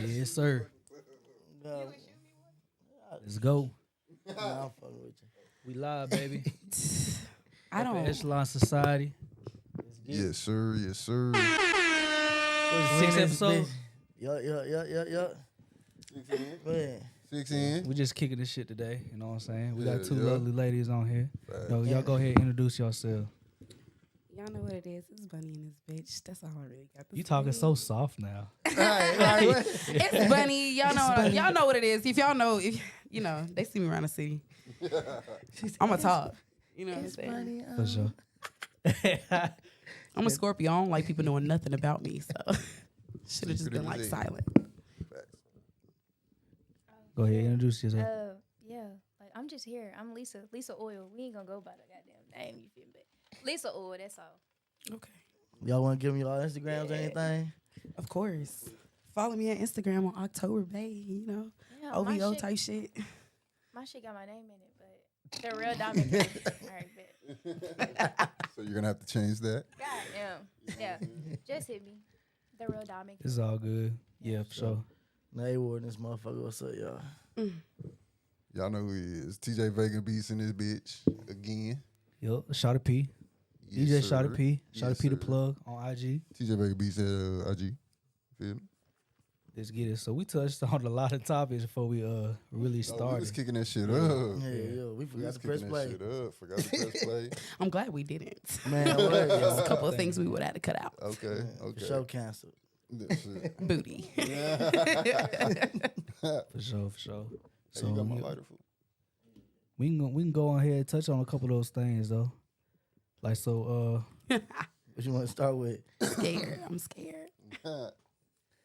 Yes, sir. No, Let's go. I'm fucking with you. We live, baby. I Up at don't. Echelon Society. Yes, sir. Yes, sir. Six episodes. Yup. Go ahead. 6 in. We just kicking this shit today. You know what I'm saying? We got Yeah, two yeah. lovely ladies on here. Facts. Yo, y'all go ahead and introduce yourself. Y'all know what it is. It's Bunny and this bitch. That's all I really got to You say. talking so soft now. It's Bunny. Y'all know what it is. If y'all know, they see me around the city. I'm a talk. You know what I'm saying? For sure. I'm a Scorpio. I don't like people knowing nothing about me, so should have just been like Secret silent. Go ahead, introduce yourself. Yeah, like I'm just here. I'm Lisa Oil. We ain't gonna go by the goddamn name, you feel me? But Lisa Oil, that's all. Okay. Y'all want to give me y'all Instagrams or anything? Of course. Follow me on Instagram on October Bay. Yeah, OVO type shit. My shit got my name in it, but the real diamond. All right, bet. So you're gonna have to change that. Goddamn. Yeah, just hit me. The real diamond. It's all good. Yeah, for sure. Nay Ward, this motherfucker. What's up, y'all? Y'all know who he is. TJ Vega Beats in this bitch again. Yo, Shawty P. Yes, DJ sir. Shawty P. Shawty Yes, P the sir. plug on IG. TJ Vega Beats at IG. Feel me? Let's get it. So we touched on a lot of topics before we really Oh, we started. was kicking that shit up. Yeah, we We forgot was to press kicking play. that shit up. Forgot to press play. I'm glad we didn't. Man, what? There's a couple of things we would have to cut out. Okay. Okay. Show canceled. That shit. Booty. For sure. Hey, So you got my yeah, lighter fool. we can go on here and touch on a couple of those things though. Like so, What you want to start with? Scared. I'm scared.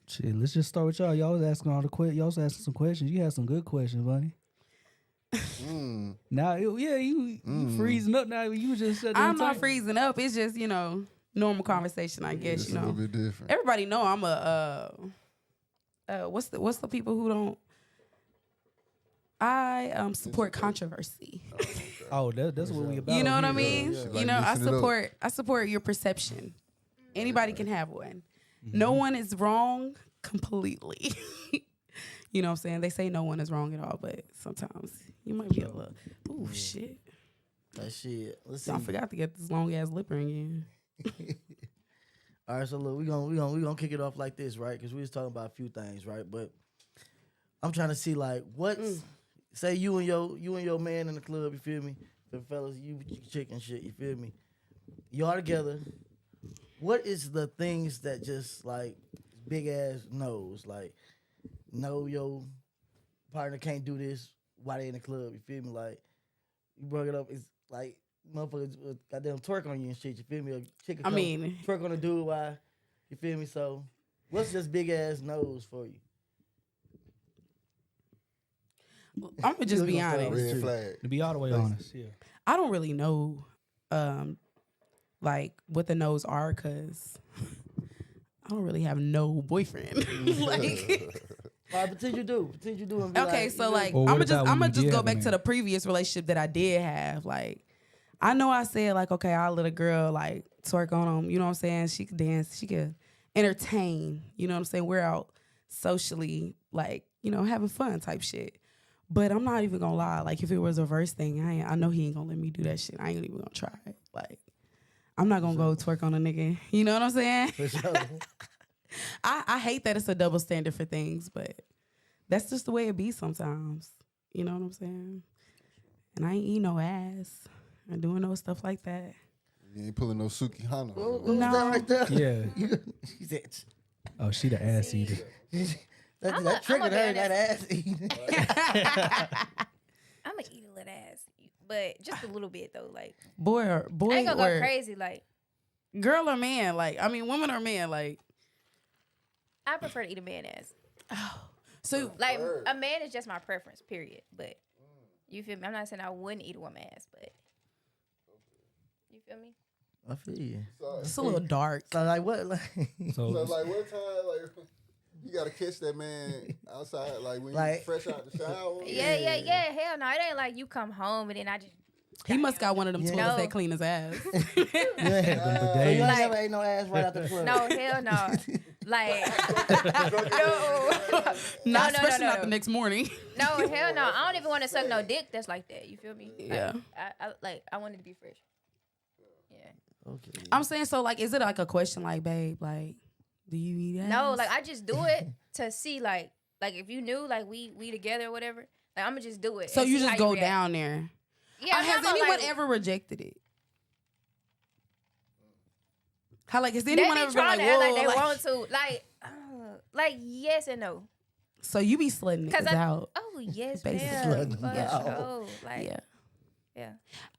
shit. Let's just start with y'all. Y'all was asking all the y'all was asking some questions. You had some good questions, Bunny. Now, you freezing up now. You just said I'm not freezing up. It's just, normal conversation, I guess, It's a little bit different. Everybody know I'm what's the people who don't I support controversy. Oh, that's what we about. You know what I here. mean? Yeah. Like, I support your perception. Anybody can have one. No one is wrong completely. You know what I'm saying? They say no one is wrong at all, but sometimes you might be a little, shit. That shit. Let's see. I forgot to get this long ass lip ring in. All right, so look, we gonna kick it off like this, right? Because we was talking about a few things, right? But I'm trying to see like what's say you and your man in the club, you feel me? The fellas, you chick and shit, you feel me? Y'all together. What is the things that just like big ass no's, like no, your partner can't do this while they in the club, you feel me? Like you brought it up, it's like motherfuckers goddamn twerk on you and shit, you feel me? A chick twerk on a dude while, you feel me? So what's just big ass no's for you? I'm gonna just be honest. Red flag. To be all the way honest, yeah. I don't really know, like what the no's are, cause I don't really have no boyfriend. Like, All right, pretend you do. And be okay, like, so you like Well, what about I'm when gonna you just did go have a back man? to the previous relationship that I did have. Like, I know I said like, okay, I'll let a girl like twerk on them. You know what I'm saying? She could dance. She could entertain. You know what I'm saying? We're out socially, like having fun type shit. But I'm not even gonna lie. Like, if it was a verse thing, I know he ain't gonna let me do that shit. I ain't even gonna try it. Like, I'm not gonna go twerk on a nigga. You know what I'm saying? For sure. I hate that it's a double standard for things, but that's just the way it be sometimes. You know what I'm saying? And I ain't eating no ass. I'm doing no stuff like that. You ain't pulling no Suki Hana. What was No. that right there? Yeah. She said, Oh, she the ass eater. that triggered her, that ass eating. I'm gonna eat a little ass, but just a little bit though. Like, Boy I ain't gonna or go crazy. Like, girl or man? Like, I mean, woman or man? Like, I prefer to eat a man ass. so Like, a man is just my preference. Period. But you feel me? I'm not saying I wouldn't eat a woman ass, but you feel me? I feel you. it's a little dark. So like what? Like, So like what time like you gotta catch that man outside like when you fresh out the shower? Yeah. Hell no, it ain't like you come home and then I just. He must got one of them Yeah. toilets No. that clean his ass. yeah. So you Like- never ate no ass right out the club. No, hell no. Like, no, especially not the next morning. no, hell no. I don't even want to suck no dick that's like that. You feel me? Yeah. I want it to be fresh. Yeah. Okay. I'm saying, so like, is it like a question, like, babe, like, do you eat ass? No, like I just do it to see, like if you knew, like we together or whatever, like I'm gonna just do it. So and you see just how go react. down there. Yeah. Has anyone ever rejected it? How, like, has anyone ever been like, to act whoa, like they like, want to, like yes and no. so you be slutting niggas out? Oh yes, Basically. ma'am. Slutting For out. sure. Like yeah.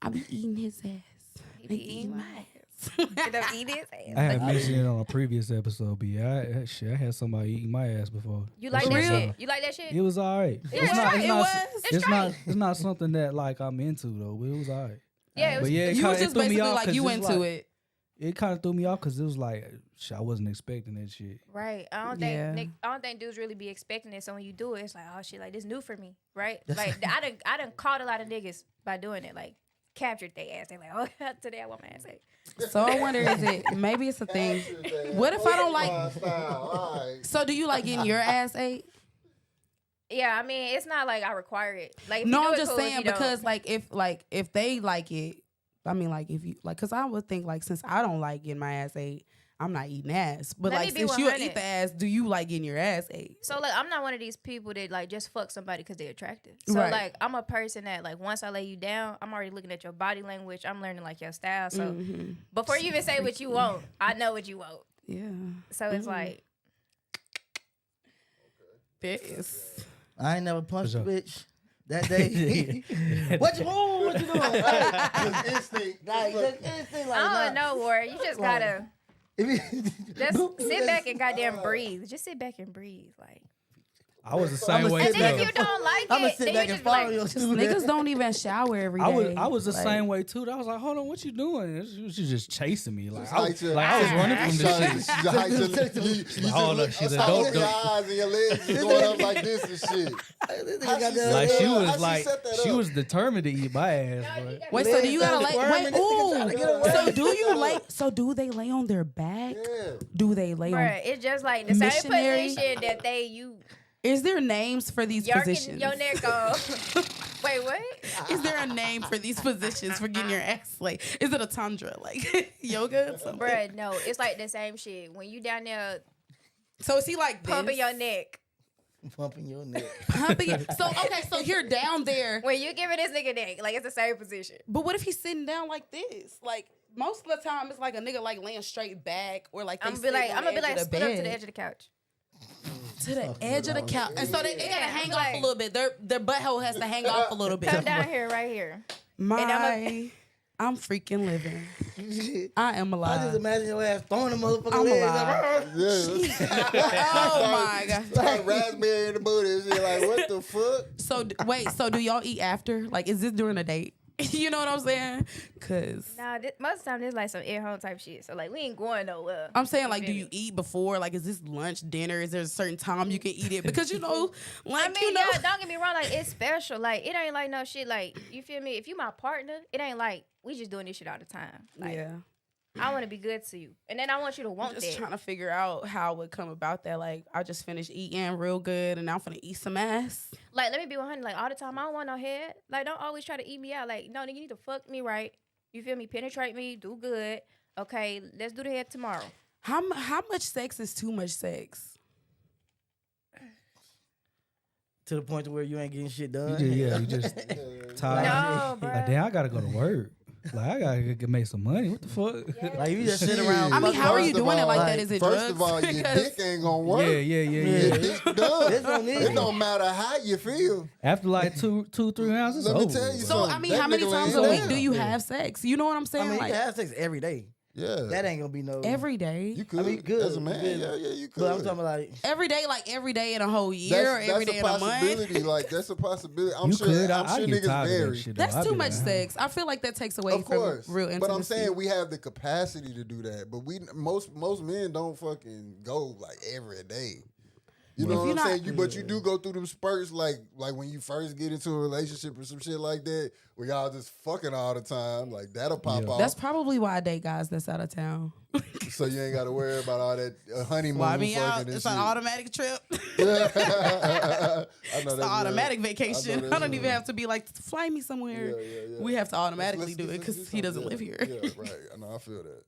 I be eating his ass. He be eating my ass. Get up, eat his ass. I had mentioned it on a previous episode, but yeah, I had somebody eating my ass before. You like For that real? shit? You like that shit? It was alright. Yeah, it's right. It was. It's not something that like I'm into though. But it was alright. Yeah, it was. But yeah, You was it just threw me basically off like 'cause you it's into like- it. It kind of threw me off because it was like shit, I wasn't expecting that shit. Right. I don't think dudes really be expecting it. So when you do it, it's like, oh shit, like this new for me, right? Like I done caught a lot of niggas by doing it. Like captured their ass. They like, oh today I want my ass ate. So I wonder, is it maybe it's a thing? What if I don't like? So do you like getting your ass ate? Yeah, I mean, it's not like I require it. Like if you No, do I'm it, just cool. If saying you don't- because if they like it, I mean like if you like, because I would think like since I don't like getting my ass ate, I'm not eating ass. But Let me like be since you 100. eat the ass, do you like getting your ass ate? So like I'm not one of these people that like just fuck somebody because they're attractive. So Right. like I'm a person that like once I lay you down, I'm already looking at your body language. I'm learning like your style. So before you even say what you want, I know what you want. Yeah. So it's like This. I ain't never punched a For sure. bitch that day. What you want? What you doing? Like, Instinct. like, just instinct, like, I nah. don't know, Warren. You just gotta If you- just sit back and goddamn breathe. Just sit back and breathe, like. I was the same I'ma way sit And then too. if you don't like I'ma it, sit then back you and just be follow like, your stupid Niggas don't even shower every day. I was the Like, same way too. I was like, hold on, what you doing? She was just chasing me. Like Just I like was, to- like, I was running from this shit. She's a height to you Hold up, she's a dope- your eyes and your legs is going up like this and shit. This How nigga got she the- Like she How was she like set that she up? was determined to eat my ass. Bro. Wait, so do you gotta lay? Legs Wait, squirming, this nigga trying to get ooh. away. So do you lay? So do they lay on their back? Yeah. Do they lay on? bruh, it's just like the same Missionary? position that you Is there names for these yarking positions? your neck off. Wait, what? Is there a name for these positions for getting your ass laid? Is it a tundra, like yoga or something? Bruh, no, it's like the same shit. When you down there So is he like this? pumping your neck, Pumping your neck. Pumping it. So okay, so you're down there, when you giving this nigga neck, like it's the same position. but what if he's sitting down like this? Like most of the time, it's like a nigga like laying straight back, or like I'm gonna be like, split up to the edge of the couch. to the edge of the couch, and so they gotta Yeah, hang like- off a little bit. Their butthole has to hang off a little bit. Come down here, right here. I'm freaking living. I am I just alive. imagine your ass throwing the motherfucking I'm legs. alive. Like, Oh my god. Like raspberry in the booty and shit. Like, what the fuck? So wait, so do y'all eat after? Like, is this during a date? You know what I'm saying? Cause Nah, most of the time it's like some at home type shit. So like we ain't going nowhere. I'm saying, like, do feel you me? eat before? Like, is this lunch, dinner? Is there a certain time you can eat it? Because you know, like, I mean, you know, yeah, don't get me wrong. Like, it's special. Like, it ain't like no shit. Like, you feel me? If you my partner, it ain't like we just doing this shit all the time. Like, yeah. I want to be good to you, and then I want you to I'm want just that. trying to figure out how it would come about that. Like, I just finished eating real good, and now I'm finna eat some ass. Like, let me be 100. Like, all the time, I don't want no head. Like, don't always try to eat me out. Like, no, nigga, you need to fuck me right. You feel me? Penetrate me, do good. Okay, let's do the head tomorrow. How much sex is too much sex? to the point to where you ain't getting shit You done. just tired. No, bro. Like, damn, I gotta go to work. Like I gotta make some money. What the fuck? Like you just sit around. I mean, how are you First of doing it all, like like, that? Is it First drugs? of all, your Because- dick ain't gonna work. Yeah. Your dick done. It's on It don't matter how you feel. After like 2-3 rounds, it's Let me over. tell you bro. So something. I mean, That how many nigga times laying a week down. do you have sex? You know what I'm I saying? mean, Like you can have sex every day. Yeah. That ain't gonna be no every day. You could. I mean, good. As a man, Good. yeah, you could. But I'm talking about like Every day, like every day in a whole year, or every day in a month. possibility. Like that's a possibility. I'm You sure. could. I'm I sure get niggas tired of that vary. shit. though. That's I too be much like, sex. I feel like that takes away Of course, from real intimacy. but I'm saying we have the capacity to do that. But we most men don't fucking go like every day. You know what I'm saying? Yeah. But you do go through them spurts like when you first get into a relationship or some shit like that, where y'all just fucking all the time. Like that'll pop off. That's probably why I date guys that's out of town. So you ain't got to worry about all that honeymoon fucking and It's shit. an automatic trip. I know It's an automatic vacation. I don't even have to be like, fly me somewhere. Yeah. We have to automatically do it Let's because he doesn't live here. Yeah, right. I know. I feel that.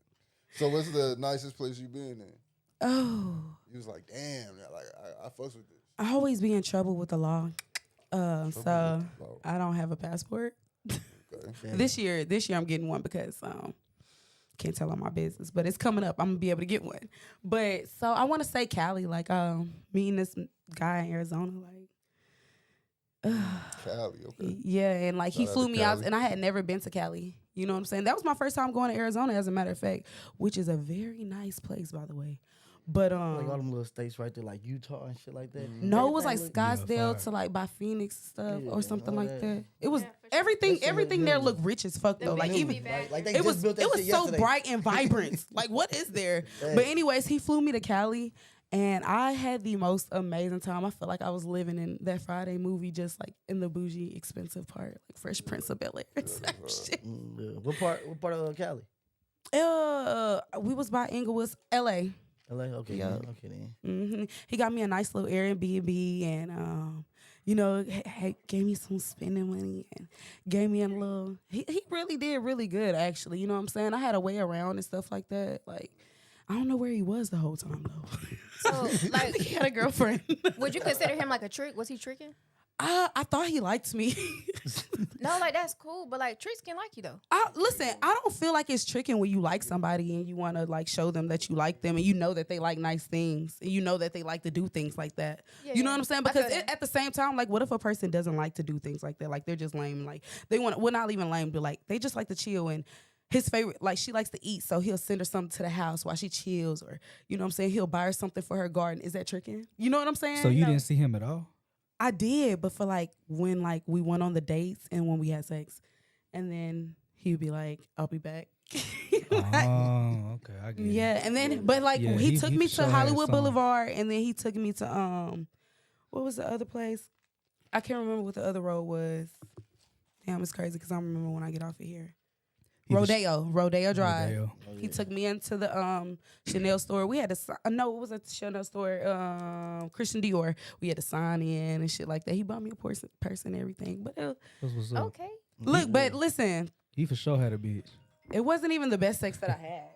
So what's the nicest place you been in? Oh, You was like, damn, like I fucks with this. I always be in trouble with the law. So law. I don't have a passport. Okay. This year I'm getting one because can't tell all my business, but it's coming up. I'm gonna be able to get one. But so I want to say Cali, like meeting this guy in Arizona, like Cali, okay. yeah, and like he Shout out flew to me out, Cali. and I had never been to Cali. You know what I'm saying? That was my first time going to Arizona, as a matter of fact, which is a very nice place, by the way. But like all them little states right there, like Utah and shit like that. no, it was like Everything Scottsdale fire. to like by Phoenix and stuff Yeah, or something all like that. that. It was Yeah, for sure. everything. That's some Everything new- there looked rich as fuck The though. Like beach even be back. Like they it was just built that shit so yesterday. bright and vibrant. Like what is there? Hey. But anyways, he flew me to Cali, and I had the most amazing time. I felt like I was living in that Friday movie, just like in the bougie, expensive part, like Fresh Prince of Bel-Air. type shit. Yeah. What part of Cali? We was by Inglewood, L.A. LA. Okay. Yeah. Then. Okay then. He got me a nice little Airbnb, and gave me some spending money and gave me a little. He really did really good, actually. You know what I'm saying? I had a way around and stuff like that. Like I don't know where he was the whole time though. So, I think like, he had a girlfriend. would you consider him like a trick? Was he tricking? I thought he liked me. No, like that's cool, but like tricks can like you though. Listen, I don't feel like it's tricking when you like somebody and you want to like show them that you like them and you know that they like nice things and you know that they like to do things like that. Yeah, You know yeah. what I'm saying? I Because feel that. at the same time, like, what if a person doesn't like to do things like that? Like they're just lame. Like they want, well, not even lame, but like they just like to chill. And his favorite, like she likes to eat, so he'll send her something to the house while she chills, or you know what I'm saying? He'll buy her something for her garden. Is that tricking? You know what I'm saying? So you No. didn't see him at all? I did, but for like when like we went on the dates and when we had sex, and then he would be like, "I'll be back." Oh, okay, I get it. Yeah, and then but like Yeah, he took me sure to had Hollywood some. Boulevard, and then he took me to what was the other place? I can't remember what the other road was. Damn, it's crazy because I don't remember when I get off of here. He was- Rodeo Drive. Rodeo. He took me into the Chanel store. We had to no, it was a Chanel store. Christian Dior. We had to sign in and shit like that. He bought me a purse and everything. But That's what's up. Okay. look, but listen, He for sure had a bitch. it wasn't even the best sex that I had.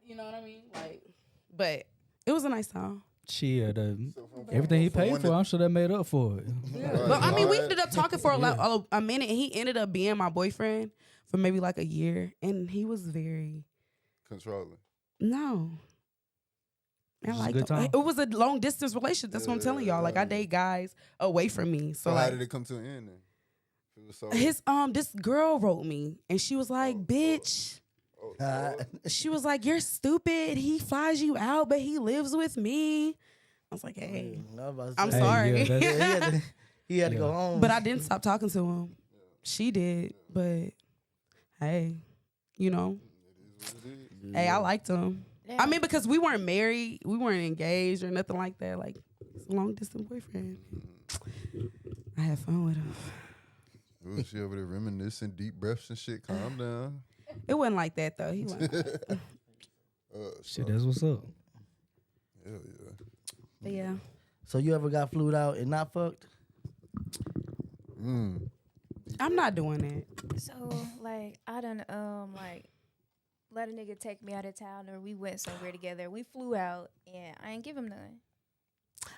You know what I mean? Like, but it was a nice time. Shit, everything he paid for, I'm sure that made up for it. But I mean, we ended up talking for a minute, and he ended up being my boyfriend for maybe like a year, and he was very Controlling. no. I Just a liked good him. time. It was a long distance relationship. That's what I'm telling y'all. Like I Yeah. date guys away from me. So So how like did it come to an end then? It was so his this girl wrote me, and she was like, "Bitch." oh, She was like, "You're stupid. He flies you out, but he lives with me." I was like, "Hey, I'm Hey, sorry." yeah, that's- he had to go home. But I didn't stop talking to him. She did, but hey, you know, hey, I liked him. I mean, because we weren't married, we weren't engaged or nothing like that. Like, it's a long distance boyfriend. I had fun with him. Ooh, she over there reminiscing, deep breaths and shit. Calm down. It wasn't like that though. He wasn't. Shit, that's what's up. Hell yeah. But yeah. So you ever got flued out and not fucked? I'm not doing that. So like I done like let a nigga take me out of town or we went somewhere together. We flew out and I ain't give him none.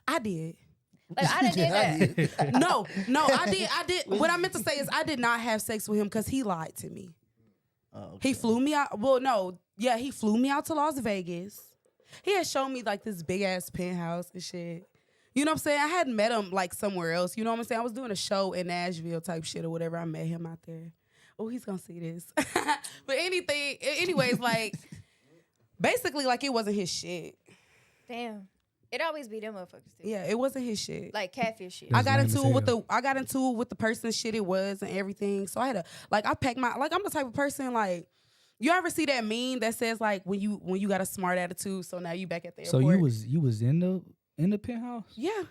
I did. Like I didn't did that. No, I did. What I meant to say is I did not have sex with him because he lied to me. Oh, okay. He flew me out. Well, no. Yeah, he flew me out to Las Vegas. He had shown me like this big ass penthouse and shit. You know what I'm saying? I hadn't met him like somewhere else. You know what I'm saying? I was doing a show in Nashville type shit or whatever. I met him out there. Oh, he's gonna see this. But anyways, like basically like it wasn't his shit. Damn. It always be them motherfuckers too. Yeah, it wasn't his shit. Like catfish shit. I That's got lame into as it with hell. I got into it with the person shit it was and everything. So I had to I packed my I'm the type of person like you ever see that meme that says like when you got a smart attitude, so now you back at the So airport. you was in in the penthouse? Yeah.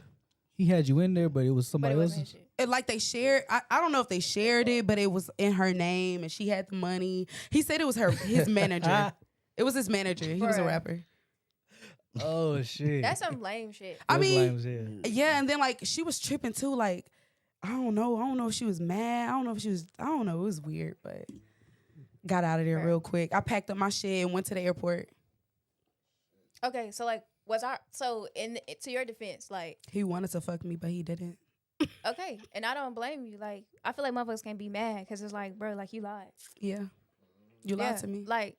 He had you in there, but it was But somebody it wasn't else's. his shit. It, like they shared, I don't know if they shared it, but it was in her name and she had the money. He said it was his manager. It was his manager. He was a Bruh. rapper. Oh shit. That's some lame shit. I That's mean, lame as hell. yeah, and then like she was tripping too. Like I don't know if she was mad. I don't know. It was weird, but got out of there Right. real quick. I packed up my shit and went to the airport. Okay, so like, to your defense, like, He wanted to fuck me, but he didn't. okay, and I don't blame you. Like, I feel like motherfuckers can be mad because it's like, bro, like you lied. Yeah, you lied to me. Like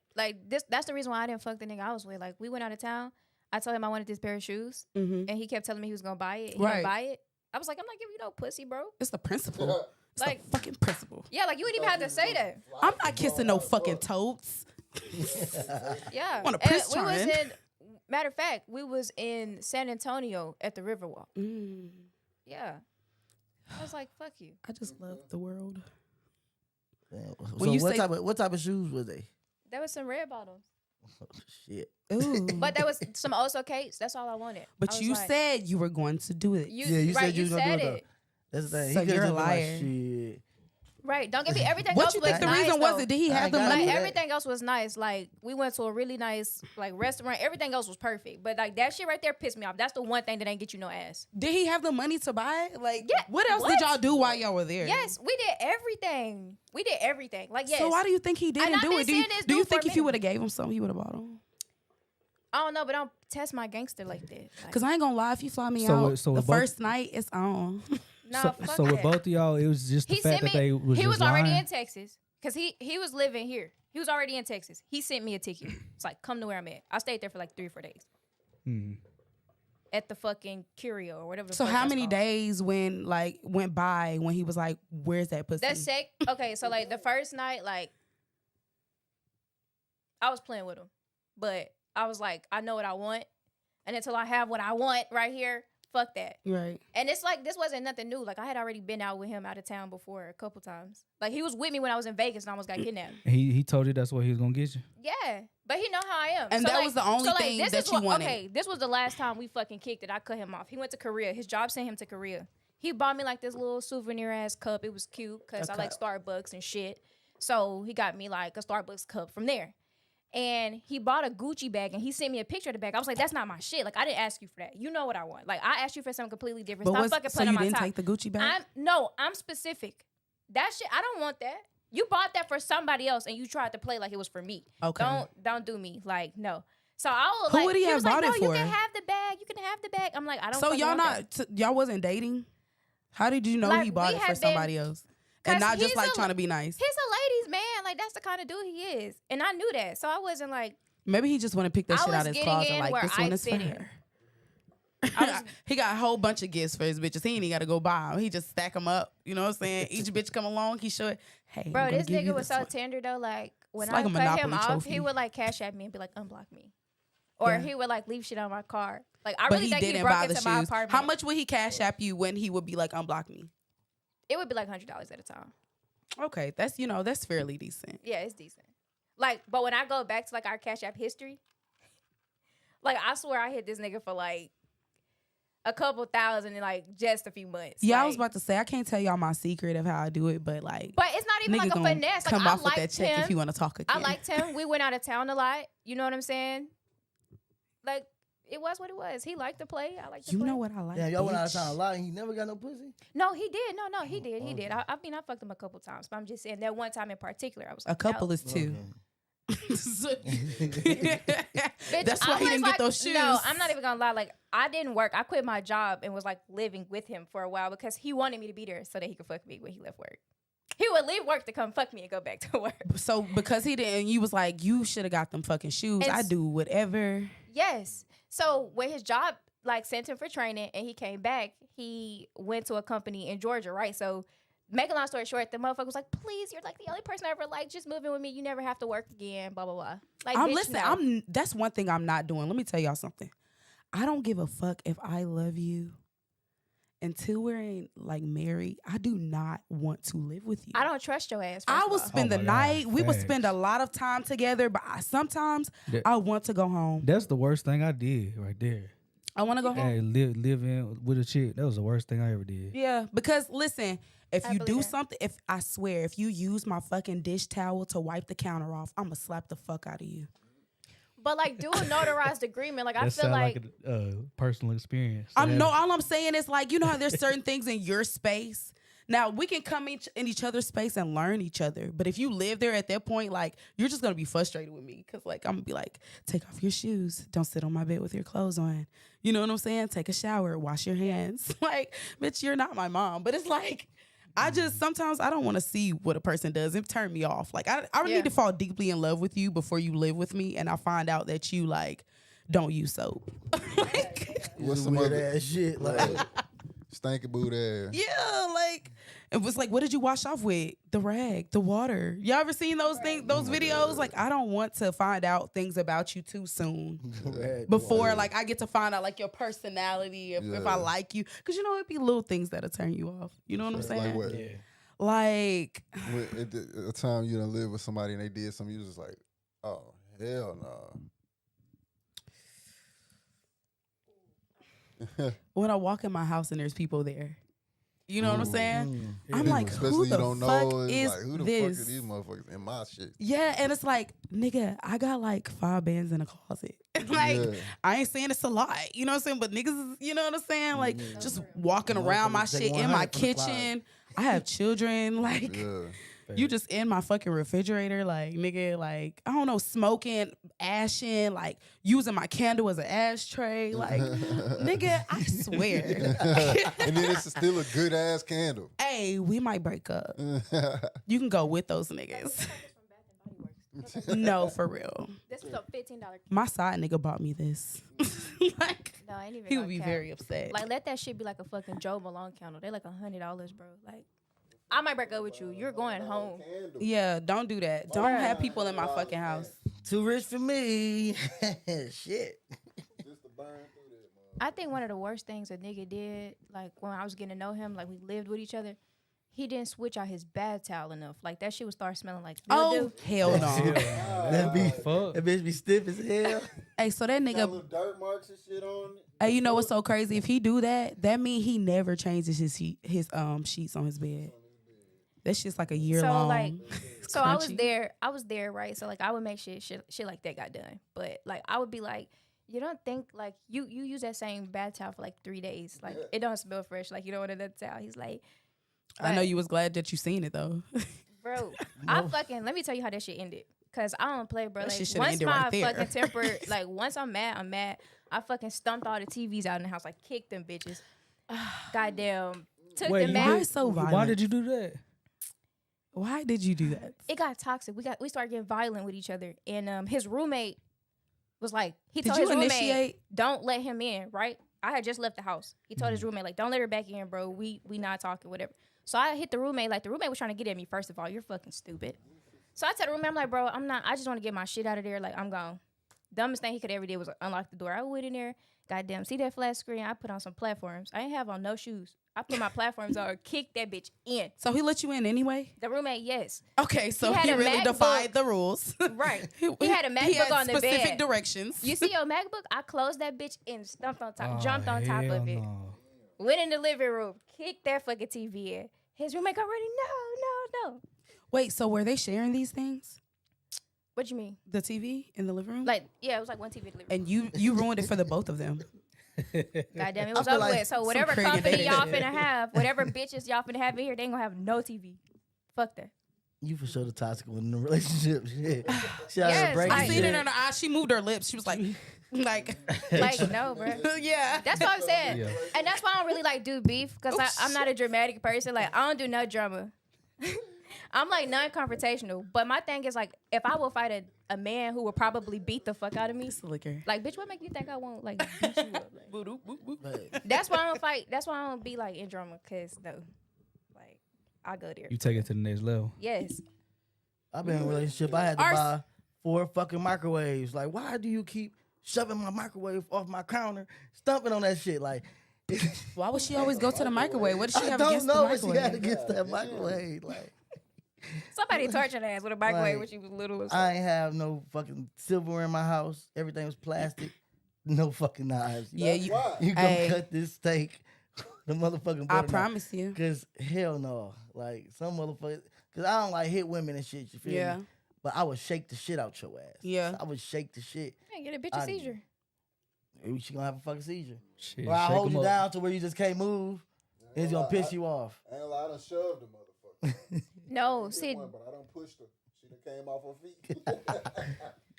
this. That's the reason why I didn't fuck the nigga I was with. Like, we went out of town. I told him I wanted this pair of shoes, Mm-hmm. and he kept telling me he was gonna buy it. He Right. didn't buy it. I was like, I'm not giving you no pussy, bro. It's the principle. It's Like- the fucking principle. Yeah, like you wouldn't even have to say that. I'm not kissing no fucking totes. Yeah. Want a And Prince we was Charming. in. Matter of fact, we was in San Antonio at the Riverwalk. Mm. Yeah. I was like, fuck you. I just love the world. Damn. When So you what say- type of shoes was they? There was some red bottoms. Oh, shit. Ooh. But there was some Oso Kates. That's all I wanted. I But was you like, said you were going to do it. you, Yeah, you right, said you was gonna do it, it. That's the thing. So He could've you're a just been liar. Like, shit. Right. Don't get me everything What else you was think the nice, reason was? though. It? Did he I have the got money? Like that. everything else was nice. Like we went to a really nice like restaurant. Everything else was perfect. But like that shit right there pissed me off. That's the one thing that ain't get you no ass. Did he have the money to buy it? Like, Yeah, what else what? did y'all do while y'all were there? Yes, we did everything. We did everything. Like yes. So why do you think he And didn't I've do been it? seeing this Do you dude for think a if you minute. would have gave him something, he would have bought him? I don't know, but don't test my gangster like that. Like, Because I ain't gonna lie, if you fly me So out with- so the with both- first night, it's on. no, so fuck so that. with both of y'all, it was just the He fact sent that me. they was He just was already lying. in Texas because he was living here. He was already in Texas. He sent me a ticket. It's like come to where I'm at. I stayed there for like 3 or 4 days Mhm. at the fucking Curio or whatever. The So fuck how that's many called. days went by when he was like, "Where's that pussy?" That's sick. Okay, so like the first night, like I was playing with him, but I was like, I know what I want, and until I have what I want right here, fuck that. Right. And it's like this wasn't nothing new. Like I had already been out with him out of town before a couple times. Like he was with me when I was in Vegas and I almost got kidnapped. He told you that's what he was gonna get you. Yeah, but he know how I am. And that was the only thing this that is you what- wanted. Okay, this was the last time we fucking kicked it. I cut him off. He went to Korea. His job sent him to Korea. He bought me like this little souvenir ass cup. It was cute because I like Starbucks and shit. So he got me like a Starbucks cup from there. And he bought a Gucci bag and he sent me a picture of the bag. I was like, that's not my shit. Like I didn't ask you for that. You know what I want. Like I asked you for something completely different. But Stop fucking so putting you on my didn't top. take the Gucci bag? I'm specific. That shit, I don't want that. You bought that for somebody else and you tried to play like it was for me. Okay. Don't do me. Like, no. So I was Who like, would he have was like, bought no, it you for? can have the bag. You can have the bag. I'm like, I don't So fucking y'all want that. y'all wasn't dating? How did you know Like, he bought we it for had been- somebody else? And 'Cause not just he's like a- trying to be nice. He's a ladies' man. Like, that's the kind of dude he is. And I knew that. So I wasn't like, Maybe he just want to pick that I shit out was of his getting closet in like where this I one is for fit in. her. I was- He got a whole bunch of gifts for his bitches. He ain't even got to go buy them. He just stack them up. You know what I'm saying? Each bitch come along, he should. Hey, I'm bro, gonna this give you nigga was this so one. tender though. Like, when It's I like a cut him Monopoly off, trophy. he would like cash at me and be like, unblock me. Or Yeah. he would like leave shit on my car. Like, I But really he think he didn't broke buy the into my shoes. apartment. How much would he cash app you when he would be like, unblock me? It would be like $100 at a time. Okay, that's fairly decent. Yeah, it's decent. Like, but when I go back to like our Cash App history, like I swear I hit this nigga for like a couple thousand in like just a few months. Yeah, I Like, was about to say I can't tell y'all my secret of how I do it, but like, but it's not even nigga like a gonna finesse. Like come I off with that liked check him. if you want to talk again. I liked him. We went out of town a lot. You know what I'm saying? Like it was what it was. He liked to play. I like to You play. know what I like? Yeah, y'all went out of bitch? town a lot and he never got no pussy. No, he did. No, he did. He did. I mean, I fucked him a couple times, but I'm just saying that one time in particular, I was like, A couple no. is two. Bitch, That's why I he was didn't like, get those shoes. No, I'm not even gonna lie. Like, I didn't work. I quit my job and was like living with him for a while because he wanted me to be there so that he could fuck me when he left work. He would leave work to come fuck me and go back to work. So because he didn't, you was like, you should have got them fucking shoes. And I do whatever. Yes. So when his job like sent him for training and he came back, he went to a company in Georgia, right? So make a long story short, the motherfucker was like, please, you're like the only person I ever liked. Just move in with me. You never have to work again, blah, blah, blah. Like, I'm bitch, listening. no. That's one thing I'm not doing. Let me tell y'all something. I don't give a fuck if I love you until we're in, like married. I do not want to live with you. I don't trust your ass. I first will of all. spend Oh the my God, night. We will facts. spend a lot of time together, but sometimes That- I want to go home. That's the worst thing I did right there. I want to go home. Hey, live in with a chick. That was the worst thing I ever did. Yeah, because listen, if I you believe do that. something, I swear, if you use my fucking dish towel to wipe the counter off, I'ma slap the fuck out of you. But like, do a notarized agreement. Like, I That feel sound like, like a personal experience. All I'm saying is like, you know how there's certain things in your space. Now we can come in each other's space and learn each other. But if you live there at that point, like you're just gonna be frustrated with me because like I'm gonna be like, take off your shoes, don't sit on my bed with your clothes on. You know what I'm saying? Take a shower, wash your hands. Like, bitch, you're not my mom. But it's like, I just sometimes I don't want to see what a person does. It turned me off. Like I Yeah. need to fall deeply in love with you before you live with me, and I find out that you like don't use soap. Like, What's some some weird other ass shit? Like, stanky boot ass? yeah, like it was like, what did you wash off with? The rag, the water. Y'all ever seen those things, those videos? Like, I don't want to find out things about you too soon. Before like I get to find out like your personality, if I like you, because you know it'd be little things that'll turn you off. You know what I'm saying? Like what? Like, At the time you done live with somebody and they did something, you was just like, oh hell no. when I walk in my house and there's people there, you know what I'm saying? I'm People, like, who especially the you don't fuck know, it's is like, who the this? fuck are these motherfuckers in my shit? Yeah, and it's like, nigga, I got like 5 bands in a closet. Like, Yeah. I ain't saying it's a lot, you know what I'm saying? But niggas, you know what I'm saying? Like, just walking Motherfuckers around my take shit in 100 my from the closet. kitchen. I have children. Like, Yeah. you just in my fucking refrigerator, like, nigga, like, I don't know, smoking, ashing, like, using my candle as an ashtray. Like, nigga, I swear. And then it's still a good ass candle. Hey, we might break up. You can go with those niggas. No, for real. this was a $15. My side nigga bought me this. Like, No, I ain't even he gonna would be cap. very upset. Like, let that shit be like a fucking Joe Malone candle. They like $100, bro. Like, I might break up with you. You're going home. Yeah, don't do that. Don't have people in my fucking house. Too rich for me. Shit. I think one of the worst things a nigga did, like when I was getting to know him, like we lived with each other, he didn't switch out his bath towel enough. Like that shit would start smelling like Oh, mildew. hell no. That bitch be stiff as hell. Hey, so that Got nigga, little dirt marks and shit on it. hey, you know what's so crazy? If he do that, that mean he never changes his sheets on his bed. That shit's like a year So long. like, It's so I was crunchy. there, right? So like I would make shit like that got done. But like I would be like, you don't think like you use that same bath towel for like 3 days. Like it don't smell fresh. Like you don't want another towel. He's like, I know you was glad that you seen it though. bro, I fucking let me tell you how that shit ended. Cause I don't play, bro. That Like shit shoulda once ended my right there. fucking temper, like once I'm mad. I fucking stumped all the TVs out in the house. Like kicked them bitches. Goddamn, took Wait, them you back. Why did- so violent? Why did you do that? Why did you do that? It got toxic. We started getting violent with each other, and his roommate was like, he Did told you his roommate, initiate? don't let him in. Right? I had just left the house. He told his roommate like, don't let her back in, bro. We not talking, whatever. So I hit the roommate. Like the roommate was trying to get at me. First of all, you're fucking stupid. So I tell the roommate, I'm like, bro, I'm not. I just want to get my shit out of there. Like I'm gone. Dumbest thing he could ever did was unlock the door. I went in there. Goddamn, see that flat screen? I put on some platforms. I ain't have on no shoes. I put my platforms on, kicked that bitch in. So he let you in anyway? The roommate, yes. Okay, so He had he a really MacBook. defied the rules. Right. He had a He MacBook had on the specific bed. directions. You see your MacBook? I closed that bitch and stumped on top, Oh, jumped on top hell of it. no. Went in the living room, kicked that fucking TV in. His roommate already, no. Wait, so were they sharing these things? What you mean? The TV in the living room? Like, yeah, it was like one TV in the living room. And you ruined it for the both of them. Goddamn, it was feel over like with. So some whatever crazy company shit. y'all finna have, whatever bitches y'all finna have in here, they ain't gonna have no TV. Fuck that. You for sure the toxic one in the relationship. Shit. She out Yes, here breaking I like- seen it shit. in her eyes. She moved her lips. She was like, like, No, bro. yeah. That's what I'm saying. Yeah. And that's why I don't really like do beef, because I'm not a dramatic person. Like, I don't do no drama. I'm like non-confrontational. But my thing is like, if I will fight a man who will probably beat the fuck out of me, It's liquor. like, bitch, what make you think I won't like beat you up? Like, But that's why I don't fight. That's why I don't be like in drama, cause no, like I go there. You take it to the next level. Yes. I've been in a relationship. I had to Ours- buy 4 fucking microwaves. Like, why do you keep shoving my microwave off my counter, stumping on that shit? Like, Why would she always go to the microwave? What does she I have don't against the know what she microwave? had against that microwave. Like, Somebody tortured her ass with a microwave Like, when she was little. Or I ain't have no fucking silverware in my house. Everything was plastic. no fucking knives. Yeah, you. Why? You gonna Hey. cut this steak, the motherfucking. I butter knife. promise you. Cause hell no, like some motherfuckers. Cause I don't like hit women and shit. You feel Yeah. me? But I would shake the shit out your ass. Yeah. I would shake the shit. Yeah, get a bitch a I- seizure. Maybe she gonna have a fucking seizure. Shit, Or I shake hold 'em you up. down to where you just can't move. And it's gonna piss you off. I ain't gonna lie, I done shoved the motherfucker. No, I did see, one, but I done pushed her. She done came off her feet.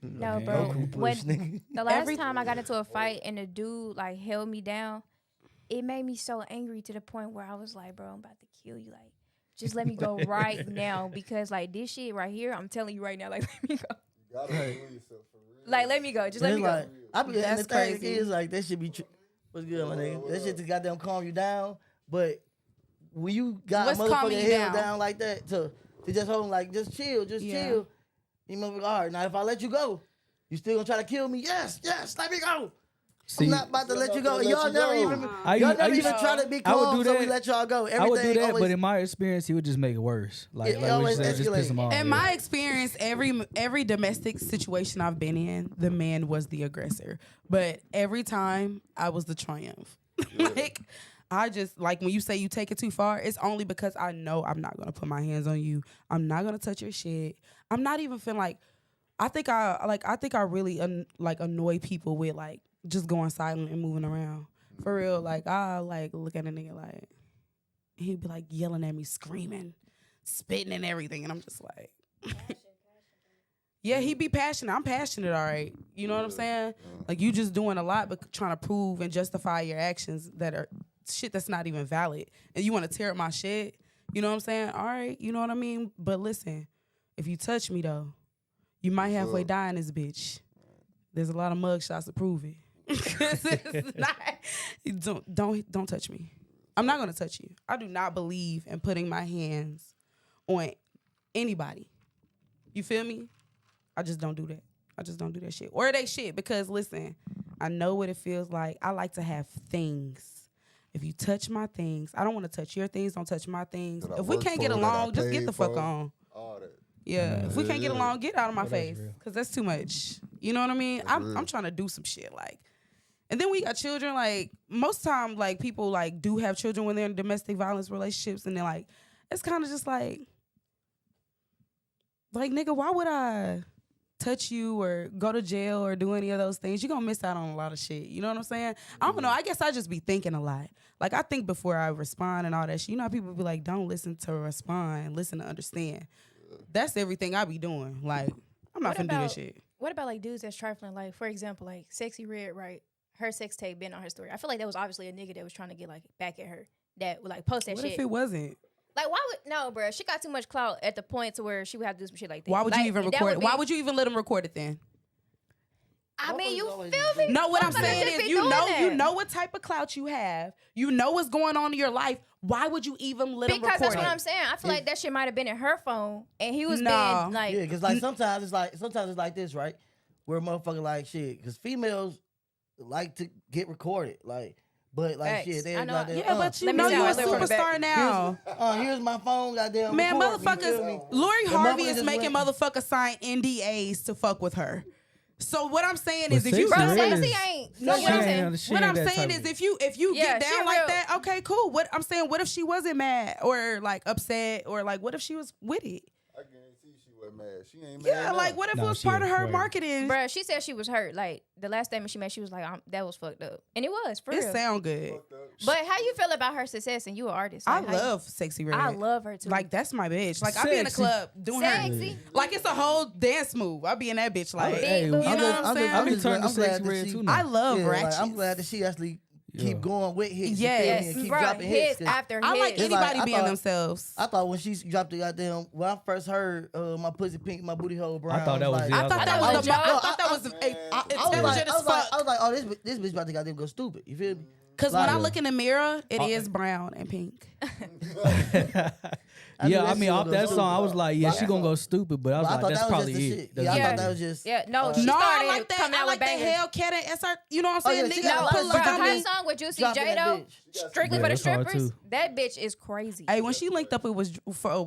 no, Man, bro. Goku push, When nigga. the last Every- time I got into a fight and the dude like held me down, it made me so angry to the point where I was like, bro, I'm about to kill you. Like, just let me go right now because like this shit right here, I'm telling you right now, like let me go. You gotta believe yourself for real. Like let me go. Just let It's me go. like, I be, and That's the thing crazy. is like that should be. What's good, my nigga? That shit just goddamn calm you down. But when you got What's a calming motherfucking you held down? down like that, to just hold like just chill, Yeah. chill. You motherfucker, all right. Now if I let you go, you still gonna try to kill me? Yes, let me go. See, I'm not about to let you go. Let Y'all you never go. even, I y'all used- I never used- even try to be I would calm, do so we that. let y'all go. Everything I would do that, always, but in my experience, he would just make it worse. Like, It like what you always said, just piss him escalate. off. In yeah. my experience, every domestic situation I've been in, the man was the aggressor. But every time I was the triumph. Like I just like when you say you take it too far, it's only because I know I'm not gonna put my hands on you. I'm not gonna touch your shit. I'm not even feeling like I think I really annoy people with like just going silent and moving around. For real, like I like look at a nigga like he'd be like yelling at me, screaming, spitting and everything, and I'm just like, yeah, he be passionate. I'm passionate, all right. You know what I'm saying? Like you just doing a lot, but trying to prove and justify your actions that are shit that's not even valid, and you want to tear up my shit. You know what I'm saying? All right, you know what I mean. But listen, if you touch me though, you might halfway die in this bitch. There's a lot of mug shots to prove it. It's not, don't touch me. I'm not gonna touch you. I do not believe in putting my hands on anybody. You feel me? I just don't do that. I just don't do that shit. Or they shit because listen, I know what it feels like. I like to have things. If you touch my things, I don't want to touch your things. Don't touch my things. That I If we work can't get for, that I along, just get paid the fuck for. on. All that. Yeah, if we can't get Yeah. along, get out of my Well, that's face, real. cause that's too much. You know what I mean? That's I'm real. trying to do some shit like, and then we got children. Like most time, like people like do have children when they're in domestic violence relationships, and they're like, it's kind of just like nigga, why would I touch you or go to jail or do any of those things? You're gonna miss out on a lot of shit. You know what I'm saying? I don't know. I guess I just be thinking a lot. Like I think before I respond and all that shit. You know how people be like, don't listen to respond, listen to understand. That's everything I be doing. Like, I'm not What finna do that about- shit. What about like dudes that's trifling? Like for example, like Sexy Red, right? Her sex tape been on her story. I feel like that was obviously a nigga that was trying to get like back at her. That would like post that What shit. if it wasn't? Like why would no, bro? She got too much clout at the point to where she would have to do some shit like that. Why would you Like, even that record it? be- Why would you even let him record it then? I mean, you Motherfuckers always feel just me? do- No, what I'm Motherfuckers saying just is be you doing know that. what type of clout you have. You know what's going on in your life. Why would you even let him Because record that's what it? I'm saying. I feel like that shit might have been in her phone, and he was Nah. being like, Yeah, because like sometimes it's like this, right? Where a motherfucker like shit, because females like to get recorded, like, but like Facts. shit, they I know. goddamn, Yeah, but you Let me know see you how a I live from the superstar back. now. here's my phone, goddamn. Man, record me, you feel me? motherfuckers, Lori The Harvey motherfucker is just making went- motherfuckers sign NDAs to fuck with her. So what I'm saying But is if you Sexy bro, Red Sexy is- ain't. No, No, She what I'm ain't saying. on the- she what ain't I'm that saying type is of- if you Yeah, get she down like real. that, okay, cool. What I'm saying, what if she wasn't mad or like upset or like what if she was with it? I guarantee she wasn't mad. She ain't mad. Yeah, now. like what if No, it was she part of is her right. marketing? Bruh, she said she was hurt. Like the last statement she made, she was like, that was fucked up, and it was for It real. sound good. Fucked up. But how you feel about her success and you an artist? I Like, how you- love Sexy Red. I love her too. Like that's my bitch. Like I be in the Sexy. club doing her. Sexy. Like it's a whole dance move. I be in that bitch like. Big Hey, booty. You know what I'm saying? I be just turning glad- to Sexy that Red she- too now. I love Yeah, ratchets. like, I'm glad that she actually Yeah. keep going with hits. Yes. You feel me? And keep Bruh, dropping hits. 'cause after hits. I like It's like, anybody I being thought- themselves. I thought when she dropped the goddamn, when I first heard my pussy pink, my booty hole brown. I thought that was like, it. I thought that like, was the. no, I thought that was Man. I was intelligent like, as fuck. I was like, oh, this bitch about to goddamn go stupid. You feel me? Because when I like- look in the mirror, it is brown and pink. I knew Yeah, I that mean, shit off was that gonna song, I go was like, yeah, she gonna go stupid, but I was But I like, thought that's that was probably just the it. shit. That's Yeah, I Yeah. thought that was just. Yeah, no, she No, I started like that. coming I out like with that bangers. Hellcat and SR. You know what I'm Oh, saying? yeah, she Nigga, got a lot put of love Bro, on her me. song with Juicy Dropping J that though, bitch. strictly Yeah, for the that's hard, strippers, too. that bitch is crazy. Hey, when she linked up, it was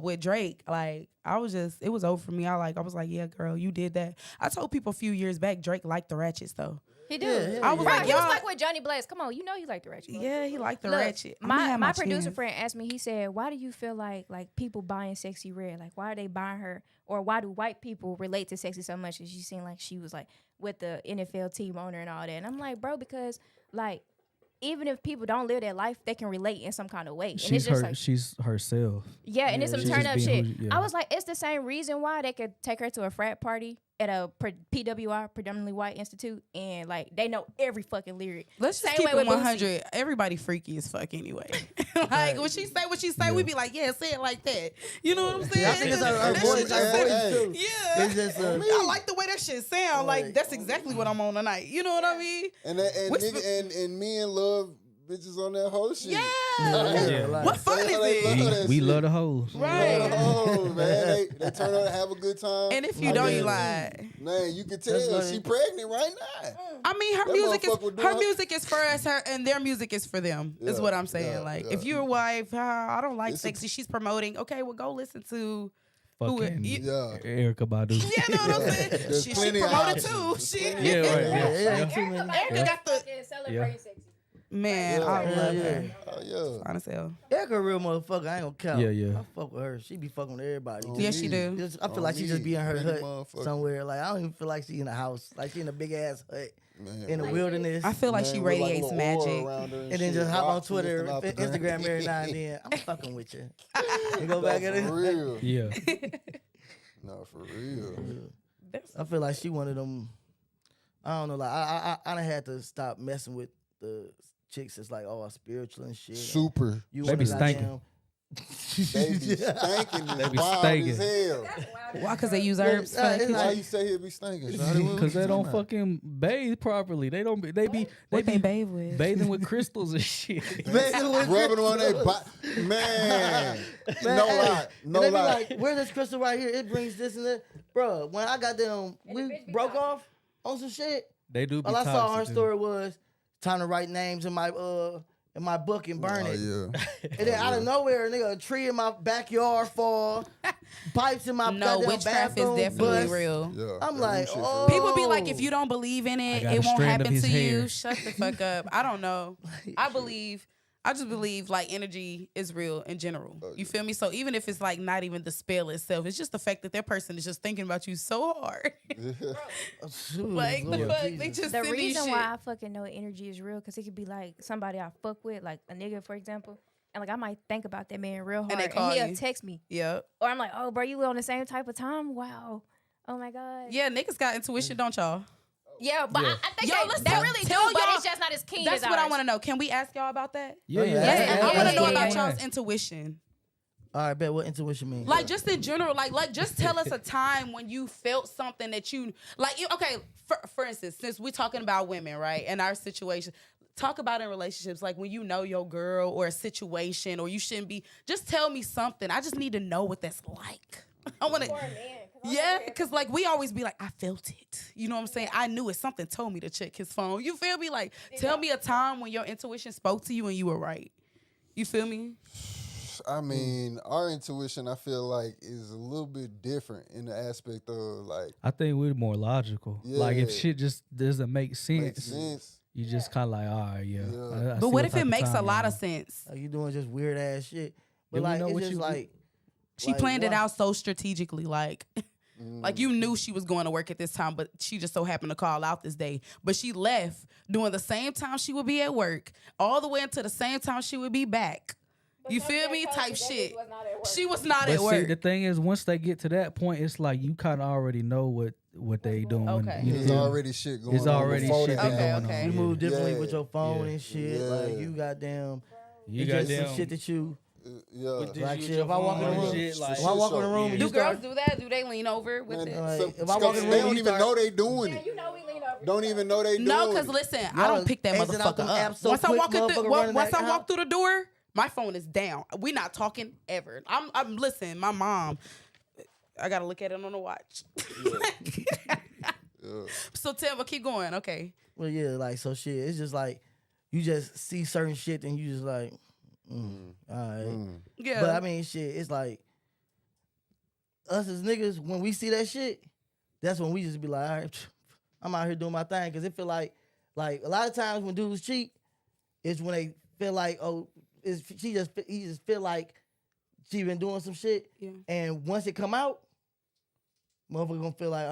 with Drake. Like I was just, it was over for me. I was like, yeah, girl, you did that. I told people a few years back, Drake liked the ratchets though. He do. Yeah, I was Bro, like, he was y'all. like with Johnny Blaze. Come on, you know he like the ratchet. Yeah, he liked the Look, ratchet. I'ma have My producer chance. friend asked me. He said, "Why do you feel like people buying Sexy Red? Like, why are they buying her? Or why do white people relate to Sexy so much?" And she seemed like she was like with the NFL team owner and all that. And I'm like, bro, because like even if people don't live that life, they can relate in some kind of way. And it's She's just her. like, She's herself. yeah, and it's some she's turn just up being shit. who- yeah. I was like, it's the same reason why they could take her to a frat party at a PWI, predominantly white institute, and like they know every fucking lyric. Let's just Same keep way it with Boosie. 100. Everybody freaky as fuck anyway. Like when she say what she say, we be like, yeah, say it like that. You know what I'm saying? Yeah, I think it's her That voice. shit Her just- voice too. Yeah. It's just I like the way that shit sound. Like Like- that's exactly what I'm on tonight. You know what I mean? And Which- and men love bitches on that whole shit. Yeah. Yeah, like- What fun is They it? love that We shit. love the hoes. Right. Oh man, they turn on and have a good time. And if you Like don't, that. you lie. Man, you can That's tell like- she pregnant right now. I mean, her That music motherfucker was is doing her her- music is for us, her and their music is for them. Is Yeah, what I'm saying. yeah, Like, yeah. if you're a wife, I don't like It's a- sexy. She's promoting. Okay, well, go listen to. Who it- Fucking you- Yeah. Erica Badu. Yeah, know what I'm saying? There's She plenty of promoted options. too. She, Yeah, right. Yeah, Yeah. yeah, too many. Erica got the Celebrate Sexy. man. Yeah, I yeah, love yeah. her. Oh yeah. Fine as hell. Erica a real motherfucker. I ain't gonna count. Yeah, yeah. I fuck with her. She be fucking with everybody. Oh, Yeah, she me. do. Just- I feel Oh, like she just me. be in her Pretty hut motherfucker. somewhere. Like I don't even feel like she in a house. Like she in a big ass hut Man, in the man, wilderness. I feel like man, she with like a radiates little aura magic. around her and then shit. just hop on Rocks Twitter, lifting out the Instagram ground. every now and then. I'm fucking with you. You go No, back at for it. real. Yeah. No, for real. I feel like she one of them. I don't know. Like I done had to stop messing with the chicks that's like all spiritual and shit. Super. You They wanna be goddamn- stinking. They be stinking They and be wild stinking. as hell. Why? Because they use herbs for it's the like- Why kitchen. you say he be stinking? Shawty? What Because you they don't talking about? fucking bathe properly. They don't. They be. They What be they bathe with? bathing with crystals and shit. Rubbing on their butt. Man. No hey, lie. and No they be lie. like, where's this crystal right here? It brings this and that. Bro, when I got them, And the we bitch be broke toxic. off on some shit. They do. Be All I saw on her toxic, story was time to write names in my book and burn Oh, it. yeah. And then out of nowhere, nigga, a tree in my backyard fall, pipes in my No, goddamn witchcraft is bathroom definitely bust. real. Yeah. I'm that like, shit for oh. real. People be like, if you don't believe in I it, got a it won't strand of happen his to you. hair. Shut the fuck up. I don't know. I just believe like energy is real in general. You feel me? So even if it's like not even the spell itself, it's just the fact that that person is just thinking about you so hard. Like the Lord fuck, Jesus. they just The sending you reason shit. why I fucking know energy is real, because it could be like somebody I fuck with, like a nigga, for example, and like I might think about that man real hard, And they and, call he'll you. text me, Yep. or I'm like, oh, bro, you on the same type of time? Wow. Oh my god. Yeah, niggas got intuition, don't y'all? Yeah, but Yeah. I think Yo, they, let's they tell- really do, tell but y'all- it's just not as keen That's as what I ours. want to know. Can we ask y'all about that? Yeah, Yeah, yeah. yeah, I yeah, want to know yeah, about yeah. y'all's intuition. All right, bet what intuition means. Like just in general, like just tell us a time when you felt something that you like. Okay, for instance, since we're talking about women, right, and our situation, talk about in relationships, like when you know your girl or a situation, or you shouldn't be. Just tell me something. I just need to know what that's like. I want to. Yeah, because like we always be like, I felt it. You know what I'm saying? I knew it. Something told me to check his phone. You feel me? Like, tell me a time when your intuition spoke to you and you were right. You feel me? I mean, our intuition, I feel like, is a little bit different in the aspect of like I think we're more logical. Like if Yeah. shit just doesn't make sense, makes sense. you just kind of like, all right, yeah. Yeah. I But see what if type it makes a time lot you're of on. sense? Like you doing just weird ass shit. But Yeah, we like know it's what just you- like She like, planned it why- out so strategically, like you knew she was going to work at this time, but she just so happened to call out this day. But she left during the same time she would be at work, all the way until the same time she would be back. You feel me? Type shit. She was not But at see, work. the thing is, once they get to that point, it's like you kind of already know what they doing. Okay. You There's feel me? already shit going It's on. already before shit that that Okay, going okay. on. You move differently Yeah. with your phone Yeah. and shit. Yeah. Like you goddamn. You it's got just some them. shit that you Yeah. like. Shit, if I walk in the room, Shit, like- if I walk in the room, and Do you girls start. do that? Do they lean over with Man, it? Like, so- if I walk in the they room, don't you even start- know they doing it. You know we lean over. Don't even know they doing No, it. because listen, I Y'all don't pick that exit out motherfucker them up. apps so Once I quick, walk in motherfucker running once back I walk out. through the door, my phone is down. We not talking ever. I'm listen. My mom, I gotta look at it on the watch. Yeah. So tell me, keep going. Okay. Well, yeah, like so shit. It's just like you just see certain shit and you just like, all right. Yeah. But I mean, shit. It's like us as niggas when we see that shit, that's when we just be like, all right, I'm out here doing my thing because it feel like Like a lot of times when dudes cheat, it's when they feel like, oh, he just feel like she been doing some shit, and once it come out, motherfucker gonna feel like,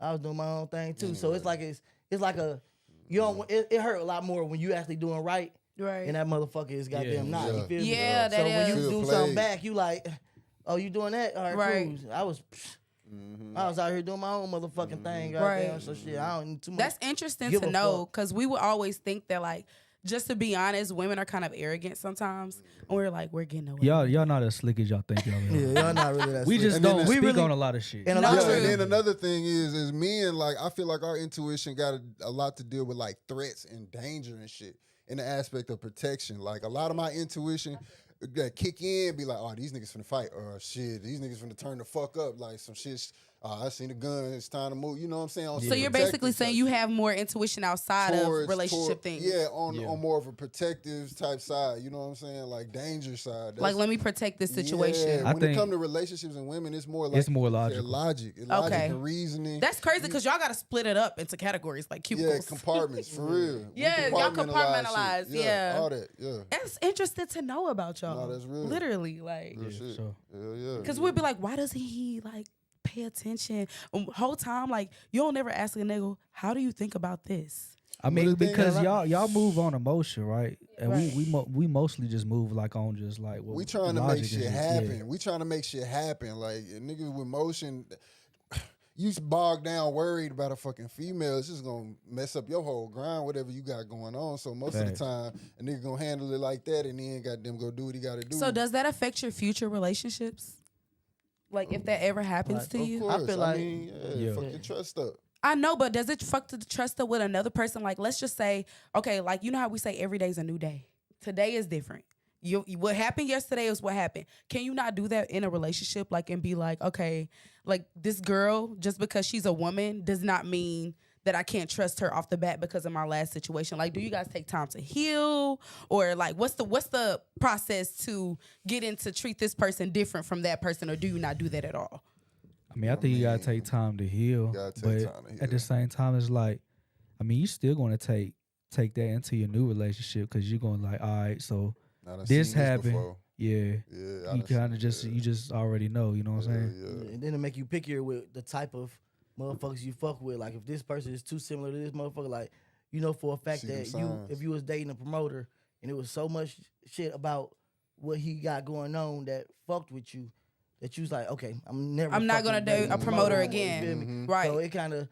I was doing my own thing too. So it's like a you don't it hurt a lot more when you actually doing right. Right. And that motherfucker is goddamn not. You feel me? Yeah, that so when you is. do something back, you like, oh, you doing that? All right, cool. I was out here doing my own motherfucking thing, goddamn. So shit, I don't need too much. That's interesting to know because we would always think that like, just to be honest, women are kind of arrogant sometimes, and we're like, we're getting away. Y'all not as slick as y'all think y'all are. Yeah, y'all not really that. We slick. just don't speak on a lot of shit. And and then another thing is men, like, I feel like our intuition got a lot to deal with like threats and danger and shit in the aspect of protection. Like a lot of my intuition kick in, be like, oh, these niggas finna fight, or shit, these niggas finna turn the fuck up, like some shit. I seen the gun, it's time to move. You know what I'm saying? So you're basically saying you have more intuition outside of relationship things. Yeah, on more of a protective type side. You know what I'm saying? Like danger side. Like, let me protect this situation. Yeah, when it comes to relationships and women, it's more logical. Logic and reasoning. That's crazy because y'all got to split it up into categories like cubicles. Yeah, compartments, for real. Yeah, y'all compartmentalize. Yeah. All that, yeah. That's interesting to know about y'all. No, that's real. Literally, like. Real shit. Sure. Yeah. Because we'd be like, why doesn't he, like, pay attention? Whole time, like, you don't never ask a nigga, how do you think about this? I mean, because y'all move on emotion, right? And we mostly just move like on just like we trying to make shit happen. Yeah. We trying to make shit happen. Like niggas with motion, you bog down worried about a fucking female, it's just gonna mess up your whole grind, whatever you got going on. So most of the time, a nigga gonna handle it like that, and then goddamn go do what he gotta do. So does that affect your future relationships? Like if that ever happens to you? Course. I feel like fuck your trust up. I know, but does it fuck the trust up with another person? Like, let's just say, okay, like, you know how we say every day's a new day. Today is different. What happened yesterday is what happened. Can you not do that in a relationship? Like, and be like, okay, like this girl, just because she's a woman does not mean that I can't trust her off the bat because of my last situation. Like, do you guys take time to heal? Or like, what's the process to get in to treat this person different from that person? Or do you not do that at all? I mean, I think you gotta take time to heal, but at the same time, it's like, I mean, you still gonna take that into your new relationship because you're gonna like, all right, so this happened, you kind of just you just already know, you know what I'm saying? Yeah. And then it make you pickier with the type of motherfuckers you fuck with. Like if this person is too similar to this motherfucker, like you know for a fact that if you was dating a promoter and it was so much shit about what he got going on that fucked with you. That you was like, okay, I'm not gonna date a promoter again, right? So it kind of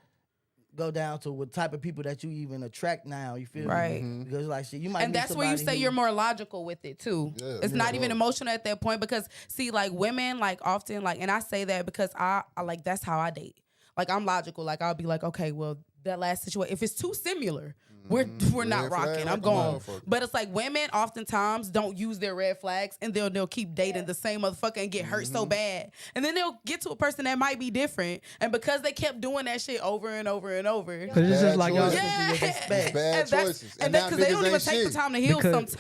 go down to what type of people that you even attract now. You feel right? Me? Because like shit, you might. And that's where you say you're more logical with it too. Yeah, it's not even emotional at that point because see, like women, like often, like, and I say that because I like that's how I date. Like I'm logical. Like I'll be like, okay, well that last situation, if it's too similar. We're not rocking. I'm gone. But it's like women oftentimes don't use their red flags and they'll keep dating the same motherfucker and get hurt so bad. And then they'll get to a person that might be different. And because they kept doing that shit over and over and over. Because it's just like y'all. Bad choices. And because they don't even take the time to heal sometimes.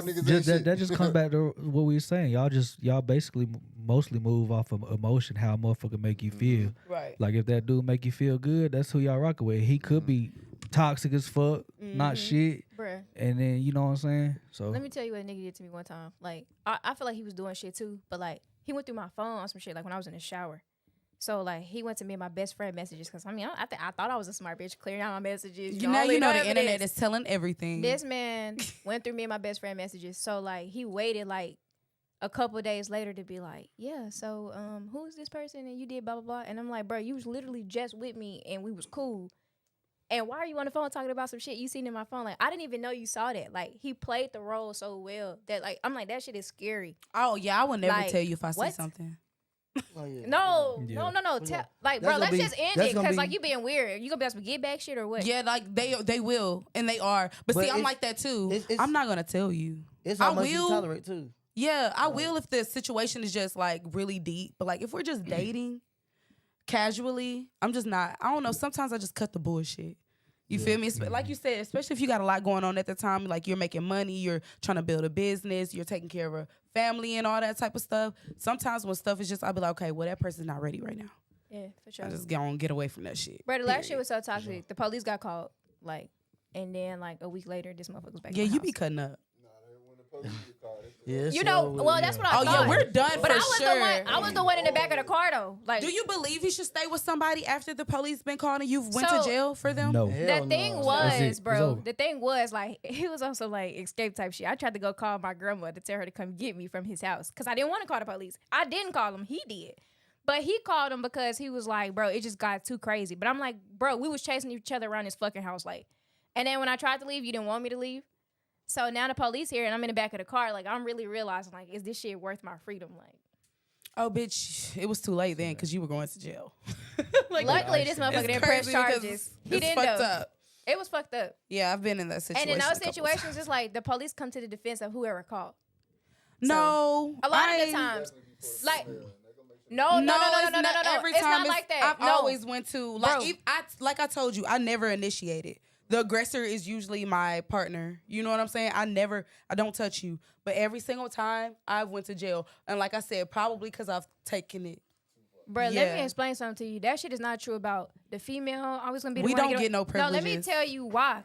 That just comes back to what we were saying. Y'all basically mostly move off of emotion, how a motherfucker make you feel. Right. Like if that dude make you feel good, that's who y'all rocking with. He could be toxic as fuck, not shit. Bruh. And then, you know what I'm saying? So let me tell you what a nigga did to me one time. Like, I feel like he was doing shit too, but like, he went through my phone on some shit, like when I was in the shower. So like, he went to me and my best friend messages, because I mean, I thought I was a smart bitch, clearing out my messages. You know the internet is telling everything. This man went through me and my best friend messages. So like, he waited like a couple of days later to be like, yeah, so who is this person? And you did blah, blah, blah. And I'm like, bro, you was literally just with me and we was cool. And why are you on the phone talking about some shit you seen in my phone? Like, I didn't even know you saw that. Like, he played the role so well that, like, I'm like, that shit is scary. Oh, yeah, I would never tell you if I see something. Oh, yeah. No. Like, bro, let's just end it because, like, you being weird. You gonna be able to get back shit or what? Yeah, like, they will, and they are. But see, I'm like that, too. I'm not going to tell you. It's how much you tolerate, too. Yeah, I will if the situation is just, like, really deep. But, like, if we're just dating casually, I'm just not. I don't know. Sometimes I just cut the bullshit. You feel me? Like you said, especially if you got a lot going on at the time, like you're making money, you're trying to build a business, you're taking care of a family and all that type of stuff. Sometimes when stuff is just, I'll be like, okay, well, that person's not ready right now. Yeah, for sure. I just get away from that shit. Bro, the last shit was so toxic. The police got called. Like, And then like a week later, this motherfucker was back. Yeah, in my you house. be cutting up. Yeah, You know, well, that's what I Oh thought. yeah, we're done But for I was sure. the one. I was the one in the back of the car though. Like, Do you believe he should stay with somebody after the police been called and you've went to So- jail for them? No. Hell the thing no. was, It's bro. over. The thing was, like, he was also like escape type shit. I tried to go call my grandma to tell her to come get me from his house because I didn't want to call the police. I didn't call him. He did. But he called him because he was like, bro, it just got too crazy. But I'm like, bro, we was chasing each other around this fucking house. Like, and then when I tried to leave, you didn't want me to leave. So now the police here and I'm in the back of the car. Like, I'm really realizing, like, is this shit worth my freedom? Like, Oh, bitch, it was too late then because you were going to jail. luckily, this motherfucker It's didn't press crazy because charges. He it's didn't fucked though. up. It was fucked up. Yeah, I've been in that situation. And in those a couple situations, times. it's like the police come to the defense of whoever called. No, A lot of the times, like, no. Every It's time not like that. I've No. always went to like Bro. like I told you, I never initiated. The aggressor is usually my partner. You know what I'm saying? I don't touch you. But every single time I've went to jail, and like I said, probably because I've taken it. Bro, let Yeah. me explain something to you. That shit is not true about the female. Always gonna be. The We one to don't get no No, let me privileges. tell you why.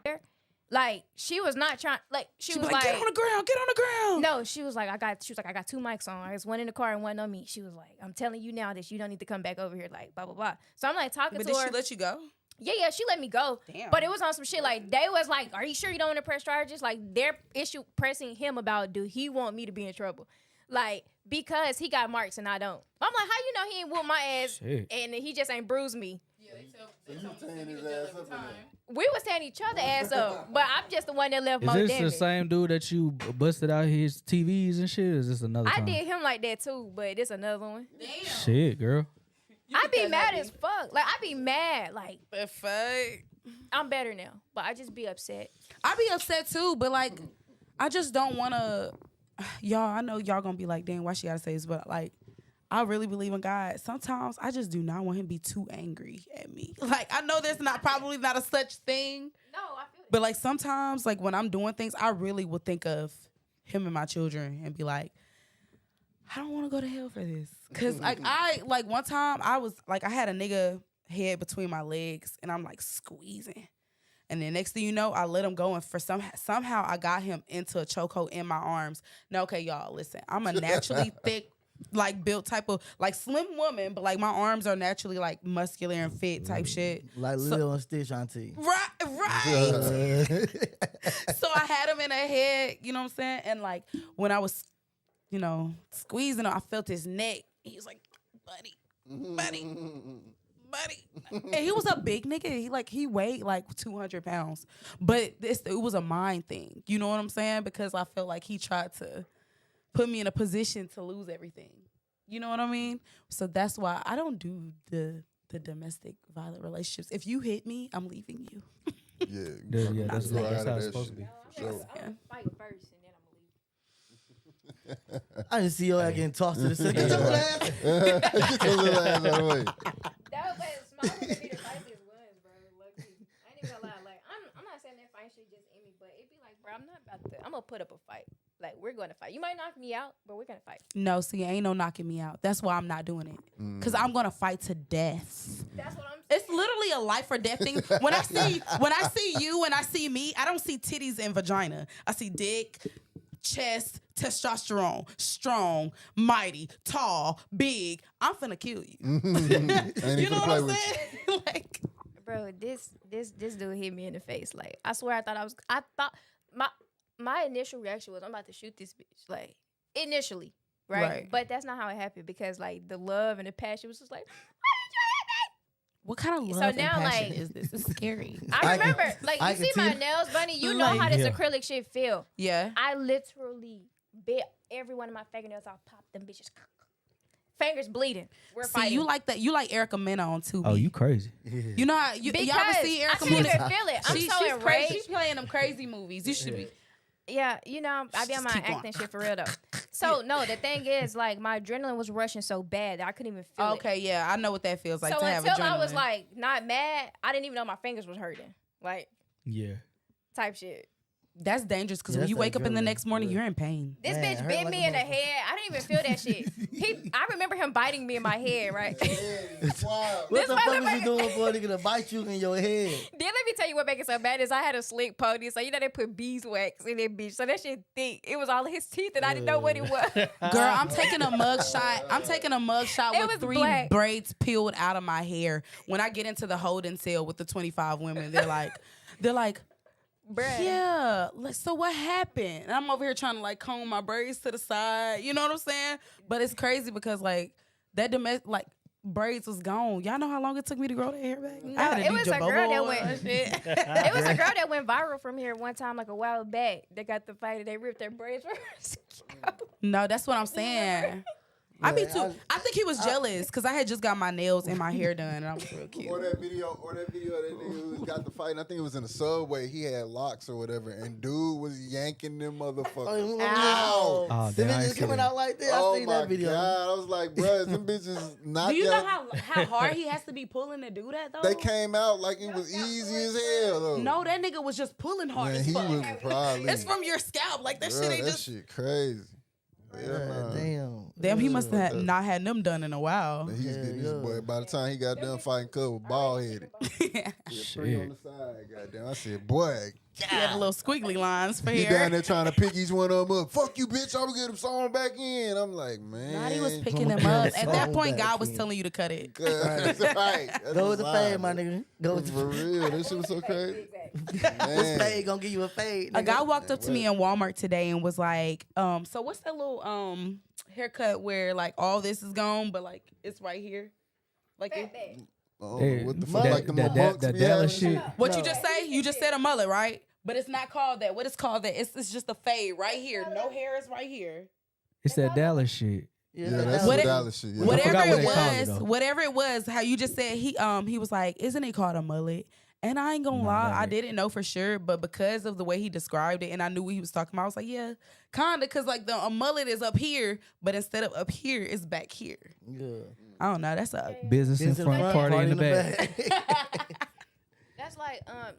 Like, she was not trying. Like, she She was be like, like, get on the ground, get on the ground. no, she was like, I got 2 mics on. There's one in the car and one on me. She was like, I'm telling you now that you don't need to come back over here. Like, blah blah blah. So I'm like talking But to did her. she let you go? Yeah, she let me go. Damn. But it was on some shit like they was like, are you sure you don't want to press charges? Like their issue pressing him about do he want me to be in trouble? Like, because he got marks and I don't. I'm like, how you know he ain't whoop my ass Shit. and he just ain't bruised me? You tearing his ass up in there. We was tearing each other ass up, but I'm just the one that left Is more this damage. the same dude that you busted out his TVs and shit? Or is this another I time? did him like that too, but it's another one. Shit, girl. I be mad as fuck. Like I be mad. Like But fuck. I'm better now, but I just be upset. I be upset too, but like, I just don't want to. Y'all, I know y'all gonna be like, damn, why she gotta say this? But like, I really believe in God. Sometimes I just do not want him to be too angry at me. Like, I know there's probably not a such thing, No, I feel but like sometimes, like when I'm doing things, I really would think of him and my children and be like, I don't want to go to hell for this. Cause like one time I was like, I had a nigga head between my legs and I'm like squeezing. And then next thing you know, I let him go, and for somehow I got him into a chokehold in my arms. Now, okay, y'all, listen, I'm a naturally thick, like built type of like slim woman, but like my arms are naturally like muscular and fit type shit. Like Lil and Stitch, auntie. Right. So I had him in a head, you know what I'm saying? And like when I was, you know, squeezing him, I felt his neck. He was like, buddy. And he was a big nigga. He weighed like 200 pounds. But it was a mind thing. You know what I'm saying? Because I felt like he tried to put me in a position to lose everything. You know what I mean? So that's why I don't do the domestic violent relationships. If you hit me, I'm leaving you. Yeah, That's how it's supposed to be. Sure. I'm gonna fight first and then I'm gonna leave. I didn't see your ass getting tossed to the center. Get your ass. Get your little ass out of the way. That was small to be the fightest ones, bro. Lucky. I ain't even gonna lie. Like I'm not saying that fight shit just in me, but it'd be like, bro, I'm not about to. I'm gonna put up a fight. Like we're gonna fight. You might knock me out, but we're gonna fight. No, see, ain't no knocking me out. That's why I'm not doing it. Because I'm going to fight to death. That's what I'm saying. It's literally a life or death thing. When I see you and I see me, I don't see titties and vagina. I see dick, chest, testosterone, strong, mighty, tall, big. I'm finna kill you. Ain't You know even what play I'm with saying? Like, Bro, this dude hit me in the face. Like I swear, I thought my initial reaction was I'm about to shoot this bitch. Like initially, right? But that's not how it happened because like the love and the passion was just like, what kind of So love now, and passion like- is this? It's scary. I remember, like I you can see my see- nails, Bunny. You know how this Yeah. acrylic shit feel. Yeah. I literally bit every one of my fingernails off, popped them bitches. Fingers bleeding. We're See, fighting. you like that. You like Erica Mena on 2B. Oh, you crazy. You know how y'all because ever see I Erica can't Mena? even feel it. I'm so she's enraged. crazy. She's playing them crazy movies. You should be. Yeah, you know, I be on Just my keep going. acting shit for real though. So no, the thing is, like, my adrenaline was rushing so bad that I couldn't even feel it. Okay, yeah, I know what that feels like So to have until I adrenaline. was like not mad, I didn't even know my fingers was hurting. Like Yeah. type shit. that's dangerous because Yeah, when that's you wake up in the adrenaline. next morning, Yeah. you're in pain. This Man, bitch hurt bit like me a in the motherfucker. head. I didn't even feel that shit. I remember him biting me in my head, right? Wow. What the fuck is you doing for a nigga to bite you in your head? Then let me tell you what made it so bad is I had a slick pony, so you know they put beeswax in that bitch, so that shit thick. It was all his teeth, and I didn't know what it was. Girl, I'm taking a mug shot. It with was 3 black. braids peeled out of my hair. When I get into the holding cell with the 25 women, they're like, Bruh. yeah. So what happened? And I'm over here trying to like comb my braids to the side. You know what I'm saying? But it's crazy because like that braids was gone. Y'all know how long it took me to grow that hair back? No, it was a girl that went. It was a girl that went viral from here one time, like a while back. They got the fight and they ripped their braids from her scalp. No, that's what I'm saying. I think he was jealous because I had just got my nails and my hair done and I was real cute. Or that video of that nigga who got the fight. And I think it was in the subway. He had locks or whatever, and dude was yanking them motherfuckers out. Oh, The bitches coming out like that. I seen that video. God. I was like, bruh, them bitches not. Do you know how hard he has to be pulling to do that though? They came out like it was easy as hell though. No, that nigga was just pulling hard Man, as he fuck. was probably. It's from your scalp. Like that shit ain't that just. shit crazy. Damn, He must have not had them done in a while. He's getting this boy. By the time he got done fighting Cub with bald headed. Three on the side, goddamn. I said, boy, He had the little squiggly lines for he here. down there trying to pick each one of them up. Fuck you, bitch. I'm gonna get him sewn back in. I'm like, man. Nah, he was picking them up. At that point, God was telling you to cut it. That's right. That's Go with the lie, fade, my nigga. Go with For real. This shit was so crazy. this fade gonna give you a fade. A Nigga. guy walked up to me in Walmart today and was like, so what's that little haircut where like all this is gone, but like it's right here? Like Oh, Hey, what the fuck? Like the monks that be Dallas having? shit. what you just say? You just said a mullet, right? But it's not called that. What it's called that? It's just a fade right here. No hair is right here. It's that Dallas shit. Yeah, that's What some it- Dallas shit. Yeah. Whatever forgot what it they called it, was, though. whatever it was, how you just said he was like, isn't it called a mullet? And I ain't gonna lie, I didn't know for sure, but because of the way he described it, and I knew what he was talking about, I was like, yeah, kinda, cause like a mullet is up here, but instead of up here, it's back here. Yeah. I don't know. That's a Business in front, party in the back. That's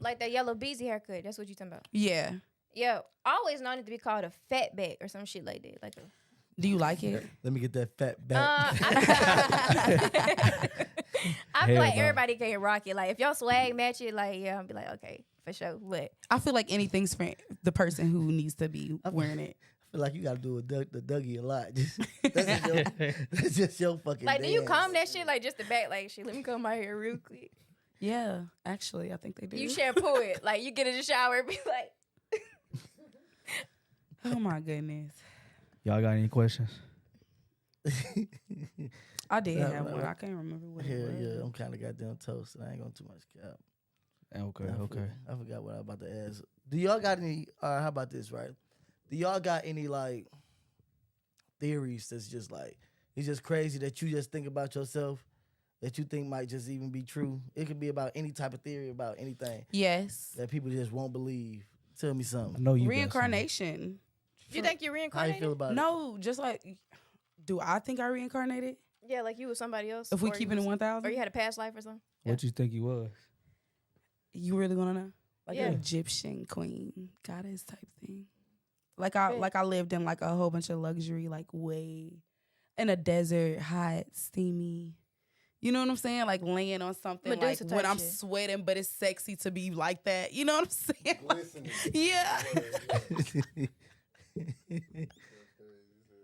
like that yellow beezy haircut. That's what you talking about. yeah. Yeah, I always known it to be called a fat back or some shit like that. Like a. Do you like it? Let me get that fat back. I feel Hell like no. everybody can rock it. Like if your swag match it, like yeah, I'll be like okay for sure. But I feel like anything's for the person who needs to be wearing it. I feel like you gotta do the Dougie a lot. That's just your fucking. like, do you dance. comb that shit like just the back? Like shit, let me comb my hair real quick. Yeah, actually, I think they do. You shampoo it. Like you get in the shower and be like. Oh my goodness. Y'all got any questions? I did No, have no. one. I can't remember what Hell it was. yeah, I'm kind of goddamn toasted. I ain't going too much cap. Okay. I forgot what I was about to ask. Do y'all got any? How about this? Right? Do y'all got any like theories that's just like it's just crazy that you just think about yourself that you think might just even be true? It could be about any type of theory about anything Yes. that people just won't believe. Tell me I something. know you got some. Reincarnation. You think you're How you reincarnated? feel about it? No, just like, do I think I reincarnated? Yeah, like you was somebody else. If we or keep you it in was- 1,000? or you had a past life or something. What you think you was? You really want to know? Like Yeah. an Egyptian queen, goddess type thing. Like I lived in like a whole bunch of luxury, like way in a desert, hot, steamy. You know what I'm saying? Like laying on something Medusa like when type I'm shit. sweating, but it's sexy to be like that. You know what I'm saying? Like, Glistening. yeah.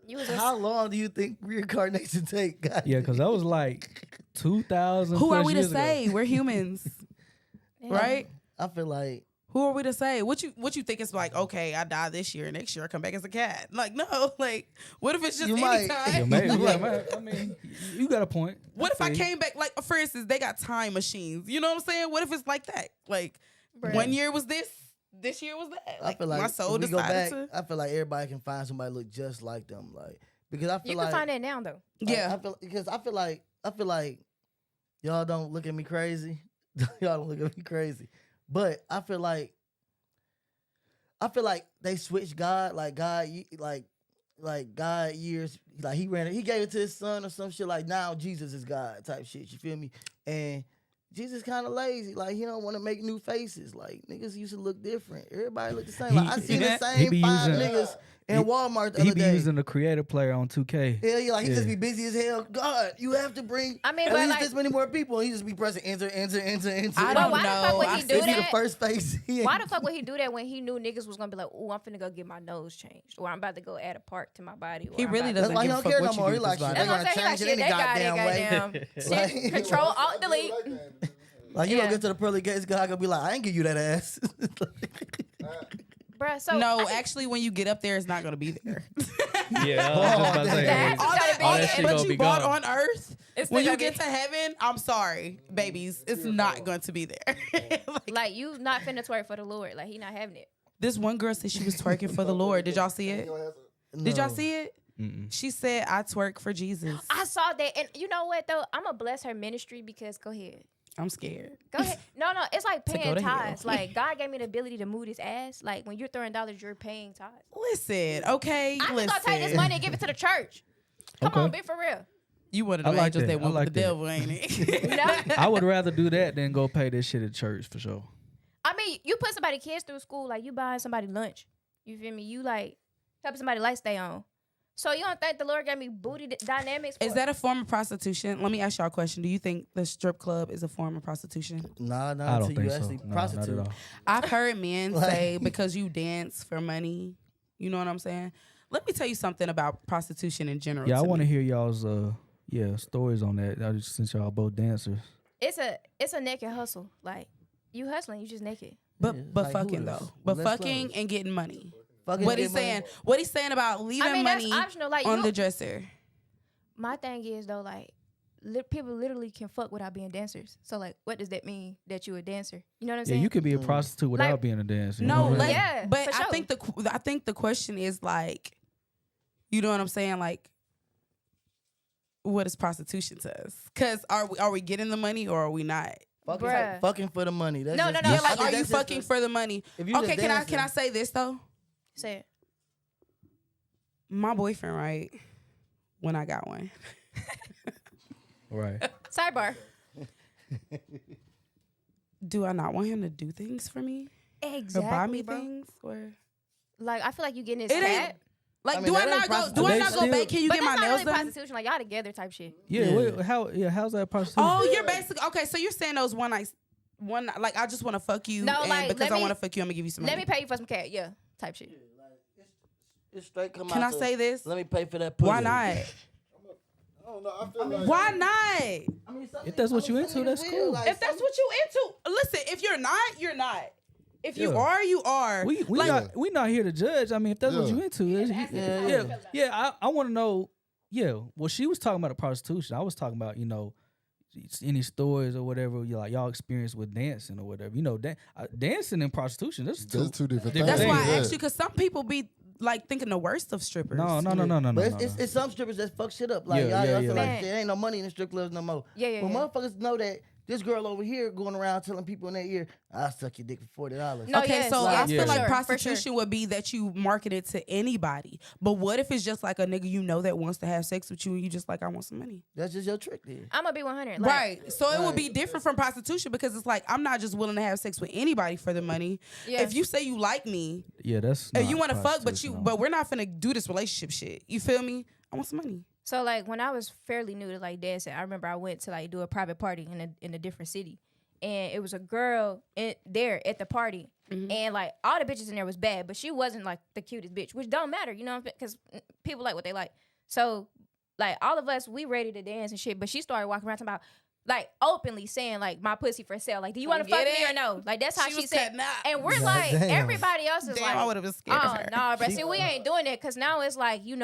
You was How long do you think reincarnation take? God Yeah, because that was like 2,000. Who are plus we to years ago. say? We're humans, right? I feel like Who are we to say? What you think it's like, okay, I die this year, next year I come back as a cat. Like, no, like, what if it's just You any might. time? Yeah, maybe. Like- I mean, you got a point. What if I feel you. came back, like, for instance, they got time machines. You know what I'm saying? What if it's like that? Like, Bruh. 1 year was this year was that. I Like, feel like my soul if we go decided back, to. I feel like everybody can find somebody look just like them. Like because I feel You like can find that now though. Yeah. I feel like y'all don't look at me crazy. Y'all don't look at me crazy. But I feel like they switched God, like God years, like he gave it to his son or some shit. Like now Jesus is God type shit. You feel me? And Jesus kind of lazy. Like he don't want to make new faces. Like niggas used to look different. Everybody look the same. Like I see the he same be five using- niggas in Walmart the He other be day. using the creative player on 2K. Hell yeah, like he just be busy as hell. God, you have to bring I mean, at but least like- this many more people. And he just be pressing enter. I But don't why the fuck know. would I he see do If he the that? first face, Why the fuck would he do that when he knew niggas was gonna be like, "Ooh, I'm finna go get my nose changed, or I'm about to go add a part to my body"? Or He I'm really about to- doesn't That's why he give a don't fuck care no what you more. do He with like, this shit, body. That's what I'm saying. He like, Change it shit, any they got it, goddamn way. goddamn. Shit, Control Alt Delete. Like you Yeah. gonna get to the pearly gates, God gonna be like, I ain't give you that ass. Bruh, so No, actually, when you get up there, it's not gonna be there. Yeah, I was just about to say. That's all gotta that, be all it. that shit shit gonna you be bought gone. on Earth, It's when still you gonna get to heaven, I'm sorry, babies, it's not going to be there. like you not finna twerk for the Lord. Like he not having it. This one girl said she was twerking for the Lord. Did y'all see it? Did y'all see it? Mm-mm. She said, "I twerk for Jesus." I saw that, and you know what though? I'm gonna bless her ministry because go ahead. I'm scared. Go ahead. No, it's like To go paying to hell. tithes. Like God gave me the ability to move this ass. Like when you're throwing dollars, you're paying tithes. Listen, okay, I'm listen. just gonna take this money and give it to the church. Come Okay. on, be for real. You one of I the like angels that. that I went like with the that. devil, ain't it? No? I would rather do that than go pay this shit at church for sure. I mean, you put somebody kids through school, like you buying somebody lunch. You feel me? You like helping somebody light stay on. So you don't think the Lord gave me booty dynamics? Is that a form of prostitution? Let me ask y'all a question. Do you think the strip club is a form of prostitution? Nah, I not don't until you think so. actually No, not prostitute. at all. I've heard men Like- say because you dance for money. You know what I'm saying? Let me tell you something about prostitution in general. Yeah, I want to me. hear y'all's stories on that. Since y'all both dancers. It's a naked hustle. Like you hustling, you just naked. But Yeah, but like fucking Hooters though. But with less fucking clothes. and getting money. Fucking What get he's money. saying? What he's saying about leaving I mean, money that's optional. Like on you, the dresser? my thing is though, like people literally can fuck without being dancers. So like, what does that mean that you a dancer? You know what I'm Yeah, saying? you could be a prostitute without Like- being a dancer. you No, know? like, Yeah, but for I sure. think the question is like, you know what I'm saying? Like, what is prostitution to us? Because are we getting the money or are we not? Fucking, Bruh. fucking for the money. That's No, just, no, Yeah, no, like, I think are you that's just fucking a- for the money? If you Okay, just can I dancing- say this though? Say it. My boyfriend, right? When I got one, Right. Sidebar. do I not want him to do things for me Exactly, or buy me bro. things or? Like I feel like you getting this It ain't- cat. Like, I mean, do I that ain't not go? Do I prostitution. not go They back? Can you But get my that's not nails really done? prostitution. Like y'all together type shit. Yeah. Yeah. Wait, how's that prostitution? Oh, you're basically okay. So you're saying those one night, like I just want to fuck you, No, and like, because let I me- want to fuck you, I'm gonna give you some money. Let me pay you for some cat. Yeah, type shit. It's straight come Can out I to, say this? Let me pay for that pussy. Why not? I don't know. I feel like Why not? I mean, If that's what you into, that's cool. If that's what you into, listen. If you're not, you're not. If you Yeah. are, you are. We Like, we not here to judge. I mean, if that's what Yeah. you into, I want to know. Yeah, well, she was talking about a prostitution. I was talking about any stories or whatever y'all experience with dancing or whatever. Dancing and prostitution. That's That's two different things. that's why I Yeah. asked you, because some people be like thinking the worst of strippers. No. But it's some strippers that fuck shit up. Like, Yeah, y'all yeah. feel like Man. there ain't no money in the strip clubs no more. Yeah. But motherfuckers know that this girl over here going around telling people in their ear, I'll suck your dick for $40. No, Okay, yes, so like, I feel for like sure, for prostitution sure. would be that you market it to anybody. But what if it's just like a nigga you know that wants to have sex with you and you just like, I want some money? That's just your trick there. I'm gonna be 100. Like, Right. So it would be different from prostitution because it's like, I'm not just willing to have sex with anybody for the money. Yeah. If you say you like me Yeah, that's. and not you want to fuck, prostitution, but we're not finna do this relationship shit. You feel me? I want some money. So like when I was fairly new to like dancing, I remember I went to like do a private party in a different city, and it was a girl there at the party, and like all the bitches in there was bad, but she wasn't like the cutest bitch, which don't matter, because people like what they like. So like all of us, we ready to dance and shit, but she started walking around talking about like openly saying like my pussy for sale, like do you want to Get fuck me it? or no? Like that's how She she was said, cutting up. and we're God like damn. everybody else is Damn, like, I would have been scared of oh her. no, bro, see we ain't doing that because now it's like You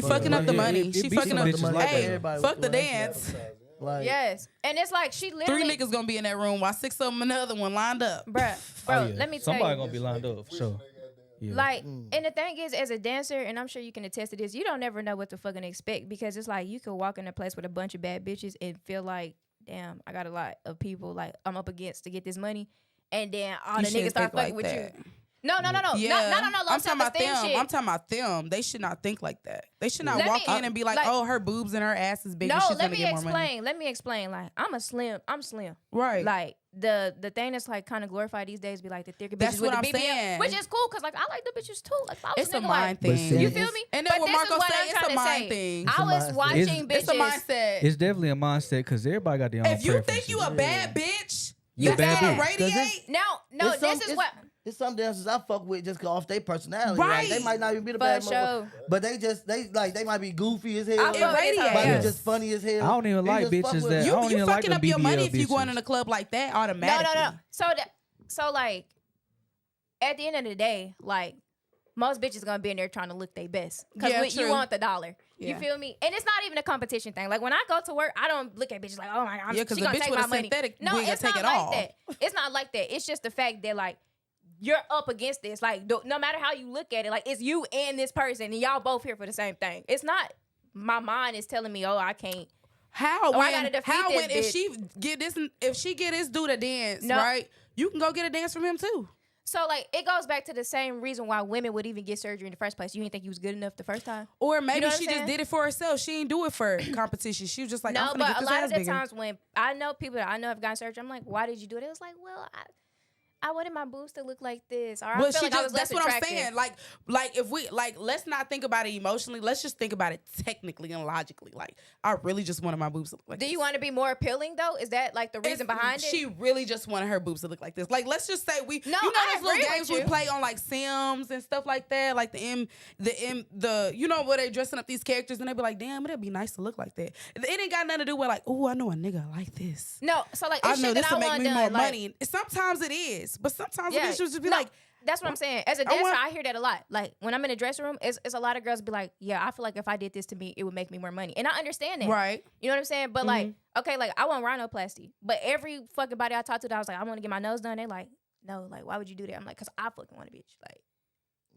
fucking up the Yeah, money. it She be fucking some up the bitches money. like Hey, that. Everybody fuck was the doing that dance. Like, yes, and it's like she literally 3 niggas gonna be in that room while 6 of them in the other one lined up. bro, Oh, yeah. let me tell Somebody you. gonna be lined up for sure. Yeah. Like, and the thing is, as a dancer, and I'm sure you can attest to this, you don't never know what to fucking expect because it's like you could walk in a place with a bunch of bad bitches and feel like, damn, I got a lot of people like I'm up against to get this money, and then all You the niggas shouldn't start think fucking like with that. you. No. Yeah. No. I'm talking about them. Shit. I'm talking about them. They should not think like that. They should not Let walk me- in and be like, like- oh, her boobs and her ass is big. No, and she's let gonna me get more money. explain. Let me explain. Like, I'm slim. Right. Like the thing that's like kind of glorified these days be like the thicker That's bitches what with I'm the BBL, saying. which is cool because like I like the bitches too. Like if I was It's a nigga, mind like, thing. you feel me? And then But what this is Marco what said, I'm it's a trying to mind say. thing. I was mindset. watching bitches. It's a mindset. It's definitely a mindset because everybody got their own If you think preferences. you a bad bitch, You you bad gonna bitch. radiate. No, this is what. It's some dancers I fuck with just off their personality. Right. Like, they might not even be the For bad sure. motherfucker, but they might be goofy as hell. I fuck with radiates. her, Might yeah. be just funny as hell. I don't even You like just fuck bitches with that- them. I don't You even like fucking the up your money BBL if you going bitches. in a club like that automatically. No. So like, at the end of the day, like most bitches gonna be in there trying to look their best because Yeah, you true. want the dollar. Yeah. You feel me? And it's not even a competition thing. Like when I go to work, I don't look at bitches like, oh my god, Yeah, 'cause she the gonna bitch take with a my money. synthetic No, wig it's will take not it like all. that. It's not like that. It's just the fact that like you're up against this. Like no matter how you look at it, like it's you and this person, and y'all both here for the same thing. It's not. My mind is telling me, oh, I can't. How I when gotta defeat this if bitch. she get this dude a dance, No. right? You can go get a dance from him too. So like it goes back to the same reason why women would even get surgery in the first place. You didn't think you was good enough the first time. Or maybe know what she I'm just saying? did it for herself. She didn't do it for competition. She was just like, No, I'm finna but get a this lot ass of the bigger. times when I know people that I know have gotten surgery, I'm like, why did you do it? It was like, well, I wanted my boobs to look like this, or I But feel she like I was just, that's less what I'm attractive. saying. Like if we let's not think about it emotionally. Let's just think about it technically and logically. Like, I really just wanted my boobs to look like Do this. you want to be more appealing though? Is that like the reason behind it? She really just wanted her boobs to look like this. Like, let's just say No, you know I those little agree games with we you. play on like Sims and stuff like that. Like the you know where they dressing up these characters and they be like, damn, it'd be nice to look like that. It ain't got nothing to do with like, oh, I know a nigga like this. No, so like I it's know shit this that I will make want me done. more Like, money. Sometimes it is, but sometimes yeah, bitches just be no, like, that's what I'm saying. As a I dancer, want- I hear that a lot. Like when I'm in a dressing room, it's a lot of girls be like, yeah, I feel like if I did this to me, it would make me more money, and I understand that. right. You know what I'm saying? But like, okay, like I want rhinoplasty, but every fucking body I talk to, that I was like, I want to get my nose done. They like, no, like why would you do that? I'm like, cause I fucking want a bitch. Like,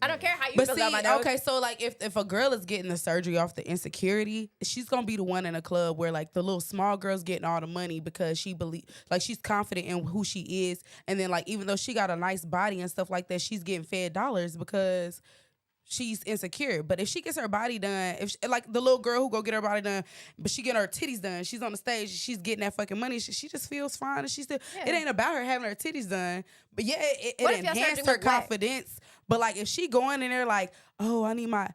I don't care how you But feel see, about my nose. okay, so like if a girl is getting the surgery off the insecurity, she's gonna be the one in a club where like the little small girl's getting all the money because she believe like she's confident in who she is, and then like even though she got a nice body and stuff like that, she's getting fed dollars because she's insecure. But if she gets her body done, if she, like the little girl who go get her body done, but she get her titties done, she's on the stage, she's getting that fucking money. She just feels fine, and she still. Yeah. It ain't about her having her titties done, but yeah, it What if your enhanced surgery her look whack? confidence. But like if she going in there like, oh, I need my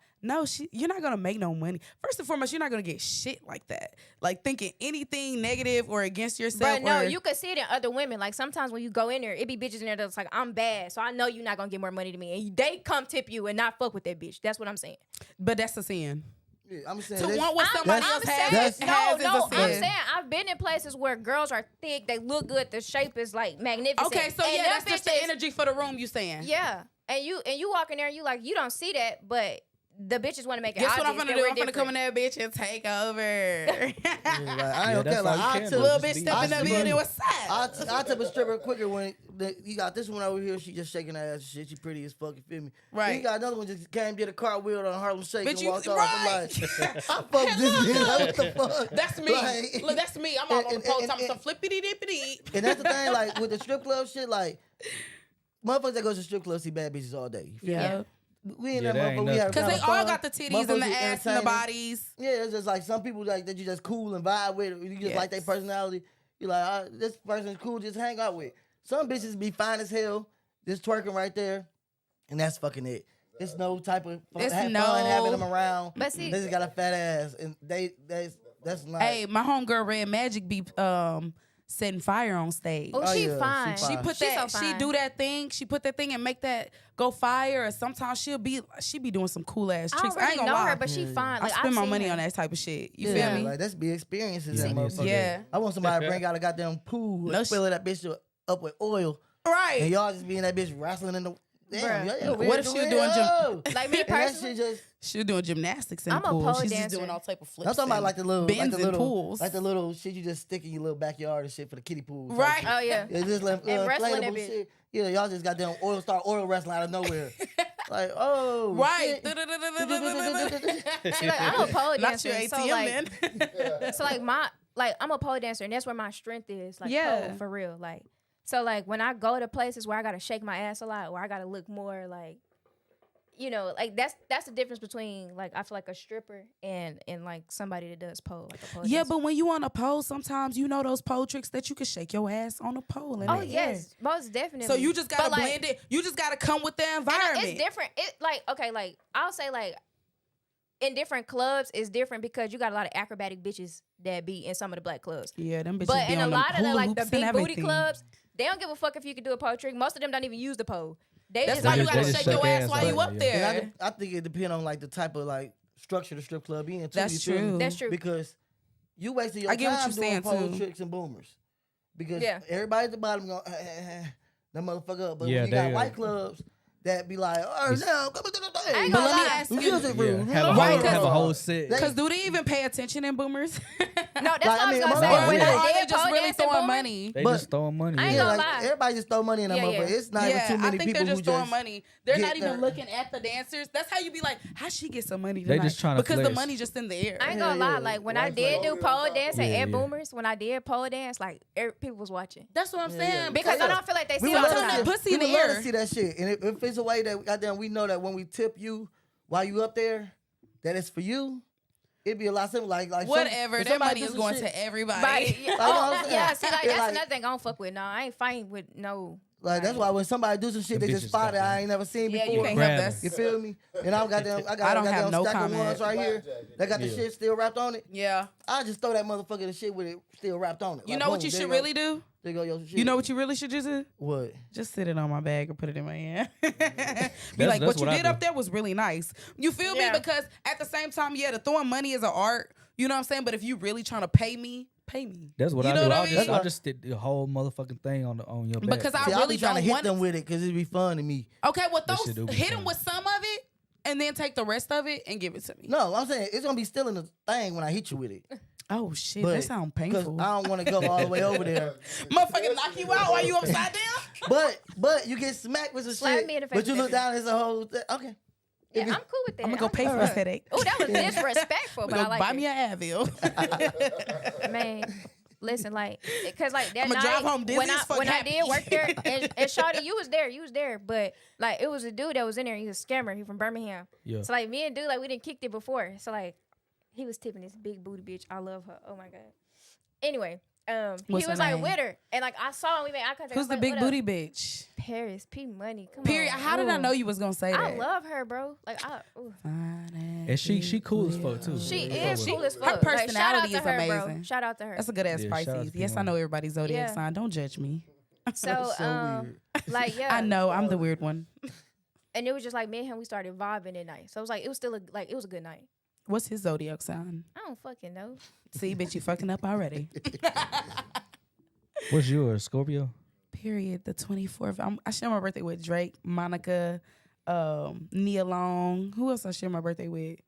you're not gonna make no money. First and foremost, you're not gonna get shit like that. Like thinking anything negative or against yourself. But no, or, you could see it in other women. Like sometimes when you go in there, it be bitches in there that's like, I'm bad, so I know you're not gonna get more money than me, and they come tip you and not fuck with that bitch. That's what I'm saying. But that's a sin. Yeah, I'm saying To this- want what somebody I'm else saying, has, no, has is a I'm sin. saying I've been in places where girls are thick, they look good, the shape is like magnificent. Okay, so and yeah, them that's just the bitches- energy for the room you saying. Yeah, and you walk in there and you like you don't see that, but the bitches want to make it Guess what I'm obvious gonna that do? we're I'm gonna come in different. there, bitch, and take over. Yeah, like, I Yeah, ain't that's okay. all Like, you I can took, do. Little Just bitch be- stepping up in there. What's up? I took a stripper quicker when you got this one over here. She just shaking her ass and shit. She pretty as fuck. You feel me? Right. Then you got another one just came did a cartwheel on Harlem Shake Bitch, and you- walked off. right. I'm like, I fucked this bitch. Like, what the fuck? That's me. Like, Look, that's me. I'm all on the pole and- talking some flippity dippity. and that's the thing. Like with the strip club shit, like motherfuckers that go to strip clubs see bad bitches all day. You feel me? Yeah. We ain't Yeah, that that ain't motherfucker. We have Because they kinda all fun. got the titties and the Motherfuckers ass and the entertaining. bodies. Yeah, it's just like some people like that you just cool and vibe with. You just like their Yes. personality. You like this person's cool, just hang out with. Some bitches be fine as hell, just twerking right there, and that's fucking it. It's no type of fun, It's fun no- having them around. But see- they just got a fat ass, and that's not. Hey, my homegirl Red Magic be setting fire on stage. Oh, Oh, she yeah, fine. she She fine. put She's that. so She fine. do that thing. She put that thing and make that go fire. Or sometimes she be doing some cool ass I tricks. don't I really ain't gonna know lie. her, but she fine. I Like, spend I've my seen money her. on that type of shit. You yeah, feel me? like that's be experiences. Yeah, that I need to see motherfucker. Yeah. I want somebody to bring out a goddamn pool No and fill that bitch up with oil, Right. and y'all just be in that bitch wrestling in the. Damn, Bruh. y'all over What here if she was doing doing it? Like me And that personally, shit just. She was doing gymnastics in the I'm a pool. pole She's just dancer. doing all type of flips. I'm talking about and like the little, bends like the and little, pools. like the little shit you just stick in your little backyard and shit for the kiddie pool. type Right. shit. oh yeah. Yeah, just like And wrestling that inflatable bitch. shit. Yeah, y'all just got them oil wrestling out of nowhere. Like, oh, Right. shit. See, like, I'm a pole Not dancer. your ATM So like, then. so like I'm a pole dancer, and that's where my strength is. Like Yeah. pole, for real. Like, So like when I go to places where I gotta shake my ass a lot, where I gotta look more like, you know, like that's the difference between like I feel like a stripper and like somebody that does pole, like a pole. Yeah, dancer. but when you on a pole, sometimes you know those pole tricks that you can shake your ass on a pole. In Oh the yes, air. most definitely. So you just gotta But, blend it. You just gotta come with the and environment. it's different. It like okay, like I'll say like in different clubs it's different because you got a lot of acrobatic bitches that be in some of the black clubs. Yeah, them bitches. But be in on a them lot of the hula like the hoops and big booty everything. clubs, they don't give a fuck if you can do a pole trick. Most of them don't even use the pole. They That's just why like, you gotta just shake shake your ass ass while you like up that, there. And I think it depends on like the type of like structure the strip club in too. That's you feel me? true. That's true. Because you wasted your I get what time you're doing saying, pole too. tricks and boomers. Because Yeah. everybody at the bottom going, that motherfucker up. But Yeah, when you got they, white clubs that be like, oh, now come into the I thing. ain't But gonna let me lie. ask you, Music room. have a Right, whole, 'cause- have a whole set. They- Cause do they even pay attention in boomers? No, that's Like, what I was gonna most say. of When them I Or did they just pole really dancing throwing boomers, money? They But- just throwing money. I ain't Yeah, gonna like lie. everybody just throw money in that Yeah, motherfucker. yeah. It's not Yeah, even too I many think people they're who just throwing just money. They're get not even their- looking at the dancers. That's how you be like, how she get some money They tonight? just trying to because the flex. money just in the air. I ain't Yeah, gonna lie. yeah. Like when I Like, did do pole dancing Yeah, at yeah. boomers, when I did pole dance, like people was watching That's what I'm Yeah, saying. yeah. because Yeah. I don't feel like they We see would all the love turn to time. that see, pussy we in the would love air. to see that shit. And if it's a way that goddamn we know that when we tip you while you up there, that it's for you, it'd be a lot simpler. Like Whatever. if That somebody money do is some going shit, to everybody. Right. Like, you know what I'm saying? Yeah, see, like Yeah, that's like- another thing I don't fuck with. No, I ain't fighting with no. Like that's why when somebody do some shit, Them they just bitches spot it. got I ain't never seen Yeah, before. you can't Grab help it. that. You feel me? And I got I don't have no stack comment. of ones right here. They got the Yeah. shit still wrapped on it. Yeah. I just throw that motherfucker the shit with it still wrapped on it. You Like, know what boom, you there should go. really do? There go your shit. You know what you really should just do? what? Just sit it on my bag or put it in my hand. Be That's like, what you what I did do. up there was really nice. You feel Yeah. me? Because at the same time, yeah, the throwing money is an art. You know what I'm saying? But if you really trying to pay me, pay me. That's what You I know do. what I I'll just, mean? I'll just stick the whole motherfucking thing on your back. Because I See, I really be trying to don't hit want them with it because it'd be fun to me. Okay, well, That shit do be hit fun. them with some of it and then take the rest of it and give it to me. No, I'm saying it's gonna be still in the thing when I hit you with it. Oh, shit. But That sounds because painful. I don't want to go all the way over there. Motherfucking knock you out while you upside down? But you get smacked with some Slap shit. me in the face But you with look that down, it's a whole thing. Okay. Yeah, If it- I'm cool with that. I'm going to go pay for Alright. this headache. Oh, that was disrespectful, but I Go like buy it. me an Advil. Man, listen, like, cause like that I'ma night drive home dizzy when as fuck when I happy. did work there, and Shawty, you was there, but like it was a dude that was in there. He was a scammer. He from Birmingham. Yeah. So like me and dude, like we didn't kicked it before. So like he was tipping this big booty bitch. I love her. Oh my god. Anyway, What's he her was like name? with her, and like I saw him. We made eye contact. I Who's was the like, big "What up?" booty bitch? Paris P Money. Come Period. on. How did I Ooh. know you was going to say that? I love her, bro. Like And she cool as fuck too. she Yeah. is cool as her fuck. Like, shout out personality to is her, amazing. Bro. Shout out to her. That's a good ass Yeah, shout out Pisces. to Yes, I P1. know everybody's zodiac Yeah. sign. Don't judge me. So so weird. like yeah, I know I'm the weird one. and it was just like me and him. We started vibing at night. So it was like it was still it was a good night. What's his zodiac sign? I don't fucking know. See, bitch, you fucking up already. What's yours, Scorpio? Period. The 24th. I share my birthday with Drake, Monica, Nia Long. Who else I share my birthday with?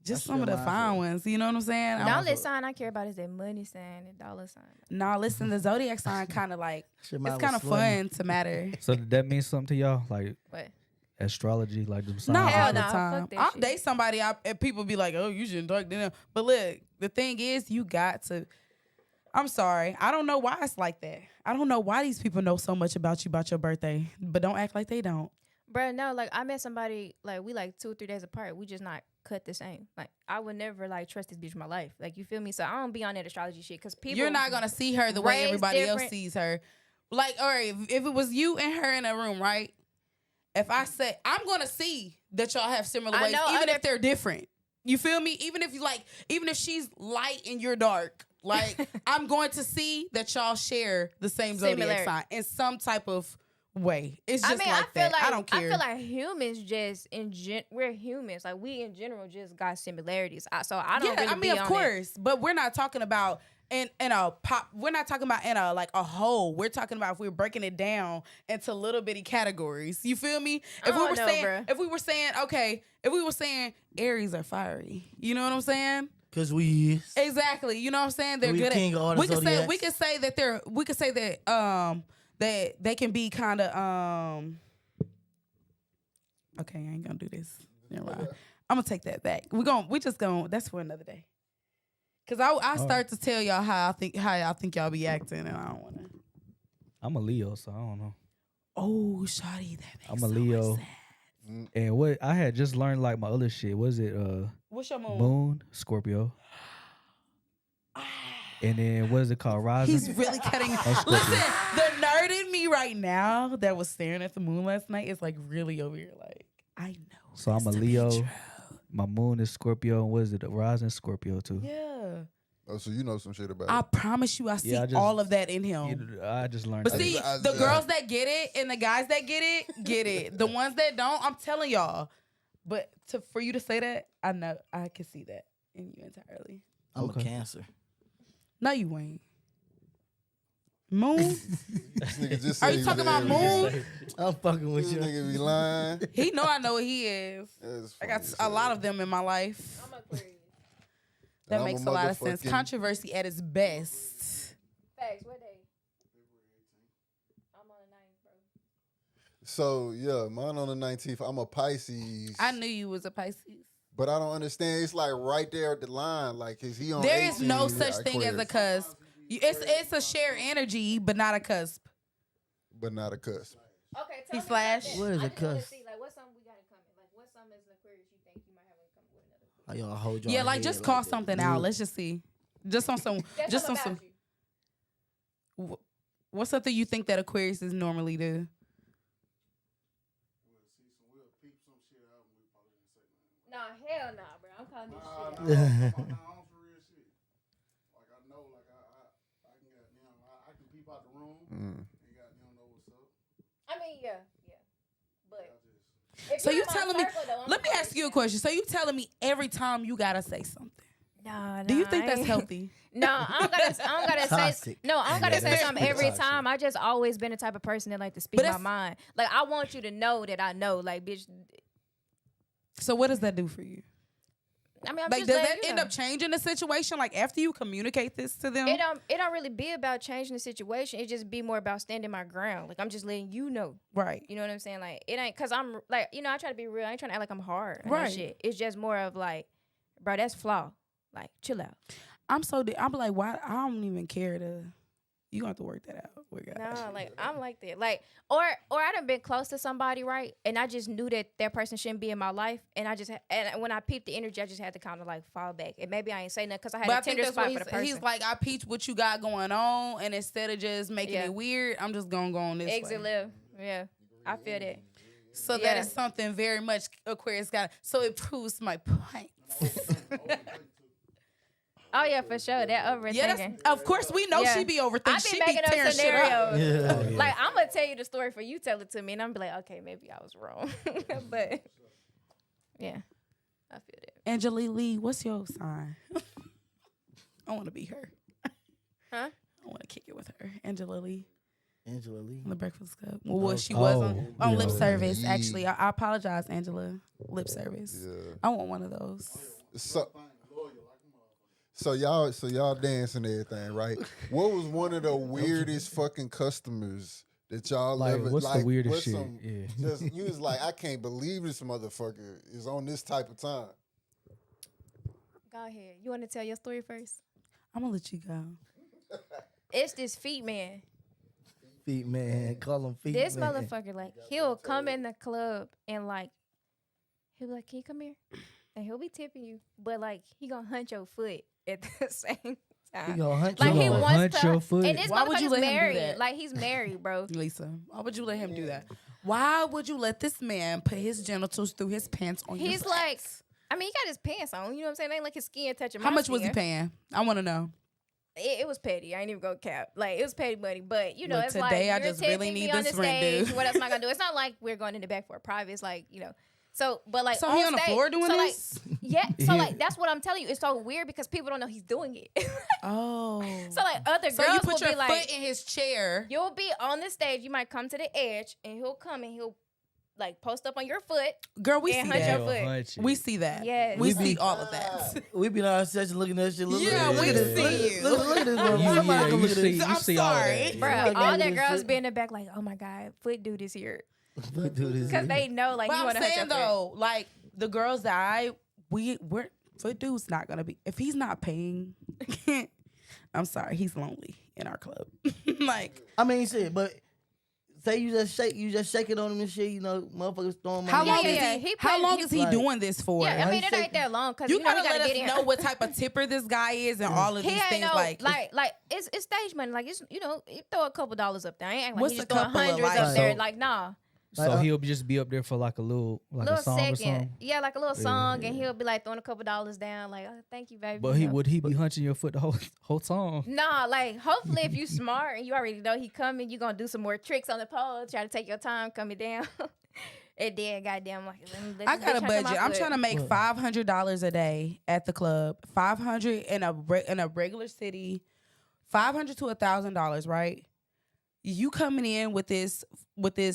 Just I some of share the mine fine with- ones. You know what I'm saying? The I'm- only sign I care about is that money sign and dollar sign. Nah, listen, the zodiac sign kind of like, Shit, mine it's was kind of slutty. fun to matter. So did that mean something to y'all? Like What? astrology, like them signs? Not Hell all the nah, time. fuck that I'll shit. date somebody and people be like, oh, you shouldn't talk to them. But look, the thing is, you got to. I'm sorry. I don't know why it's like that. I don't know why these people know so much about you, about your birthday, but don't act like they don't. Bruh, no, like I met somebody like we like 2 or 3 days apart. We just not cut the same. Like I would never like trust this bitch in my life. Like you feel me? So I don't be on that astrology shit because people. You're not gonna see her the way raised everybody else different. sees her. Like, all right, if it was you and her in a room, right? If I say I'm gonna see that y'all have similar I ways, know even other- if they're different. You feel me? Even if you like, even if she's light and you're dark, like I'm going to see that y'all share the same zodiac Similar. sign in some type of way. It's just I mean, like I feel that. like I don't care. I feel like humans just we're humans. Like we in general just got similarities. So I don't. Yeah, really I mean, be of on course, but we're not talking about in a pop. We're not talking about in a like a whole. We're talking about if we're breaking it down into little bitty categories. You feel me? I don't know, bruh. if we were saying, okay, if we were saying Aries are fiery, you know what I'm saying? Cause we is. Exactly. You know what I'm saying? They're We good king of all at. the We could say zodiacs. that that they can be kind of Okay, I ain't gonna do this. Never mind. I'm gonna take that back. We just gonna. That's for another day. Cause I start to tell y'all how y'all think y'all be acting, and I don't wanna. I'm a Leo, so I don't know. Oh, shawty, that makes I'm a so Leo. much sense. And what I had just learned, like my other shit, was it What's your moon? Moon, Scorpio. And then what is it called? Rising? He's really cutting. Listen, the nerd in me right now that was staring at the moon last night is like really over here. Like, I know. So I'm a Leo. My moon is Scorpio. And what is it? The rising Scorpio too. Yeah. Oh, so you know some shit about I it. promise you, I see all of that in him. I just learned. But see, the girls that get it and the guys that get it. The ones that don't, I'm telling y'all. But for you to say that, I know I can see that in you entirely. I'm a Cancer. No, you ain't. Moon? This nigga just Are said you talking about Moon? I'm fucking with This you. nigga be lying. He know I know what he is. That's I got funny as a lot hell. of them in my life. I'm Aquarius. That I'm makes a a lot of sense. motherfucking- Controversy at its best. Facts. What day? I'm on the 9th, bro. So yeah, mine on the 19th. I'm a Pisces. I knew you was a Pisces. But I don't understand. It's like right there at the line. Like, is he on? There is 18? no such thing as a Aquarius. cusp. It's a shared energy, but not a cusp. But not a cusp. Okay, He tell me flashed. something. What is I a just wanna cuss? see, like, what's something we got in common? Like, what's something as an Aquarius you think you might have in common with another? Y'all hold your Yeah, like head just call that. something out. Let's just see. Just on some. That's just on something some. about you. What's something you think that Aquarius normally do? Nah, hell nah, bro. I'm calling this shit. I mean, yeah. But if So you're you in my telling me? circle, though, I'm Let me gonna ask you a understand. question. So you telling me every time you gotta say something? Nah, Do you think I that's ain't- healthy? No, I don't gotta say. Toxic. No, I don't gotta say that's something pretty every toxic. time. I just always been the type of person that like to speak But my that's- mind. Like I want you to know that I know. Like, bitch. So what does that do for you? I mean, I'm Like, just does letting that you end know. up changing the situation? Like after you communicate this to them? It don't really be about changing the situation. It just be more about standing my ground. Like I'm just letting you know. Right. You know what I'm saying? Like it ain't cause I'm like, you know, I try to be real. I ain't trying to act like I'm hard. On Right. that shit. It's just more of like, bro, that's flaw. Like, chill out. I'm like, why? I don't even care to. You gonna have to work that out. We got No, like I'm like that. Like, or I done been close to somebody, right? And I just knew that person shouldn't be in my life. And I just and when I peeped the energy, I just had to kind of like fall back. And maybe I ain't say nothing because I had But a I think tender that's spot what for the person. he's like. I peach what you got going on, and instead of just making Yeah. it weird, I'm just gonna go on this Exit way. live. Yeah, I feel that. So Yeah. that is something very much Aquarius got. So it proves my point. Oh yeah, for sure. That overthinking. Yeah, of course we know Yeah. she be overthinking. I She be making tearing up shit up. scenarios. Yeah. Like I'm gonna tell you the story for you tell it to me, and I'm be like, okay, maybe I was wrong. But yeah, I feel that. Angela Lee, what's your sign? I want to be her. Huh? I want to kick it with her. Angela Lee Angela Lee. on the Breakfast Club. Well, she Oh, was on lip yeah. service. Yeah. Actually, I apologize, Angela. Lip service. Yeah. I want one of those. So y'all dancing and everything, right? What was one of the weirdest fucking customers that y'all Like, ever what's the weirdest what's shit? some- Yeah. Just you was like, I can't believe this motherfucker is on this type of time. Go ahead. You want to tell your story first? I'm gonna let you go. It's this feet man. Feet man. Call him feet This man. motherfucker, like, he'll come in the club and like, he'll be like, "Can you come here?" And he'll be tipping you, but like, he gonna hunt your foot at the same He time. gonna hunt Like you. he gonna up. wants hunt to. your foot? And this Why would you motherfucker's let him do married. that? Like he's married, bro. Lisa, why would you let him do that? Why would you let this man put his genitals through his pants on your He's butt? like, I mean, he got his pants on. You know what I'm saying? Ain't like his skin touching. How my much was he skin. paying? I want to know. It was petty. I ain't even go cap. Like it was petty money, but you know, Look, it's today I like you're just really tipping me need on this the rent stage. due. What else am I gonna do? It's not like we're going in the back for a private. It's like, you know. So, but like So he on the stage- floor doing so, this? Like, yeah. So He- like that's what I'm telling you. It's so weird because people don't know he's doing it. Oh. So like other So girls you put will your be like, foot in his chair. you'll be on the stage. You might come to the edge, and he'll come and he'll like post up on your foot. Girl, we And see hunt that. your foot. Hunt you. We see that. Yes. We We see be- all of that. We be in our session looking at shit. Look, Yeah, look we at this. see you. Look at this. You, Somebody yeah, come you look at see, this. you I'm see all of sorry. that. Bruh, Yeah. Somebody all look the at this girls shit. be in the back like, oh my god, foot dude is here Look at this. because they know like But you I'm want to hunt your saying foot. though, like the girls that we're foot dude's not gonna be if he's not paying. I'm sorry, he's lonely in our club. Like I mean, shit, but say you just shaking on him and shit. You know, motherfuckers throwing money. How long is he doing this for? Yeah, I mean, it ain't that long because you gotta let us know what type of tipper this guy is and all of these things. Like it's stage money. Like, it's, you know, you throw a couple dollars up there. I ain't like what's he's a throwing hundreds up there. Like, nah. So he'll just be up there for like a little a song second. or something? Yeah, like a little song, and he'll be like throwing a couple dollars down, like, oh, thank you, baby. But would he be hunching your foot the whole song? Nah, like, hopefully if you smart and you already know he coming, you gonna do some more tricks on the pole, try to take your time coming down. And then, goddamn, like, I got a budget. I'm trying to make $500 a day at the club. $500 in a regular city, $500 to $1,000, right? You coming in with this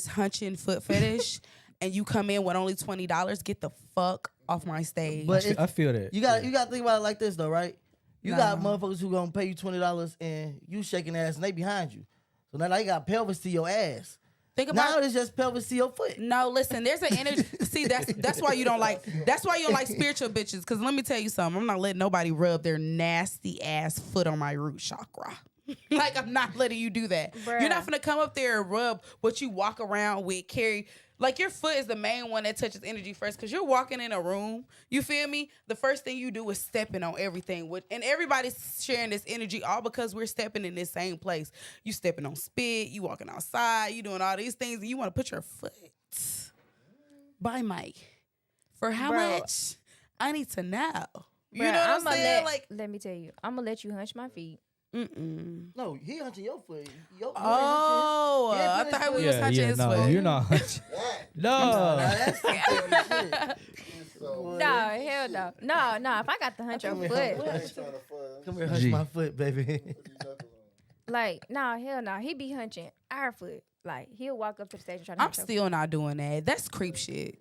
hunching foot fetish, and you come in with only $20. Get the fuck off my stage. But I feel that. You got to think about it like this though, right? You got motherfuckers who gonna pay you $20 and you shaking ass and they behind you. So now they got pelvis to your ass. Think about now it's just pelvis to your foot. No, listen, there's an energy. See, that's why you don't like spiritual bitches. Because let me tell you something. I'm not letting nobody rub their nasty ass foot on my root chakra. Like, I'm not letting you do that. Bruh. You're not gonna come up there and rub what you walk around with, carry. Like, your foot is the main one that touches energy first, because you're walking in a room, you feel me? The first thing you do is stepping on everything. And everybody's sharing this energy all because we're stepping in this same place. You stepping on spit, you walking outside, you doing all these things, and you want to put your foot by Mike. For how much? I need to know. You know what I'm saying? Let me tell you, I'm going to let you hunch my feet. No, he hunching your foot. I thought we was hunching his foot. No, you're not hunching. No. No, hell no. No, if I got to hunch your foot. Come here, hunch my foot, baby. Like, no, hell no. He be hunching our foot. Like, he'll walk up to the stage and try to hunch your foot. I'm still not doing that. That's creep shit.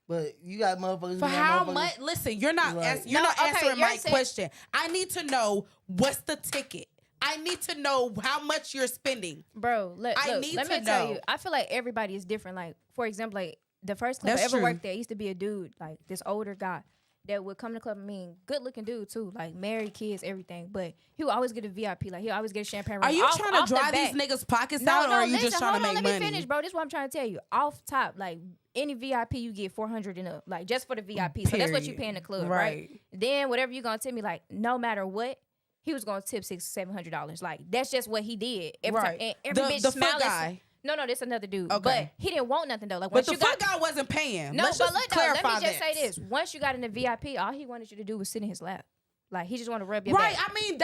But you got motherfuckers. For how much? Listen, you're not answering my question. I need to know what's the ticket. I need to know how much you're spending. Bro, let me tell you. I feel like everybody is different. Like, for example, like the first club I ever worked at used to be a dude, like this older guy that would come to the club. I mean, good looking dude too, like married, kids, everything. But he would always get a VIP. Like, he always get a champagne. Are you trying to dry these niggas' pockets out, or are you just trying to make money? Let me finish, bro. This is what I'm trying to tell you. Off top, like, any VIP you get $400 and up, like, just for the VIP. Period. So that's what you pay in the club, right? Then whatever you gonna tell me, like, no matter what, he was gonna tip $600-$700. Like, that's just what he did every time. And every bitch the foot guy. No, this another dude. Okay. But he didn't want nothing though. Like, but the foot guy wasn't paying. No, but look, let me just say this: once you got in the VIP, all he wanted you to do was sit in his lap. Like, he just wanted to rub your back. Right. I mean,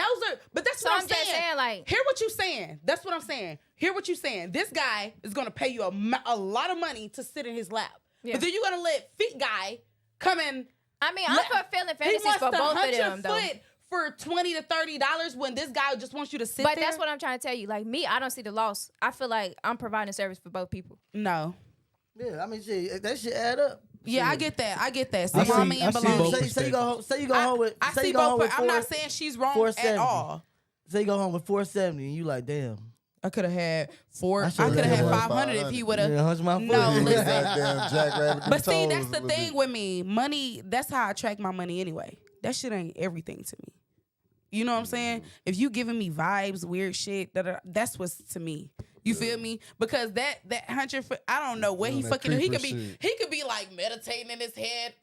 but that's what I'm saying. Just saying, like, hear what you saying. That's what I'm saying. Hear what you saying. This guy is gonna pay you a lot of money to sit in his lap. Yeah. But then you're gonna let fit guy come in. I mean, I'm fulfilling fantasies for both of them though. For $20 to $30 when this guy just wants you to sit there. But that's what I'm trying to tell you. Like, me, I don't see the loss. I feel like I'm providing service for both people. No. Yeah, I mean, shit, that shit add up. Yeah, shit. I get that. So mommy and belonging. Say you go home with. I see both. I'm not saying she's wrong at all. Say you go home with 470 and you like, damn. I could have had 500 if he would have. Yeah, no, listen. But see, that's the thing with me. Money. That's how I track my money anyway. That shit ain't everything to me. You know what I'm saying? If you giving me vibes, weird shit, that's what's to me. You feel me? Because that hunter, I don't know what he fucking do. He could be like meditating in his head,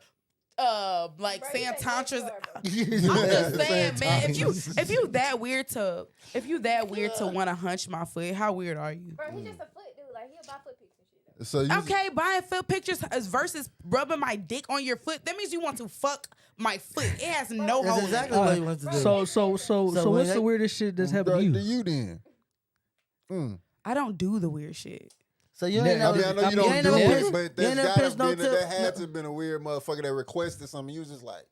like saying tantras. I'm just saying, man. If you that weird to want to hunch my foot, how weird are you? Bro, he just a foot dude. Like, he'll buy foot pics and shit. So okay, buying foot pictures versus rubbing my dick on your foot. That means you want to fuck my foot. It has no That's hole. exactly what he wants to do. So what's the weirdest shit that's happened to you? Do you then? I don't do the weird shit. So you ain't never. I know you don't do it, but that had to have been a weird motherfucker that requested something. You was just like,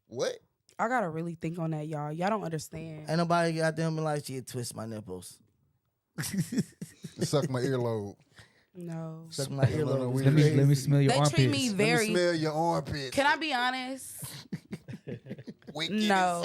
what? I gotta really think on that, y'all. Y'all don't understand. Ain't nobody got them like, she twist my nipples. Suck my earlobe. No. Suck my earlobe. Let me smell your armpits. They treat me very. Let me smell your armpits. Can I be honest? No.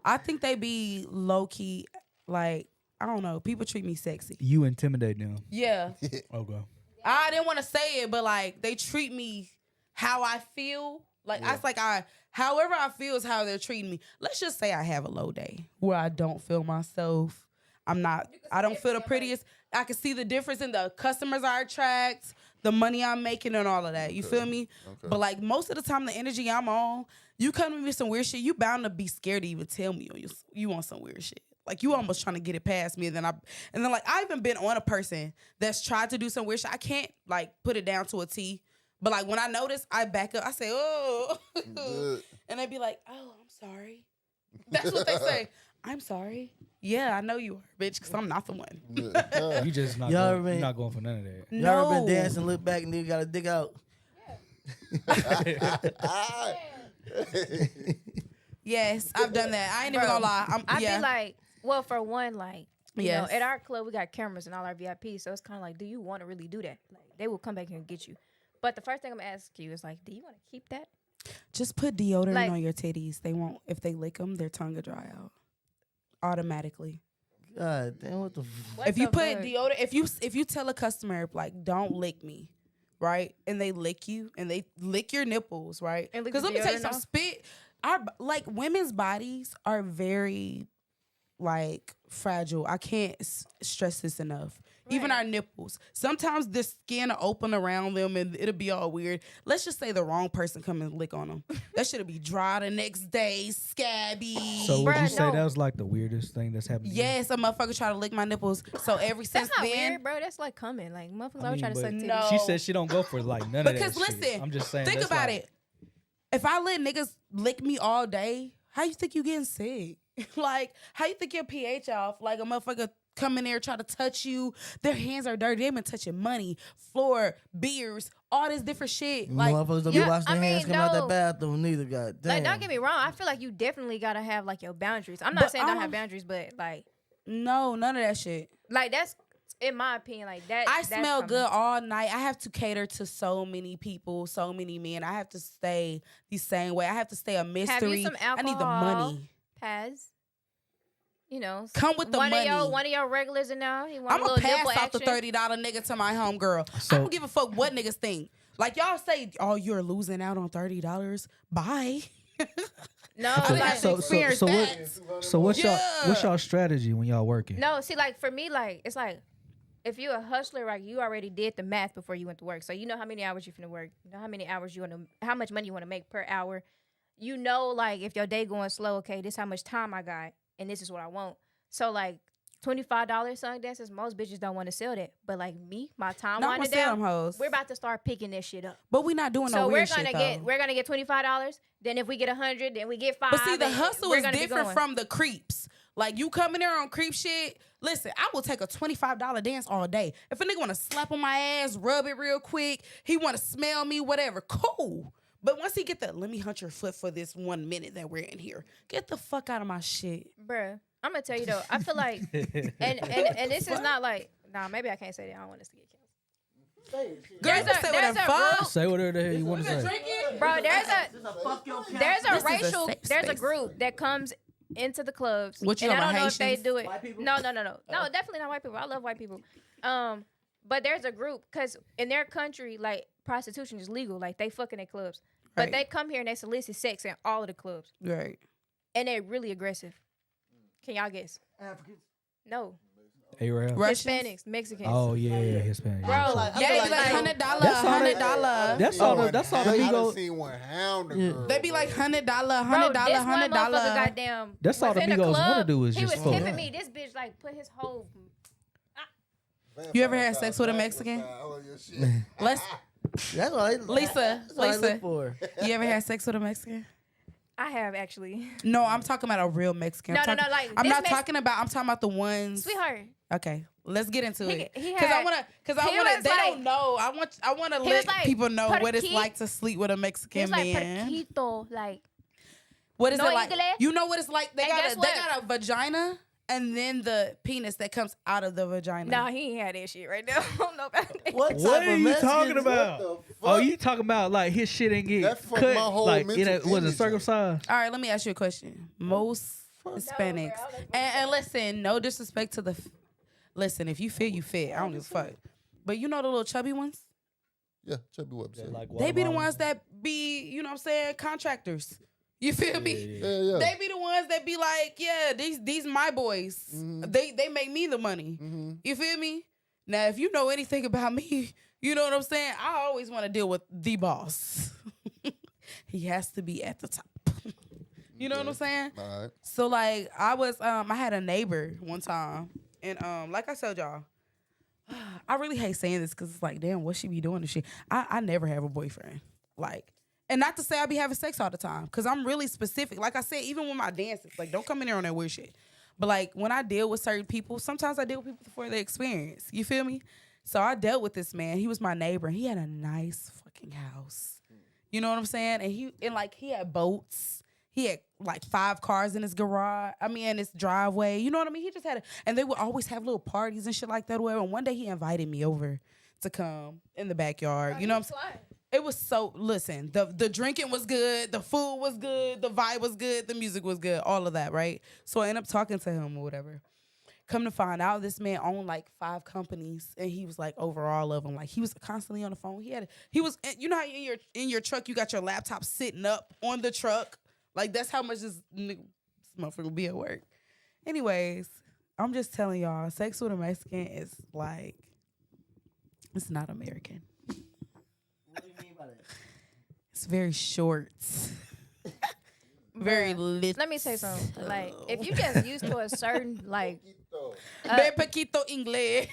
I think they be low key, like, I don't know. People treat me sexy. You intimidate them. Yeah. Okay. I didn't want to say it, but like, they treat me how I feel. Like, yeah. However I feel is how they're treating me. Let's just say I have a low day where I don't feel myself. I don't feel the prettiest. I can see the difference in the customers I attract, the money I'm making, and all of that. You feel me? Okay. But like most of the time, the energy I'm on, you come to me with some weird shit, you bound to be scared to even tell me you want some weird shit. Like you almost trying to get it past me, and then like I even been on a person that's tried to do some weird shit. I can't like put it down to a T, but like when I notice, I back up. I say, oh, and they be like, oh, I'm sorry. That's what they say. I'm sorry. Yeah, I know you are, bitch, because I'm not the one. You just not going, you're not going for none of that. No. Y'all ever been dancing, look back, and then you got to dig out? Yes, I've done that. I ain't even gonna lie. I feel like, well, for one, like, you know, at our club, we got cameras and all our VIPs, so it's kind of like, do you want to really do that? Like, they will come back here and get you. But the first thing I'm going to ask you is, like, do you want to keep that? Just put deodorant on your titties. They won't, if they lick them, their tongue will dry out automatically. God damn, what the if you put deodorant, if you tell a customer, like, don't lick me, right? And they lick you and they lick your nipples, right? Because let me tell you something, like women's bodies are very like fragile. I can't stress this enough. Right. Even our nipples. Sometimes the skin will open around them and it'll be all weird. Let's just say the wrong person come and lick on them. That shit'll be dry the next day, scabby. So would you say that was like the weirdest thing that's happened? Yes, a motherfucker try to lick my nipples. So ever since that's not then, weird, bro. That's like coming. Like motherfuckers always try to suck titties. No. She said she don't go for like none of that. Because listen, shit. I'm just saying. Think about it. If I let niggas lick me all day, how you think you getting sick? Like, how you think your pH off? Like a motherfucker come in there try to touch you. Their hands are dirty. They been touching money, floor, beers, all this different shit. Like, motherfuckers don't be washing their hands coming out that bathroom neither. God damn. Like, don't get me wrong. I feel like you definitely gotta have like your boundaries. I'm not saying don't have boundaries, but like, no, none of that shit. Like that's. In my opinion, like that. I smell good all night. I have to cater to so many people, so many men. I have to stay the same way. I have to stay a mystery. Have you some alcohol? I need the money. Paz. You know, come with the money. One of your regulars in now. I'm gonna pass off the $30 nigga to my homegirl. I don't give a fuck what niggas think. Like y'all say, oh, you're losing out on $30. Bye. No, so what's y'all strategy when y'all working? No, see, like for me, like it's like if you a hustler, like you already did the math before you went to work, so you know how many hours you finna work, you know how many hours you want to, how much money you want to make per hour. You know, like if your day going slow, okay, this how much time I got, and this is what I want. So like $25 song dances, most bitches don't want to sell that, but like me, my time winding down, we're about to start picking this shit up. But we're not doing no weird shit. So we're gonna get $25. Then if we get 100, then we get 5. But see, the hustle is different from the creeps. Like you coming there on creep shit. Listen, I will take a $25 dance all day. If a nigga want to slap on my ass, rub it real quick, he want to smell me, whatever, cool. But once he get the, let me hunt your foot for this 1 minute that we're in here. Get the fuck out of my shit. Bruh, I'm going to tell you though, I feel like, and this is not like, nah, maybe I can't say that. I don't want us to get killed. Say whatever the hell you want to say. Bro, there's a group that comes into the clubs. What you and know, I don't know Haitians? if they do it. No, definitely not white people. I love white people. But there's a group because in their country, like prostitution is legal. Like they fucking at clubs, but they come here and they solicit sex in all of the clubs. Right. And they're really aggressive. Can y'all guess? Africans? No. Arabs? Hispanics, Mexicans. Oh yeah, Hispanic. Bro, they be like $100. That's all the Migos. Seen one hound a girl. They be like $100, $100, $100. Goddamn. That's all the Migos want to do is just fuck. He was tipping me. This bitch like put his whole. You ever had sex with a Mexican? That's what Lisa. For. You ever had sex with a Mexican? I have actually. No, I'm talking about a real Mexican. No, like I'm talking about the ones. Sweetheart. Okay, let's get into it. Because I wanna. They don't know. I wanna let people know what it's like to sleep with a Mexican man. Perquito, like. What is it like? You know what it's like? They got a vagina. And then the penis that comes out of the vagina. Nah, he ain't had that shit right now. I don't know about that. What are you talking about? Oh, you talking about like his shit ain't get cut? My whole like it wasn't circumcised? All right, let me ask you a question. Most Hispanics, and listen, no disrespect to the. Listen, if you fit, you fit. I don't give a fuck. But you know the little chubby ones? Yeah, chubby ones. Like they be the ones that be, you know what I'm saying, contractors. You feel me? Yeah. They be the ones that be like, yeah, these my boys. They make me the money. You feel me? Now, if you know anything about me, you know what I'm saying? I always want to deal with the boss. He has to be at the top. You know what I'm saying? All right. So like I had a neighbor one time, and like I told y'all, I really hate saying this because it's like, damn, what she be doing and shit. I never have a boyfriend. Like, and not to say I be having sex all the time, because I'm really specific. Like I said, even with my dances, like, don't come in there on that weird shit. But like when I deal with certain people, sometimes I deal with people for their experience. You feel me? So I dealt with this man. He was my neighbor. He had a nice fucking house. You know what I'm saying? And he had boats. He had like 5 cars in his garage. In his driveway. You know what I mean? He just had and they would always have little parties and shit like that. Whatever. And one day he invited me over to come in the backyard. You know what I'm saying? It was so, listen, the drinking was good, the food was good, the vibe was good, the music was good, all of that, right? So I ended up talking to him or whatever. Come to find out, this man owned like 5 companies, and he was like over all of them. Like, he was constantly on the phone. He was, you know how in your truck you got your laptop sitting up on the truck? Like, that's how much this motherfucker will be at work. Anyways, I'm just telling y'all, sex with a Mexican is like, it's not American. What do you mean by that? It's very short. Very lit. Let me say something. Like, if you just used to a certain, like... Be poquito inglés.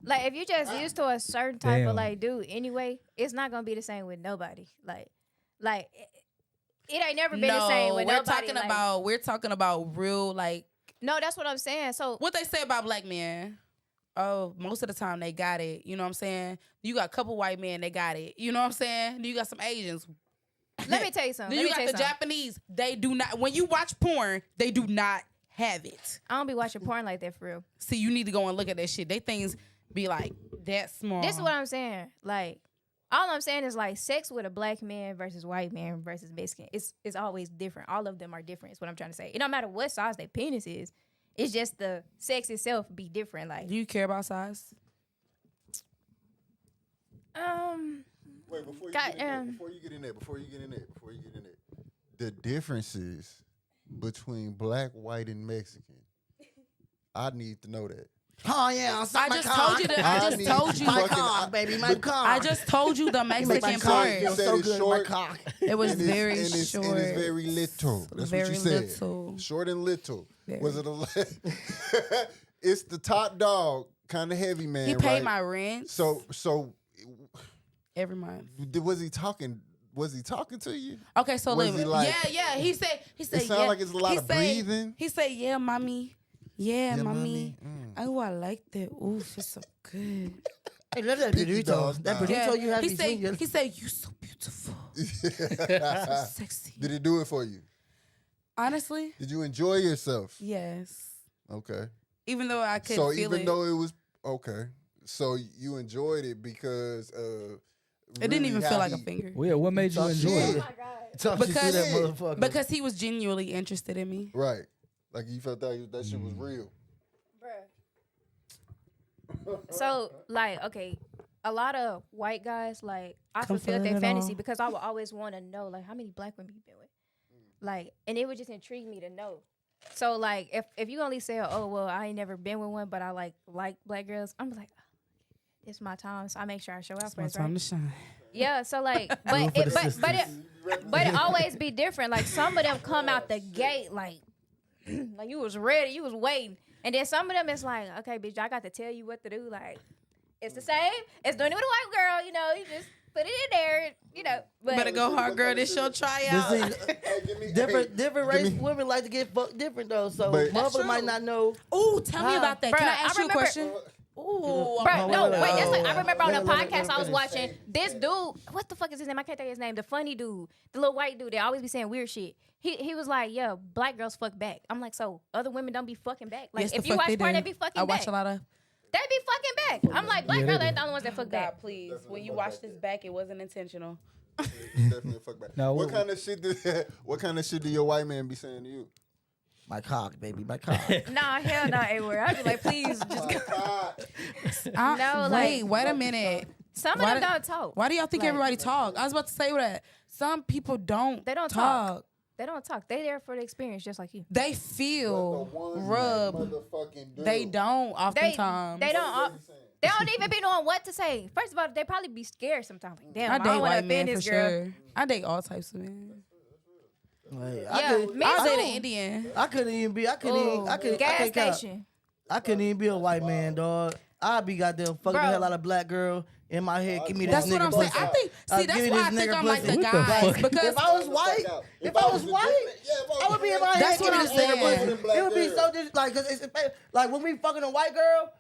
If you just used to a certain type of, like, dude anyway, it's not going to be the same with nobody. Like it ain't never been the same with nobody. We're talking about real, like... No, that's what I'm saying. So... What they say about black men... Oh, most of the time they got it. You know what I'm saying? You got a couple white men, they got it. You know what I'm saying? You got some Asians. Let me tell you something. Then you got the Japanese. They do not. When you watch porn, they do not have it. I don't be watching porn like that for real. See, you need to go and look at that shit. They things be like that small. This is what I'm saying. Like, all I'm saying is like sex with a black man versus white man versus Mexican. It's always different. All of them are different. Is what I'm trying to say. It don't matter what size their penis is. It's just the sex itself be different. Like, do you care about size? Wait, before you get in there, the differences between black, white, and Mexican. I need to know that. Oh yeah, I just told you. My cock, baby, my cock. I just told you the Mexican part. So good, my cock. It was very short. And it's very little. That's very what you said. Little. Short and little. Very. Was it it's the top dog, kind of heavy man. He paid right? my rent. So every month. Was he talking? Was he talking to you? Okay, so was he like, yeah. He said. It sounded like it's a lot of breathing. He said, "Yeah, mommy. Yeah, mommy. Oh, I like that. Oh, she's so good." Hey, love that burrito. That burrito you have he said, "You so beautiful. So sexy." Did he do it for you? Honestly, did you enjoy yourself? Yes. Okay. Even though I couldn't feel it. So even though it was okay, so you enjoyed it because it didn't even feel like a finger. Well, yeah, what made you enjoy it? Oh my God. Because he was genuinely interested in me. Right. Like you felt that shit was real. Bruh. So, like, okay, a lot of white guys, like, I fulfilled their fantasy because I would always want to know, like, how many black women you been with. Like, and it would just intrigue me to know. So, like, if you only say, oh, well, I ain't never been with one, but I like black girls, I'm like, oh, it's my time, so I make sure I show out for it. It's my time to shine. Yeah, so like, but it always be different. Like, some of them come out the gate like you was ready, you was waiting, and then some of them it's like, okay, bitch, I got to tell you what to do. Like, it's the same. It's doing it with a white girl, you know. You just put it in there, you know. But better go hard, girl. This your tryout. Different race women like to get fucked different though. So motherfuckers might not know. Ooh, tell me about that. Bruh, Can I ask you a question? Ooh, bro, no, wait. That's like, I remember on a podcast I was watching. This dude, what the fuck is his name? I can't think of his name. The funny dude, the little white dude. They always be saying weird shit. He was like, yeah, black girls fuck back. I'm like, so other women don't be fucking back. Like, yes, if you watch porn, they be fucking back. I watch a lot of. They be fucking back. I'm like, black girls ain't the only ones that fuck back. God, please. When you watch this back, it wasn't intentional. Definitely fuck back. Now, what kind of shit do your white man be saying to you? My cock, baby, my cock. Nah, hell nah, anywhere. I'd be like, please, just go. Wait a minute. Some of them don't talk. Why do y'all think everybody talk? I was about to say that. Some people don't. They don't talk. They don't talk. They there for the experience, just like you. They feel rub. They don't oftentimes. They don't. They don't even be knowing what to say. First of all, they probably be scared sometimes. Like, damn, I date white men for sure. I date all types of men. Like, I date an Indian. I couldn't even be. I couldn't. Gas station. I couldn't even be a white man, dog. I'd be goddamn fucking the hell out of black girl in my head. Give me this That's nigga what I'm saying. pussy. I think. See, that's why I think I'm like the guys because if I was white, I would be in my head. That's what give me I'm this nigga saying. pussy. It would be so like, cause it's like when we fucking a white girl,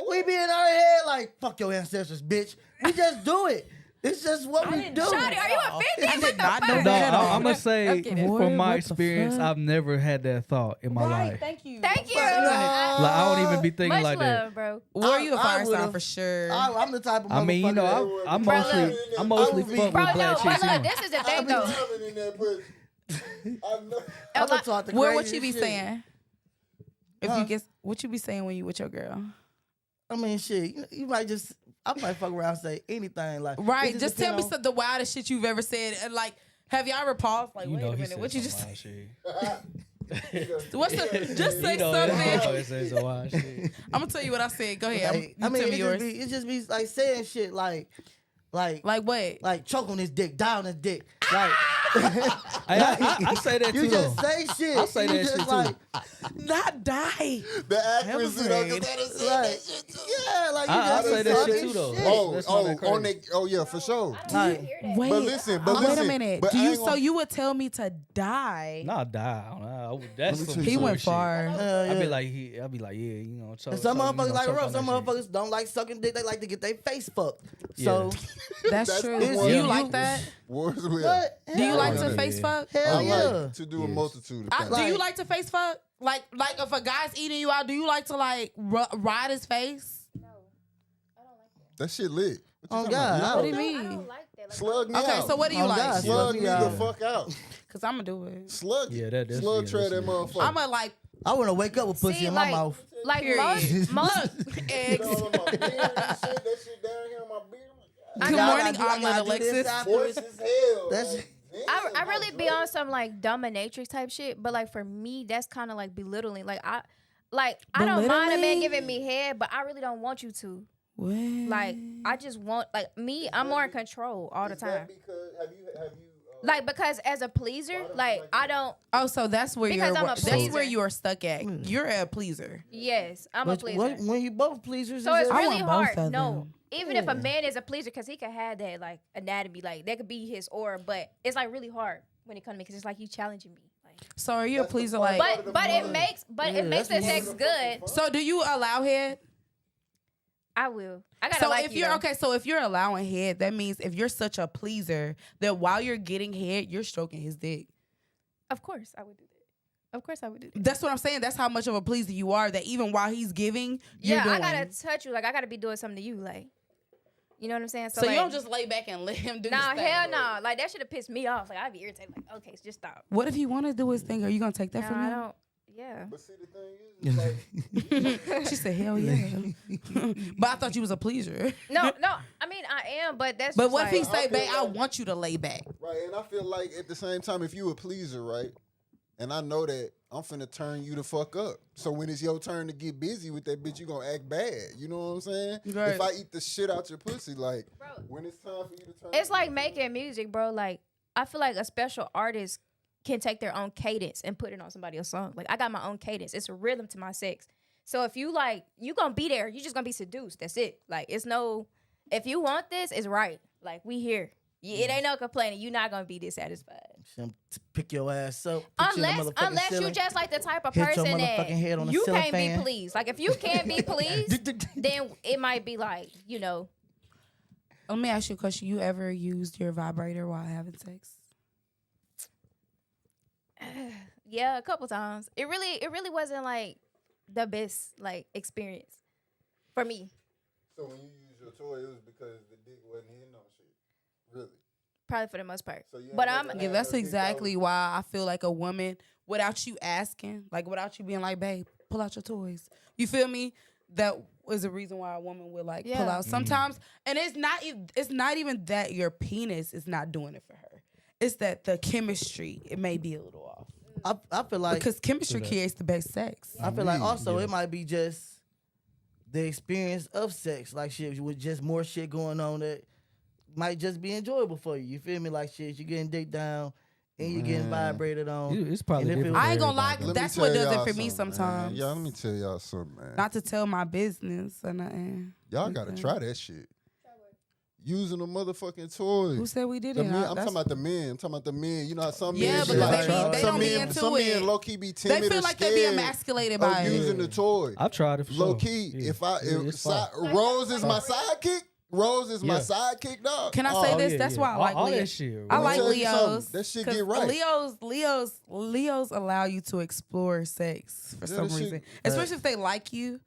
we be in our head like, fuck your ancestors, bitch. We just do it. It's just what we do. Shawty, are you offended? I did not know No, that at all. I'm gonna say from my What the experience, fuck? I've never had that thought in my life. Thank you. Thank you. Like I don't even be thinking Much like love, that. bro. Were you a I fire sign would've- for sure? I'm the type of I mean, you know, I mostly fuck Bro, with black no, chicks. but look, anyway. this is the thing though. I'm gonna talk the What you craziest be shit. saying? If you get what you be saying when you with your girl? I mean, shit. You might just. I might fuck around and say anything like. Right. it Just tell me depend on- the wildest shit you've ever said. And like, have y'all ever paused? Like, You wait know, a he minute, said what you some just wild say? shit. What's the? Just say You know, something. he said some wild shit. I'm gonna tell you what I said. Go ahead. Like, You tell me yours. it just be like saying shit like Like what? like choke on this dick, die on this dick. Like I say that too. you just though. say shit. I say You that just shit, too. like, Not die. The accuracy though, afraid. like yeah, like you I just say be that shit talking too, though. shit. That's not that crazy. Yeah, for sure. Like, Wait. But listen, wait a listen, minute. but Do I you? ain't So gonna- you would tell me to die? Nah, die. I don't know. That's Let me some tell you He sort went of shit. far. I'd be like, yeah, you know, choke. and some choke, motherfuckers you know, like choke rough. on Some that shit. motherfuckers don't like sucking dick. They like to get their face fucked. Yeah. So That's That's true. the Do one. you Yeah. like that? Wars with what? Do you Hell like yeah. to face fuck? Hell I yeah. like to do a multitude of things. Do you like to face fuck? Like if a guy's eating you out, do you like to like ride his face? That shit lit. What Oh, you talking God. about? What do you I mean? don't like that. Like, Slug me Okay, out. so what do you Oh, like? God. Slug me Yeah. the fuck out. Cause I'm gonna do it. Slug. Yeah, that's Slug yeah, tread that's that it. motherfucker. I'm gonna like I want to wake up with pussy See, in my like- mouth. like period. most Look, eggs. All on my beard and shit, that shit down here on my beard. Good I morning, gotta omelet do this Alexis. afterwards. Voice as hell. That's- like, I damn, really be on some like dominatrix type shit, but like for me, that's kind of like belittling. Like I don't mind a man Belittling? giving me head, but I really don't want you to. What? Like I just want like me. I'm more in control all the Is that time. because have you Like because as a pleaser, like I don't. Oh, so that's where Because I'm a that's pleaser. where you are stuck at. You're a pleaser. Yes, I'm a But pleaser. when you both pleasers, So it's I really want both hard. of No, them. even if a man is a pleaser, because he can have that like anatomy, like that could be his aura, but it's like really hard when it comes to me because it's like you challenging me. Like, So are you a pleaser? part- Like, but it makes the that's sex good. so do you allow head? I will. I gotta So like if you. you're though. okay, so if you're allowing head, that means if you're such a pleaser that while you're getting head, you're stroking his dick. Of course I would do that. Of course I would do that. That's what I'm saying. That's how much of a pleaser you are. That even while he's giving, you're Yeah, doing. I gotta touch you. Like I gotta be doing something to you. Like, you know what I'm saying? so like, you don't just lay back and let him do his Nah, thing. hell no. Like that should have pissed me off. Like I'd be irritated. Like, okay, so just stop. What if he want to do his thing? Are you gonna take that No, from I him? don't. Yeah. But see, the thing is, like, She said, "Hell yeah." But I thought you was a pleaser. No. I mean, I am, but that's. But just what if he like, say, "Babe, I want you to lay back"? right, and I feel like at the same time, if you a pleaser, right, and I know that I'm finna turn you the fuck up. So when it's your turn to get busy with that bitch, you gonna act bad. You know what I'm saying? Right. If I eat the shit out your pussy, like, Bro, when it's time for you to turn, it's like making music, bro. Like I feel like a special artist can take their own cadence and put it on somebody else's song. Like I got my own cadence. It's a rhythm to my sex. So if you like, you gonna be there. You just gonna be seduced. That's it. Like it's no. If you want this, it's right. Like we here. It ain't no complaining. You not gonna be dissatisfied. pick your ass up. put you in the motherfucking Unless you ceiling. just like the type of Hit your person motherfucking that head on the you ceiling can't fan. be pleased. Like if you can't be pleased, then it might be like, you know. Let me ask you a question. You ever used your vibrator while having sex? Yeah, a couple times. It really wasn't like the best like experience for me. So when you use your toy, it was because the dick wasn't hitting on shit. Really? Probably for the most part. So you But ain't I'm never Yeah, had that's no dick exactly out? why I feel like a woman, without you asking, like without you being like, babe, pull out your toys. You feel me? that is a reason why a woman would like pull out sometimes. And it's not even that your penis is not doing it for her. It's that the chemistry, it may be a little off. I feel like because chemistry creates the best sex. I feel like also it might be just the experience of sex, like shit with just more shit going on that might just be enjoyable for you. You feel me? Like shit, you getting dick down and you getting vibrated on. It's probably different. I ain't gonna lie, that's what does it for me something, sometimes. Y'all, let me tell y'all something, man. Not to tell my business or nothing. Y'all gotta try that shit. Using a motherfucking toy. Who said we did it? I'm talking about the men. You know how some men because they don't be into some men it. low key be timid. They feel like they be emasculated by it. Using the toy. I've tried it for low sure. key. Yeah. Rose is my sidekick. Rose is my sidekick, dog. Can I say this? That's why I like all Leo. that shit. I like Leos. That shit get right. Leos allow you to explore sex for some reason, especially if they like you.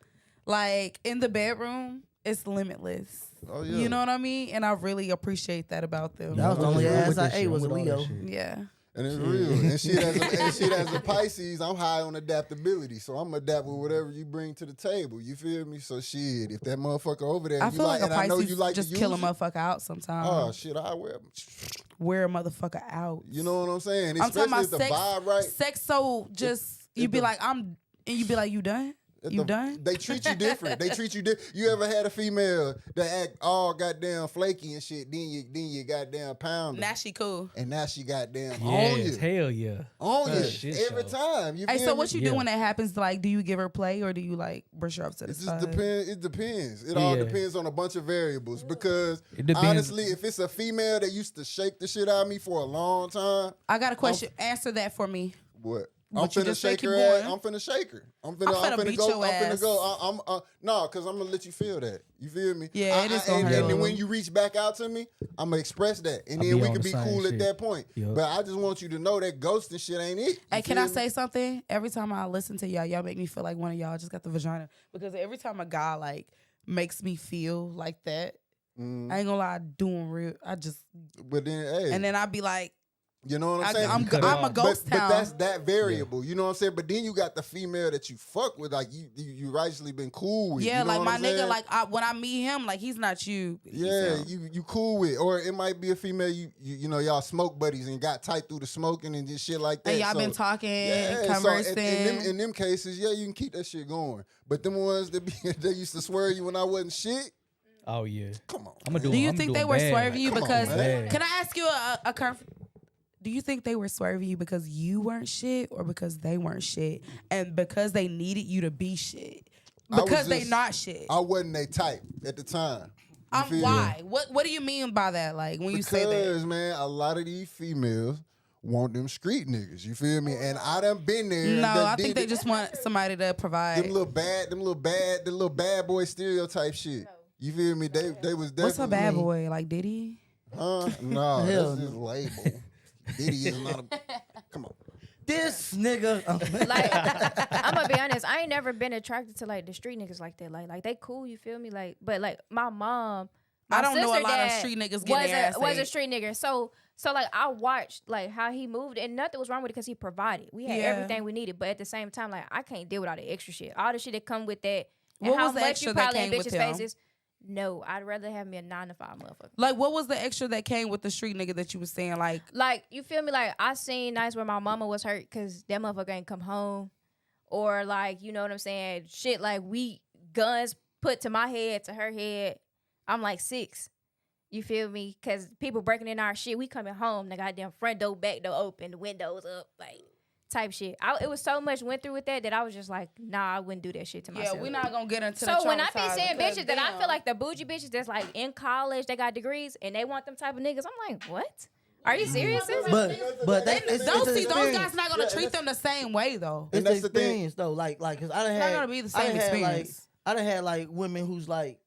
Like in the bedroom, it's limitless. Oh yeah. You know what I mean? And I really appreciate that about them. That was the only ass I ate was a Leo. Yeah. And it's real. And shit as a Pisces, I'm high on adaptability. So I'm adapt with whatever you bring to the table. You feel me? So shit, if that motherfucker over there, I feel like a Pisces I know you like just to kill a use it, motherfucker out sometimes. oh shit, I Wear a motherfucker out. You know what I'm saying? I'm talking Especially about if the sex. vibe right. Sex so just you be like and you be like you done. You done? They treat you different. You ever had a female that act all goddamn flaky and shit? Then you goddamn pound her. Now she cool. And now she goddamn on Yes, you. hell yeah. On you Shit every show. time. You Hey, feel so me? what you do when that happens? Like, do you give her play or do you like brush her up to the It just side? depends. It depends. It all depends on a bunch of variables. Because It depends. honestly, if it's a female that used to shake the shit out of me for a long time, I got a question. Answer that for me. what? What I'm you finna just say, shake keep her going. ass. I'm finna shake her. I'm finna finna beat go. your I'm finna ass. go. No, cause I'm gonna let you feel that. You feel me? Yeah, it is gonna and, hurt. and then when you reach back out to me, I'm gonna express that, and I'll then be we on can the be same cool shit. at that point. Yup. But I just want you to know that ghosting shit ain't it. Hey, You can feel I me? say something? Every time I listen to y'all make me feel like one of y'all just got the vagina. Because every time a guy like makes me feel like that, I ain't gonna lie, doing real. I just But then, hey, and then I be like, you know what I'm saying? I'm a ghost but town. that's that variable. You know what I'm saying? But then you got the female that you fuck with, like you righteously been cool with. yeah, you know like what my I'm nigga, saying? like when I meet him, like he's not you. Yeah, you cool with, or it might be a female you know y'all smoke buddies and got tight through the smoking and just shit like that. And y'all So, been talking, yeah, conversing. So in them cases, yeah, you can keep that shit going. But them ones that they used to swear you when I wasn't shit. Oh yeah. Come on. Do you think they were swerving you Come on, because? man. Can I ask you do you think they were swerving you because you weren't shit or because they weren't shit and because they needed you to be shit? Because they not shit. I wasn't they type at the time. Why? What do you mean by that? Like when you say that? Because man, a lot of these females want them street niggas. You feel me? And I done been there. No, I think they just want somebody to provide. Them little bad boy stereotype shit. You feel me? They was definitely. What's a bad boy? Like Diddy? No, that's his label. Diddy is not a. Come on. This nigga. Like, I'm gonna be honest. I ain't never been attracted to like the street niggas like that. Like they cool. You feel me? Like, but like my mom. I don't know a sister lot of dad street niggas getting their ass was a ate. street nigga. So like I watched like how he moved and nothing was wrong with it because he provided. We had everything we needed, but at the same time, like I can't deal with all the extra shit. All the shit that come with that. And What how was the much extra you that probably came in with bitches' him? faces. No, I'd rather have me a 9-to-5 motherfucker. Like what was the extra that came with the street nigga that you was saying? Like you feel me? Like I seen nights where my mama was hurt because that motherfucker ain't come home, or like you know what I'm saying? Shit, like we guns put to my head to her head. I'm like 6. You feel me? Because people breaking in our shit. We coming home, the goddamn front door, back door open, the windows up, like type shit. It was so much went through with that I was just like, nah, I wouldn't do that shit to myself. yeah, we're not gonna get into. So when I be traumatized saying because bitches that I feel like the bougie bitches that's like in college, they got degrees and they want them type of niggas, I'm like, what? Are you serious? but those guys not gonna treat them the same way though. It's the experience though. Like, cause I done had. It's not gonna be the same experience. I done had like women who's like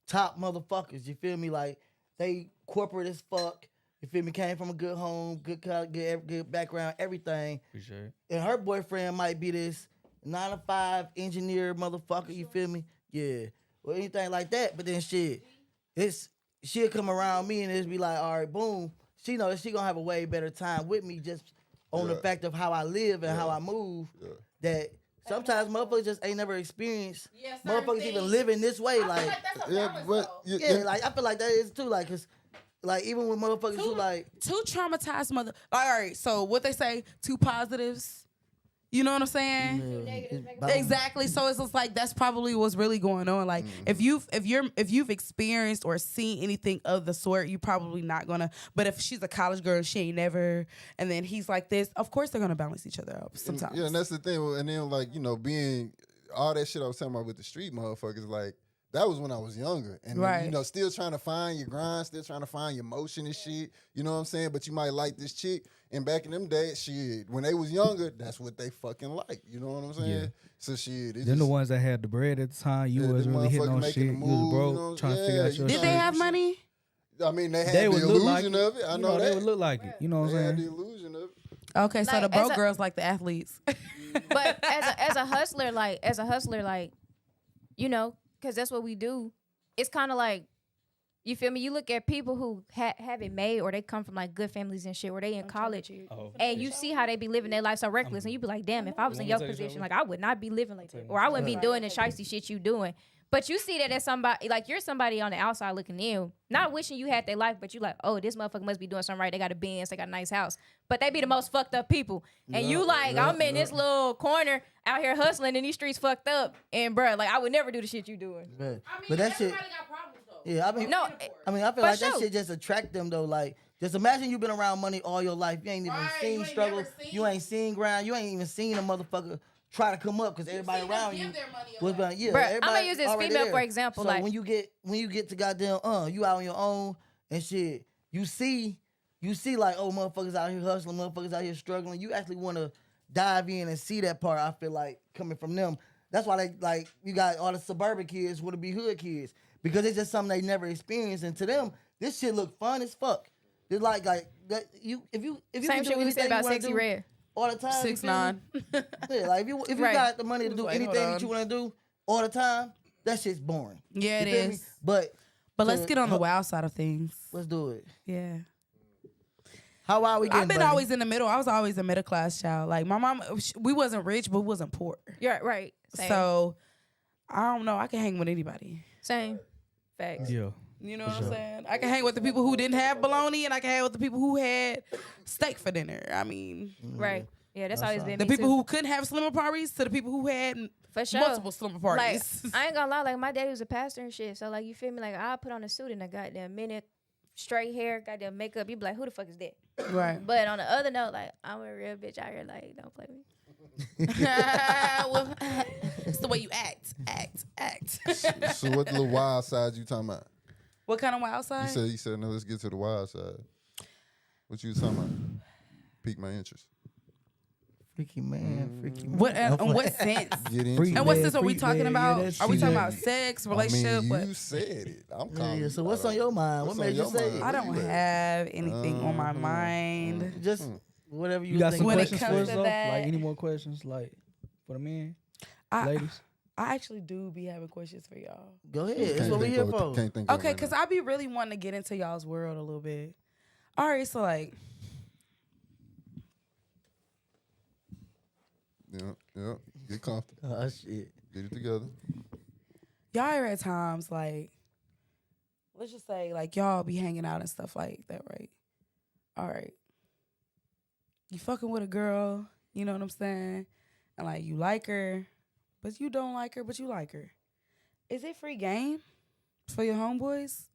top motherfuckers. You feel me? Like they corporate as fuck. You feel me? Came from a good home, good college, good background, everything. For sure. And her boyfriend might be this 9-to-5 engineer motherfucker. You feel me? Yeah, or anything like that. But then she'll come around me and it's be like, all right, boom. She know that she gonna have a way better time with me just on the fact of how I live and how I move. Yeah. That sometimes motherfuckers just ain't never experienced motherfuckers things. even living this way. Like, I feel like that is too. Like, cause like even with motherfuckers who like two traumatized all right, so what they say, two positives. You know what I'm saying? Exactly. So it's just like that's probably what's really going on. Like if you've experienced or seen anything of the sort, you probably not gonna. But if she's a college girl, she ain't never, and then he's like this, of course they're gonna balance each other up sometimes. Yeah, and that's the thing. And then like being all that shit I was talking about with the street motherfuckers, like that was when I was younger, and then, still trying to find your grind, still trying to find your motion and shit. You know what I'm saying? But you might like this chick. And back in them days, shit, when they was younger, that's what they fucking like. You know what I'm saying? Yeah. So shit, then the ones that had the bread at the time, you was really hitting on shit. You was broke, trying to figure out your shit. Did they have money? I mean, they had the illusion of it. I know that. They would look like it. You know what I'm saying? They had the illusion of it. Okay, so the broke girls like the athletes. But as a hustler, you know, because that's what we do. It's kind of like, you feel me? You look at people who have it made, or they come from like good families and shit, where they in college, and you see how they be living their life so reckless, and you be like, damn, if I was in your position, like I would not be living like that, or I wouldn't be doing the shicey shit you doing. But you see that as somebody, like you're somebody on the outside looking in, not wishing you had their life, but you like, oh, this motherfucker must be doing something right. They got a Benz, they got a nice house, but they be the most fucked up people, and you like, I'm in this little corner out here hustling, and these streets fucked up, and bruh, like I would never do the shit you doing. But that shit. Got problems though. Yeah, I mean, I feel like that shit just attract them though. Like, just imagine you been around money all your life. You ain't even seen struggle. You ain't seen grind. You ain't even seen a motherfucker try to come up because everybody around you was like, yeah. Bruh, I'm gonna use this female for example. So like when you get to goddamn, you out on your own and shit. You see like, oh, motherfuckers out here hustling, motherfuckers out here struggling. You actually want to dive in and see that part. I feel like coming from them. That's why they like you got all the suburban kids want to be hood kids. Because it's just something they never experienced, and to them, this shit look fun as fuck. It's like that. If you same shit we said about Sexy Red all the time. 6ix9ine. Yeah, like if you got the money to do anything that you want to do all the time, that shit's boring. Yeah, it is. Me? But let's get on the wild side of things. Let's do it. Yeah. How are we getting? I've been always in the middle. I was always a middle class child. Like my mom, we wasn't rich, but we wasn't poor. Yeah, right. Same. So I don't know. I can hang with anybody. Same. Facts. Yeah. You know what I'm saying? I can hang with the people who didn't have bologna, and I can hang with the people who had steak for dinner. I mean, right? Yeah, that's always been the me people too. who couldn't have slumber parties to the people who had for sure multiple slumber parties. Like, I ain't gonna lie, like my daddy was a pastor and shit. So like, you feel me? Like I put on a suit and a goddamn minute, straight hair, goddamn makeup. You be like, who the fuck is that? Right. But on the other note, like I'm a real bitch out here. Like don't play with me. Well, it's the way you act. So what little wild side you talking about? What kind of wild side? You said no. Let's get to the wild side. What you was talking about? Pique my interest. Freaky man. What? In what sense? Get into and what's this? Are we talking about? Are we talking about sex, relationship? I mean, you said it. I'm calling. Yeah, so what's on your mind? What made you say it? I don't have anything on my mind. Just whatever you got some when it questions comes for us to though? that. Like any more questions, like for the men, ladies? I actually do be having questions for y'all. Go ahead. That's what we here for. Okay, because I be really wanting to get into y'all's world a little bit. All right, so like. Yeah. Get comfortable. Oh, shit. Get it together. Y'all are at times like, let's just say like y'all be hanging out and stuff like that, right? All right. You fucking with a girl, you know what I'm saying? And like you like her, but you don't like her, but you like her. Is it free game for your homeboys?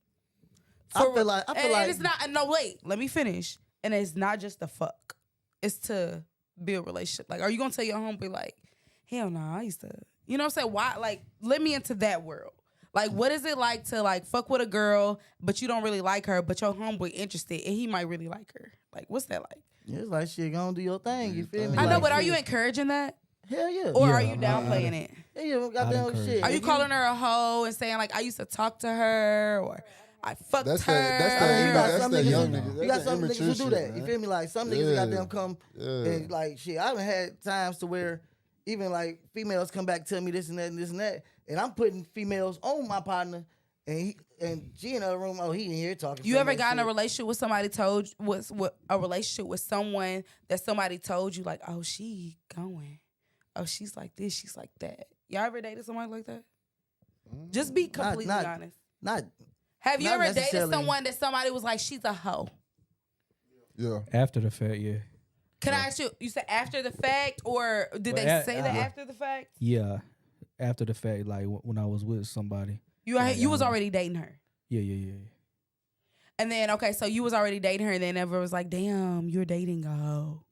I feel like it's not. No, wait. Let me finish. And it's not just the fuck. It's to build a relationship. Like, are you gonna tell your homeboy like, hell no, I used to, you know what I'm saying? Why? Like, let me into that world. Like, what is it like to like fuck with a girl, but you don't really like her, but your homeboy interested and he might really like her? Like, what's that like? Yeah, it's like shit, gonna do your thing. You feel me? I know, like, but are you encouraging that? Hell yeah. Or are you downplaying it? Yeah, goddamn shit. Are you calling her a hoe and saying like I used to talk to her or I fucked her? That's that young nigga. You got some niggas who do that. Man. You feel me? Like some niggas goddamn come and like shit. I done had times to where even like females come back tell me this and that and this and that, and I'm putting females on my partner, and she in the room. Oh, he in here talking. You ever got in a relationship with somebody a relationship with someone that somebody told you like, oh, she going, oh, she's like this, she's like that. Y'all ever dated somebody like that? Just be completely honest. Have you ever dated someone that somebody was like, she's a hoe? Yeah. After the fact, yeah. Can I ask you, you said after the fact, or did they say that after the fact? Yeah, after the fact, like when I was with somebody. You was already dating her? Yeah. And then, okay, so you was already dating her, and then ever was like, damn, you're dating a hoe.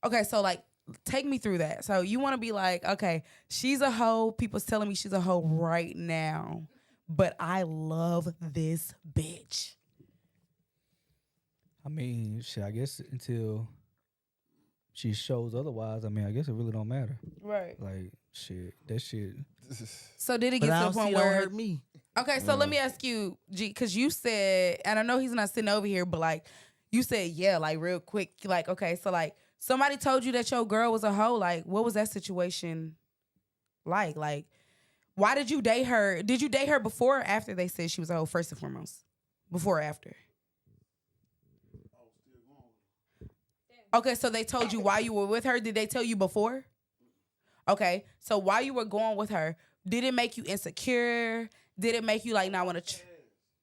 Okay, so like, take me through that. So you want to be like, okay, she's a hoe. People's telling me she's a hoe right now, but I love this bitch. I mean, shit, I guess until she shows otherwise, I mean, I guess it really don't matter. Right. Like, shit, that shit. So did it get to the point where... hurt me. Okay, so let me ask you, G, because you said, and I know he's not sitting over here, but like, you said, yeah, like real quick, like, okay, so like, somebody told you that your girl was a hoe, like, what was that situation like? Like, why did you date her? Did you date her before or after they said she was a hoe, first and foremost? Before or after? Okay, so they told you why you were with her. Did they tell you before? Okay, so while you were going with her, did it make you insecure? Did it make you like not want to?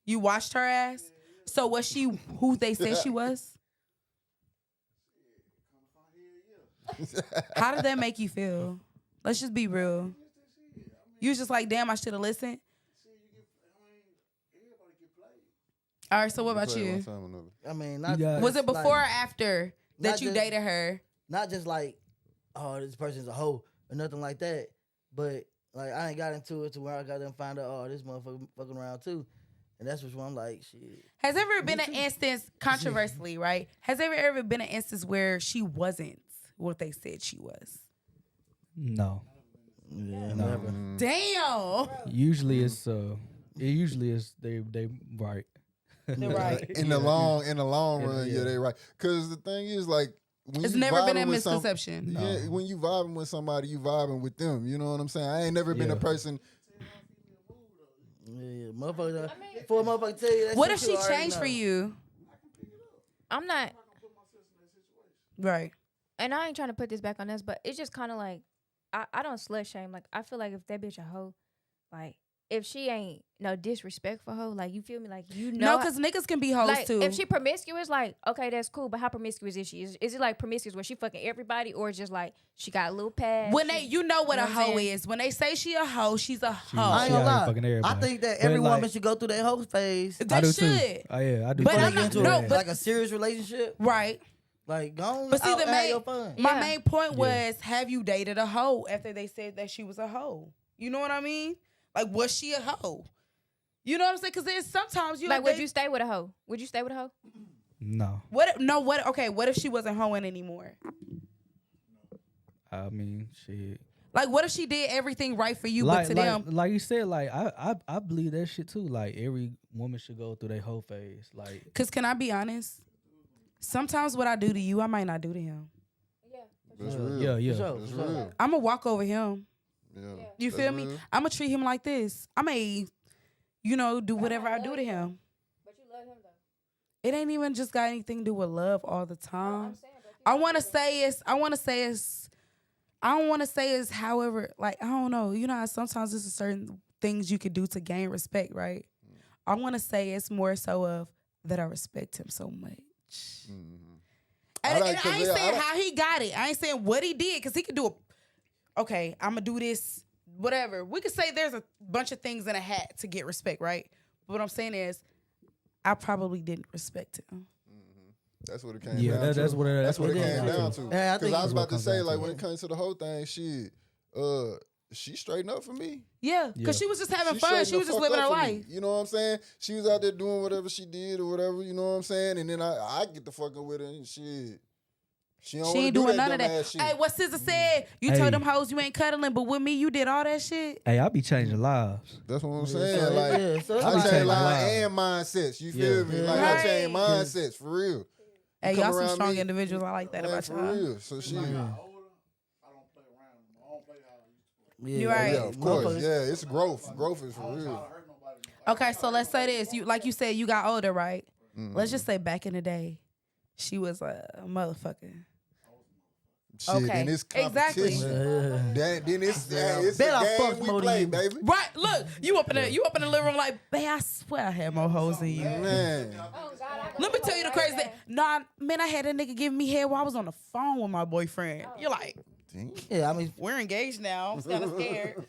You washed her ass? So was she who they said she was? How did that make you feel? Let's just be real. You was just like, damn, I should have listened. All right, so what about you? I mean, was it before or after that you dated her? Not just like, oh, this person's a hoe or nothing like that. But like, I ain't got into it to where I got them find out, oh, this motherfucker fucking around too. And that's what I'm like, shit. Has there ever been an instance, controversially, right? Has there ever been an instance where she wasn't what they said she was? No. Yeah, no. never. Damn. Usually it's they right. They're right. In the long run, yeah, they right. Because the thing is, like, when it's you never been a with misconception. Yeah, when you vibing with somebody, you vibing with them. You know what I'm saying? I ain't never been a person. Yeah, motherfucker. Before a motherfucker tell you that. What if she changed for you? I'm not. Right. And I ain't trying to put this back on us, but it's just kind of like, I don't slut shame. Like, I feel like if that bitch a hoe, like, if she ain't no disrespectful hoe, like, you feel me? Like, you know. No, because niggas can be hoes like, too. If she promiscuous, like, okay, that's cool, but how promiscuous is she? Is it like promiscuous where she fucking everybody, or just like she got a little pad? When you know what a hoe is. When they say she a hoe, she's a hoe. I ain't gonna lie. I think that every woman like, should go through that hoe phase. They should. Too. Oh, yeah, I do. But I'm not, no, but like a serious relationship. Right. Like, go on, but see, my main point was, have you dated a hoe after they said that she was a hoe? You know what I mean? Like, was she a hoe? You know what I'm saying? Because there's sometimes you like, would you stay with a hoe? Would you stay with a hoe? No. What if she wasn't hoeing anymore? I mean, shit. Like, what if she did everything right for you, like, but to them, like you said, like I believe that shit too. Like, every woman should go through their hoe phase. Like, because can I be honest? Sometimes what I do to you, I might not do to him. Yeah. That's real. Yeah. That's real. I'm going to walk over him. Yeah. You feel me? I'm going to treat him like this. I may, do whatever I do to him. But you love him, though. It ain't even just got anything to do with love all the time. I don't want to say it's however, like, I don't know. You know how sometimes there's certain things you could do to gain respect, right? I want to say it's more so of that I respect him so much. Mm-hmm. And I ain't saying how he got it. I ain't saying what he did, because he could do okay, I'm going to do this, whatever. We could say there's a bunch of things in a hat to get respect, right? But what I'm saying is, I probably didn't respect him. That's what it came down to. That's what it came down to. Because I was about to say, like, when it comes to the whole thing, shit, she straightened up for me. Yeah, because she was just having fun. She was just living her life. You know what I'm saying? She was out there doing whatever she did or whatever, you know what I'm saying? And then I get the fucking with her and shit. She ain't doing none of that. Shit. Hey, what SZA said, you told them hoes you ain't cuddling, but with me, you did all that shit. Hey, I be changing lives. That's what I'm saying. I change lives and mindsets. You feel me? Like, I change mindsets, for real. Hey, y'all some strong individuals. I like that about y'all. For real. So she... Yeah, you're right. Yeah, of course. Yeah, it's growth. Growth is for real. Okay, so let's say this. Like you said, you got older, right? Let's just say back in the day, she was a motherfucker. Shit, Okay. then it's Exactly. competition. Then it's a Bet I game fuck we more than play, you. baby. Right, look, you up in the living room like, babe, I swear I had more hoes than you. Man. Oh God, I Let me tell you the crazy thing. Nah, man, I had a nigga give me head while I was on the phone with my boyfriend. You're like, Yeah, I mean, we're engaged now. I'm kind of scared.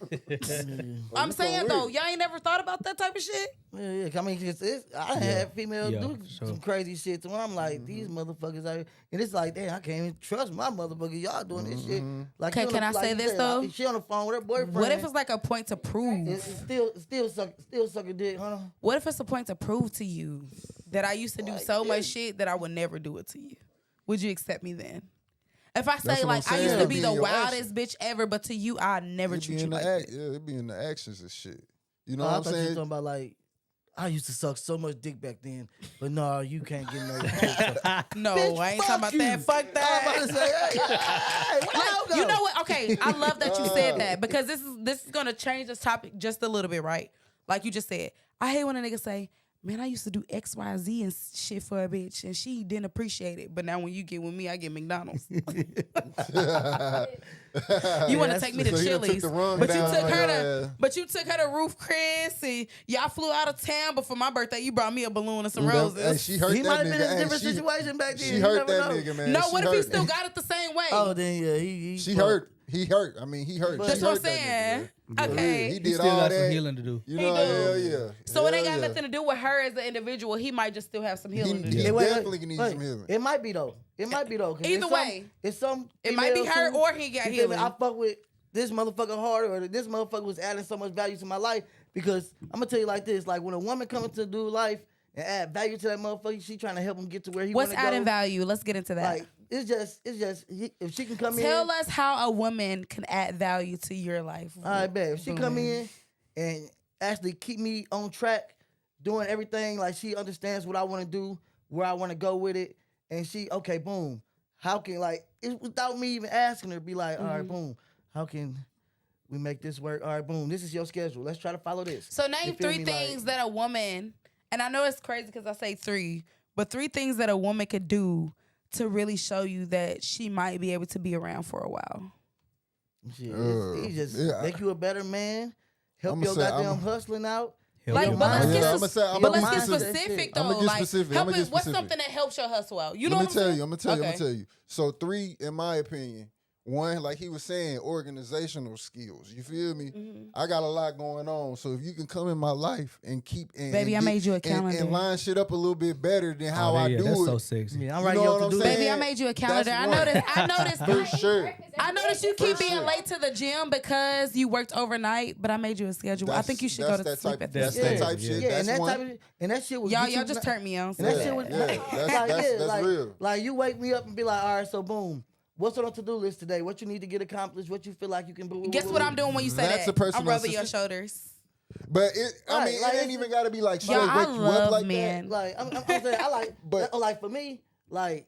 I'm saying though, y'all ain't never thought about that type of shit. yeah. I mean, I had females do sure. some crazy shit to me. I'm like, these motherfuckers out here. And it's like, damn, I can't even trust my motherfucker. Y'all doing this shit. Like, Okay, she on can the- I like say you this, said, though? She on the phone with her boyfriend. What if it's like a point to prove? It's still suck a dick, huh? What if it's a point to prove to you that I used to do so much shit that I would never do it to you? Would you accept me then? If I say That's what like I'm I used saying. to It be be the in your wildest bitch ever, but to you I never It be treat you in the like act, that. yeah, it be in the actions and shit. You know I what I'm thought you was saying? talking about like, I used to suck so much dick back then, but no, you can't get no dick. No, Bitch, I ain't fuck talking about you. that. Fuck I was that. about to say, hey, where y'all go? You know what? Okay, I love that you said that because this is gonna change this topic just a little bit, right? Like you just said, I hate when a nigga say, "Man, I used to do X, Y, Z and shit for a bitch, and she didn't appreciate it." But now when you get with me, I get McDonald's. You want to take me to So he done took Chili's, the run but you down took on her your to, ass. but you took her to Roof Chris, and y'all flew out of town. But for my birthday, you brought me a balloon and some roses. Hey, she hurt He that might have nigga. been in a Hey, different situation back then. She You hurt never that know. nigga, man. No, She what if he hurt. still got it the same way? Oh, then yeah, he She hurt. He hurt. I mean, he hurt. That's She That's what I'm hurt that saying. nigga, man. Okay. He He did still all got that. some healing to do. You He know, do. hell yeah. So it ain't got Hell yeah. nothing to do with her as an individual. He might just still have some healing to do. He Yeah, wait, definitely needs some healing. It might be though. It might be though. 'cause Either it's way. it's some. It might be females her who- or he got you feel me? healing. I fuck with this motherfucker hard, or this motherfucker was adding so much value to my life. Because I'm gonna tell you like this: like when a woman comes into dude life and add value to that motherfucker, she trying to help him get to where he want What's to go. adding value? Let's get into that. Like it's just if she can come Tell in. us how a woman can add value to your life. All right, babe. If she come Boom. in and actually keep me on track, doing everything like she understands what I want to do, where I want to go with it, and she okay, boom. How can like it, without me even asking her, be like, all right, boom. How can we make this work? All right, boom. This is your schedule. Let's try to follow this. So You name feel three me? things Like, that a woman, and I know it's crazy because I say three, but three things that a woman could do to really show you that she might be able to be around for a while. shit, it just yeah. make you a better man. Help I'ma your say, goddamn I'm- husling out. Help Like, your but let's mind. get, Yeah, spec- I'ma but let's get get specific. specific though. I'ma get Like, specific. help I'ma get it- what's specific. something that helps your hustle out? You know Let what me I'm tell saying? you. I'm gonna tell you. I'm Okay. gonna tell you. So 3, in my opinion, one, like he was saying, organizational skills. You feel me? Mm-hmm. I got a lot going on. So if you can come in my life and keep and Baby, I get- made you a and- calendar. and line shit up a little bit better than how I do That's it. so sexy. Yeah, I'm You writing know you what up to I'm do saying? Baby, I made you a calendar. That's I one. noticed. For sure. I noticed you keep For being sure. late to the gym because you worked overnight, but I made you a schedule. I think you should go to that sleep type, at that's this. that Yeah. type shit. Yeah, That's and that one. type of and that shit was Y'all just turned me on. And So that bad. shit was That's like, real. Like you wake me up and be like, all right, so boom, what's on the to-do list today? What you need to get accomplished? What you feel like you can do? Guess what I'm doing when you say That's a that? personal I'm rubbing your assistant. shoulders. But I Right, mean, like, it ain't it's- even got to be like straight Y'all, I wake you love up like men. Like I'm saying, I like, But- like for me, like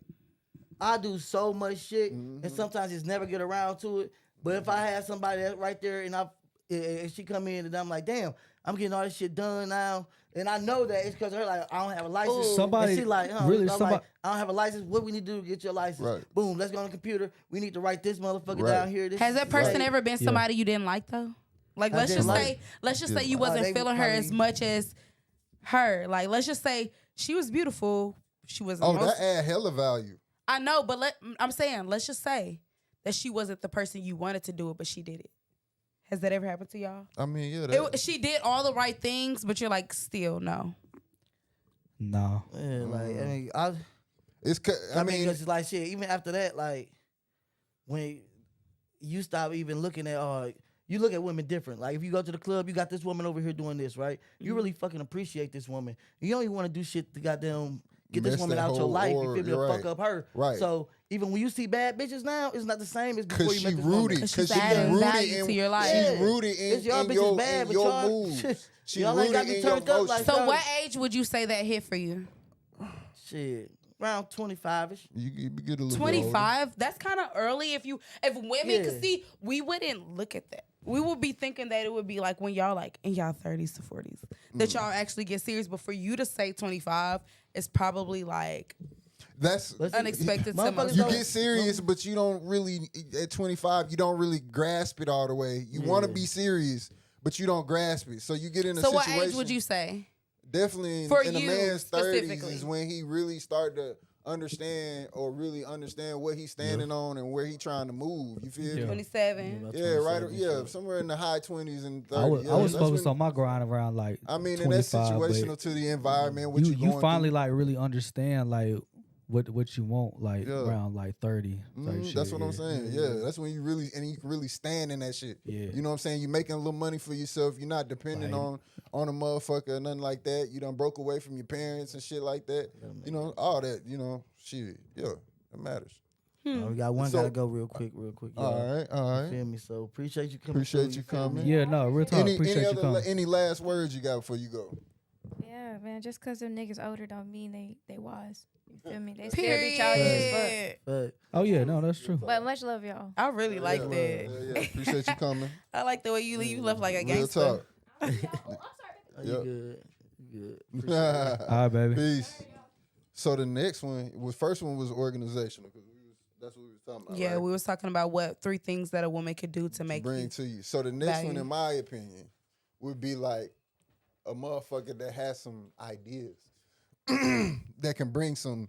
I do so much shit, Mm-hmm. and sometimes just never get around to it. But if I had somebody that's right there, and she come in, and I'm like, damn, I'm getting all this shit done now, and I know that it's because her like I don't have a license. Somebody- and she like, really, I'm somebody- like, I don't have a license. What we need to do to get your license? Right. Boom, let's go on the computer. We need to write this motherfucker Right. down here. This Has that person right. ever been somebody you didn't like though? Like I let's didn't just like. say you Yeah. wasn't They feeling her as probably- much as her. Like let's just say she was beautiful. She was Oh, most, that add hella value. I know, but I'm saying let's just say that she wasn't the person you wanted to do it, but she did it. Has that ever happened to y'all? I mean, yeah. She did all the right things, but you're like still no. No. Yeah, like I mean, It's. I mean, it's like shit. Even after that, like when you stop even looking at, you look at women different. Like if you go to the club, you got this woman over here doing this, right? You really fucking appreciate this woman. You don't even want to do shit to goddamn get this Mess woman that out your whole life. You aura, feel me? you're To fuck right. up her. Right. So even when you see bad bitches now, it's not the same as before Cause you she met this woman. rooted. 'Cause Cause she's she adding rooted value in to your life. She's Yeah. rooted It's y'all in bitches your bad, in but your y'all- moves. She y'all ain't rooted got me in your turned up motions. like- So No. what age would you say that hit for you? Shit, around 25ish. You get a little bit older. 25? That's kind of early. If women Yeah. could see, we wouldn't look at that. We would be thinking that it would be like when y'all like in y'all 30s to 40s that y'all actually get serious. But for you to say 25, it's probably like That's unexpected to Motherfuckers most. You don't- get serious, but you don't really at 25. You don't really grasp it all the way. You want to be serious, but you don't grasp it. So you get in a So situation. what age would you say? Definitely For in a you man's 30s specifically? is when he really start to understand or really understand what he's standing on and where he trying to move. You feel me? 27. About Yeah, right. 27, Yeah, shit. somewhere in the high 20s and 30s. I was That's focused when- on my grind around like. I mean, and that's 25, but situational to the environment. What you going finally through. like really understand like what you want like Yeah. around like 30. Type That's shit, what I'm yeah. saying. Yeah, that's when you really you can really stand in that shit. Yeah. You know what I'm saying? You making a little money for yourself. You're not depending Right. on a motherfucker or nothing like that. You done broke away from your parents and shit like that. You know, all that. You know, shit. Yeah, it matters. We got one So- gotta go real quick. Y'all. All right, all You right. feel me? So appreciate you coming. Appreciate through, you feel me? coming. Yeah, no, real talk. Appreciate you coming. Any last words you got before you go? Yeah, man. Just because them niggas older don't mean they wise. You feel me? They still be childish as fuck. Period. But Oh yeah, no, that's true. But much love, y'all. I really like Yeah, that. yeah. Appreciate you coming. I like the way you left like a Real gangster. talk. oh, Yep. you good. You good. Appreciate All right, baby. Peace. So the next one first one was organizational because that's what we was talking about. Yeah, right? we was talking about what 3 things that a woman could do to make bring you. to you. So the next one, value. in my opinion, would be like a motherfucker that has some ideas that can bring some.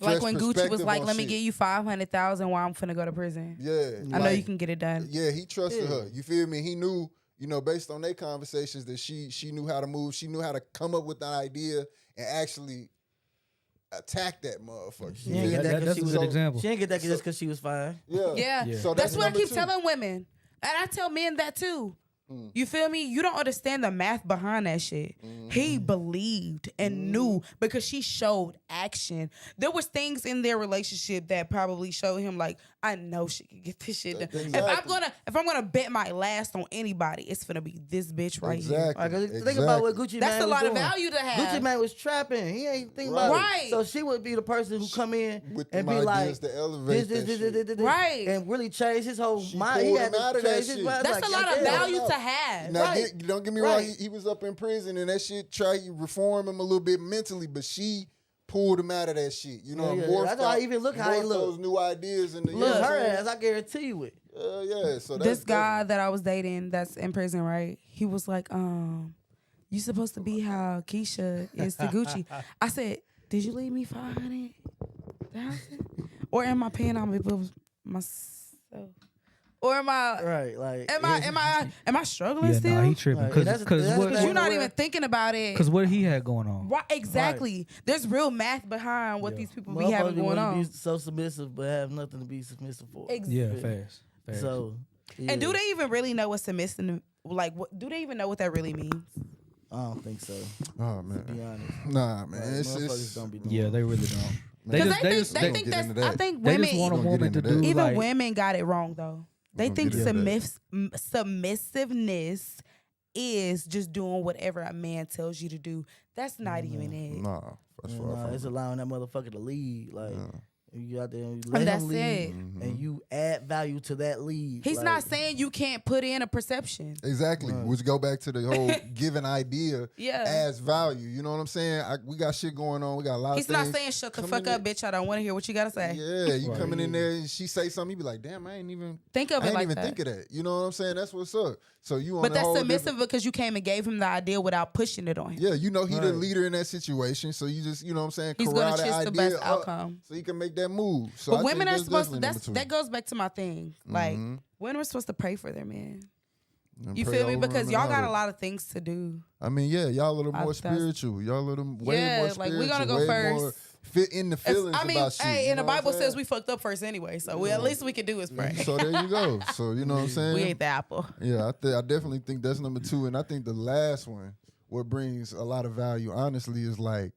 Like fresh when Gucci was perspective like, on "Let me shit. give you 500,000 while I'm finna go to prison." Yeah, I know like, you can get it done. Yeah, he trusted her. You feel me? He knew, based on their conversations, that she knew how to move. She knew how to come up with an idea and actually attack that motherfucker. She You ain't feel get me? that 'cause that's she a was good so- example. She ain't get that just because she was fine. Yeah. Yeah. So That's what I number keep 2. telling women. And I tell men that too. You feel me? You don't understand the math behind that shit. He believed and knew because she showed action. There was things in their relationship that probably showed him like, I know she can get this shit done. Exactly. If I'm gonna bet my last on anybody, it's gonna be this bitch right here. Exactly. All right, 'cause think about what Gucci That's Mane a was lot of doing. value to have. Gucci Mane was trapping. He ain't thinking about Right. it. So she would be the person who come in With and them be like, ideas to elevate that shit. Right. and really change his whole She mind. He pulled had him to out of that change his shit. mind. That's Like, a lot of goddamn. value no. to have. Now, Right. don't get me wrong. Right. He was up in prison and that shit tried to reform him a little bit mentally, but she pulled him out of that shit. You know, Yeah, morphed that's why I out- even look how he morphed look. those new ideas and the Look, her ass, I guarantee you it. Yeah, so that's This guy that I was dating that's in prison, right? He was like, you supposed to be how Keisha is to Gucci. I said, did you leave me 500,000? Or am I paying out my bills myself? Or am I Right, like am I struggling Yeah, still? nah, he tripping Right, because that's- because that's what the Cause you're not where- even thinking about it. because what he had going on. Right, exactly. There's real math behind what these people be having going wanna on. be so submissive, but have nothing to be submissive for. Yeah, fast. So, yeah. And do they even really know what submissive like? What do they even know what that really means? I don't think so. Oh To be man, honest, nah, man, Like, it's motherfuckers don't be doing Yeah, it. they really don't. Because just- they just- think gonna get that's. into that. I think They women just want a Gonna get woman to into do that. even like women got it wrong though. They gonna think get into that. submissiveness is just doing whatever a man tells you to do. That's not even it. nah, that's far from it's it. allowing that motherfucker to lead. Like you out there and you And let that's him lead, it. and you add value to that lead. He's like, not saying you can't put in a perception. Exactly, which go back to the whole giving idea Yeah. as value. You know what I'm saying? We got shit going on. We got a lot He's of not things. saying shut the Come fuck in up, there- bitch. I don't want to hear what you gotta say. Yeah, you coming in there and she say something, you be like, damn, I ain't even Think of I it ain't like even that. think of that. You know what I'm saying? That's what's up. So you on But a that's whole submissive different- because you came and gave him the idea without pushing it on him. Yeah, you know he the Right. leader in that situation, so you just, you know what I'm saying, He's corral gonna that choose the idea best up outcome. so he can make that move. So But I women think are that's supposed to. definitely number That goes back to my thing. Like women are supposed to pray for their men. two. And You pray feel me? over Because him y'all and got all a that. lot of things to do. I mean, yeah, y'all a little I- more that's- spiritual. Y'all a little way Yeah, more like, spiritual. we gonna go way first. More fit in the feelings about shit. Hey, you and the know what I'm Bible says saying? we fucked up first anyway, so at least we can do is pray. So there you go. So you know what I'm saying? We ate the apple. Yeah, I definitely think that's number 2. And I think the last one, what brings a lot of value, honestly, is like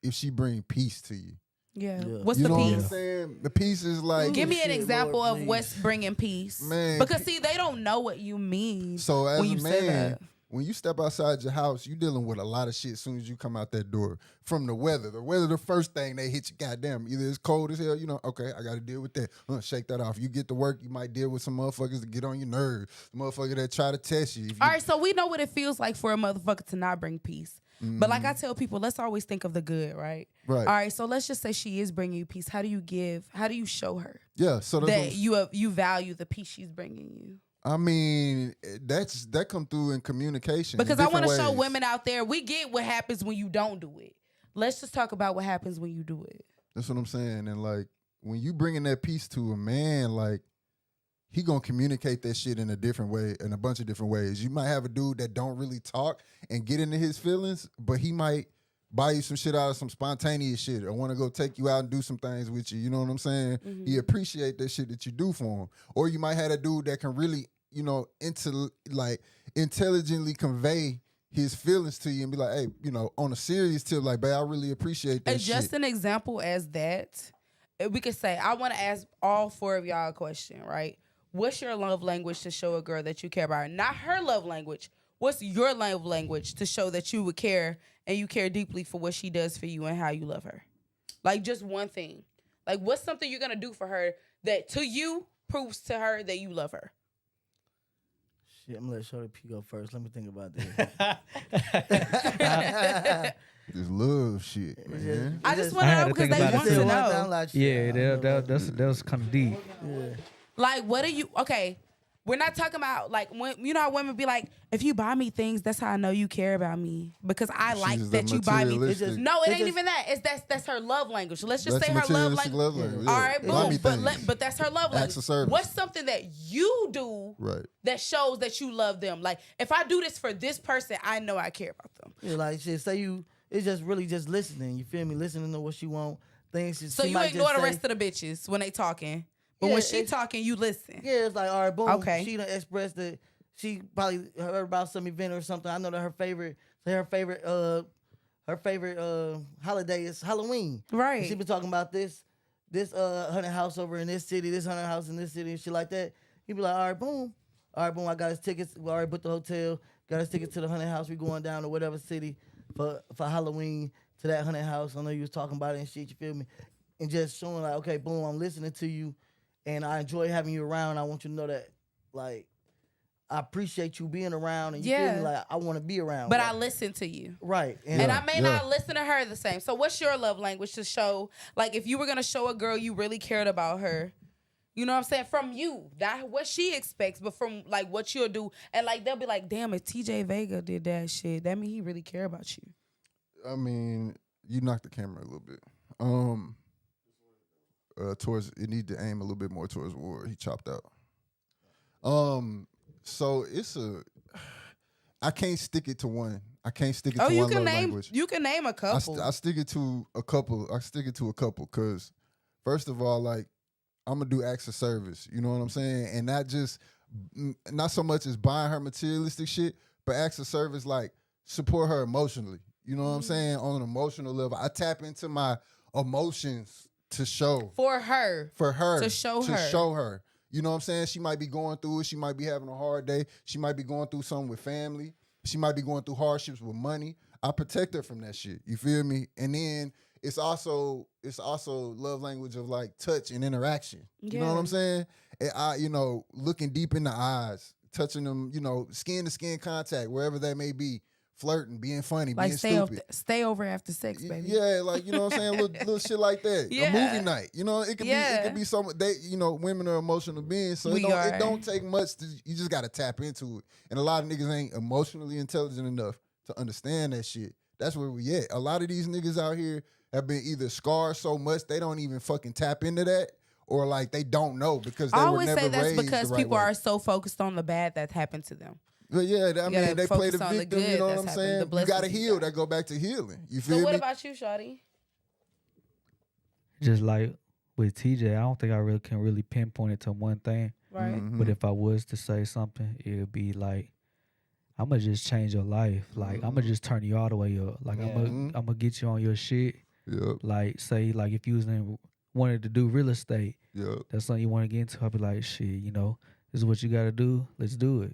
if she bring peace to you. Yeah. Yeah. What's You the know what I'm peace? saying? The peace is like, Give me an Shit, example Lord, of please. what's bringing peace. Man, Because see, they don't know what you mean so as when a you say man, that. when you step outside your house, you dealing with a lot of shit as soon as you come out that door. From the weather. The weather, the first thing they hit you, goddamn. Either it's cold as hell, you know, okay, I got to deal with that. Shake that off. You get to work, you might deal with some motherfuckers that get on your nerves. The motherfucker that try to test you. All right, so we know what it feels like for a motherfucker to not bring peace. But like I tell people, let's always think of the good, right? Right. All right, so let's just say she is bringing you peace. How do you show her Yeah, so that you value the peace she's bringing you? I mean, that come through in communication. Because I want to show women out there, we get what happens when you don't do it. Let's just talk about what happens when you do it. That's what I'm saying. And like, when you bringing that peace to a man, like, he gonna communicate that shit in a different way, in a bunch of different ways. You might have a dude that don't really talk and get into his feelings, but he might buy you some shit out of some spontaneous shit or want to go take you out and do some things with you. You know what I'm saying? Mm-hmm. He appreciate that shit that you do for him. Or you might have a dude that can really, you know, intelligently convey his feelings to you and be like, hey, you know, on a serious tip, like, babe, I really appreciate that shit. Just an example as that, we could say, I want to ask all four of y'all a question, right? What's your love language to show a girl that you care about her? Not her love language. What's your love language to show that you would care and you care deeply for what she does for you and how you love her? Like, just one thing. Like, what's something you're going to do for her that to you proves to her that you love her? Shit, I'm going to let Shorty P go first. Let me think about this. This love shit, man. I just want to know because they want to know. Like, Yeah, that was kind of deep. Yeah. Like, what are you, okay, we're not talking about, like, when you know how women be like, if you buy me things, that's how I know you care about me. Because I like that you buy me. No, it ain't even that. That's her love language. Let's just say her love language. Yeah. All right, boom. But that's her love language. Acts of service. What's something that you do that shows that you love them? Like, if I do this for this person, I know I care about them. Yeah, like, shit, it's just really just listening. You feel me? Listening to what she want. Things. So you ignore the rest of the bitches when they talking. But when she talking, you listen. Yeah, it's like, all right, boom. Okay. She done expressed that she probably heard about some event or something. I know that her favorite holiday is Halloween. Right. And she been talking about this haunted house over in this city, this haunted house in this city, and shit like that. He be like, all right, boom. I got his tickets. We already booked the hotel. Got his tickets to the haunted house. We going down to whatever city for Halloween to that haunted house. I know you was talking about it and shit. You feel me? And just showing like, okay, boom, I'm listening to you. And I enjoy having you around. I want you to know that, like, I appreciate you being around. And you feel me? Like, I want to be around. But like, I listen to you. Right. And I may not listen to her the same. So what's your love language to show? Like, if you were going to show a girl you really cared about her, you know what I'm saying? From you. Not what she expects, but from, like, what you'll do. And, like, they'll be like, damn, if TJ Vega did that shit, that mean he really care about you. I mean, you knocked the camera a little bit. Towards it need to aim a little bit more towards war. He chopped out. So I can't stick it to one. I can't stick it to one love language. You can name a couple. I stick it to a couple. Because first of all, like, I'm gonna do acts of service. You know what I'm saying? And not so much as buying her materialistic shit, but acts of service, like, support her emotionally. You know what I'm saying? On an emotional level, I tap into my emotions to show for her to show her. You know what I'm saying? She might be going through it. She might be having a hard day. She might be going through something with family. She might be going through hardships with money. I protect her from that shit. You feel me? And then it's also love language of, like, touch and interaction. You know what I'm saying? And looking deep in the eyes, touching them, skin to skin contact, wherever that may be. Flirting, being funny, like, being stupid. Stay over after sex, baby. Yeah, like, you know what I'm saying? little shit like that. Yeah. A movie night. You know, it could be some women are emotional beings, so it don't take much you just gotta tap into it. And a lot of niggas ain't emotionally intelligent enough to understand that shit. That's where we at. A lot of these niggas out here have been either scarred so much they don't even fucking tap into that, or, like, they don't know because they were never raised. I always say that's because people are so focused on the bad that happened to them. But yeah, I mean, they play the victim, you know what I'm saying? You gotta heal, that go back to healing. You feel me? So what about you, Shawty? Just like with TJ, I don't think I really can really pinpoint it to one thing. Right. Mm-hmm. But if I was to say something, it would be like, I'm gonna just change your life. Like, I'm gonna just turn you all the way up. Like, I'm gonna get you on your shit. Yep. Like, say, like, if you wanted to do real estate, yep, that's something you want to get into, I'll be like, shit, this is what you gotta do. Let's do it.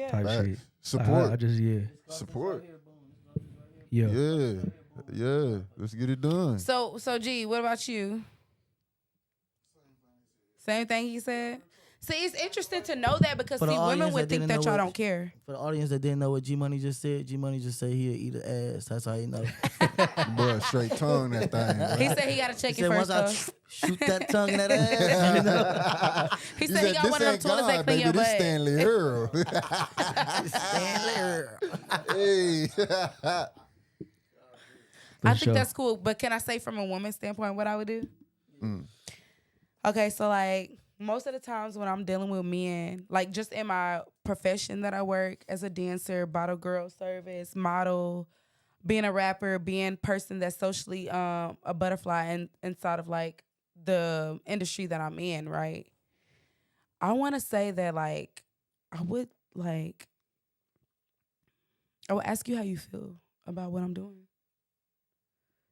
type shit. Support. I just Support. Yeah. Yeah. Let's get it done. So G, what about you? Same thing he said. See, it's interesting to know that because women would think that y'all don't care. For the audience that didn't know what G Money just said, G Money just said he'll eat an ass. That's how you know. Boy, straight tongue that thing. Bro. He said he got to check it first. Once I shoot that tongue in that ass. You know? He said he got one of them toilets that clean your butt. This Stanley Earl. Stanley Earl. Hey. I think that's cool, but can I say from a woman's standpoint what I would do? Okay, so like most of the times when I'm dealing with men, like just in my profession that I work as a dancer, bottle girl service, model, being a rapper, being person that's socially a butterfly inside of like the industry that I'm in, right? I want to say that like I would ask you how you feel about what I'm doing.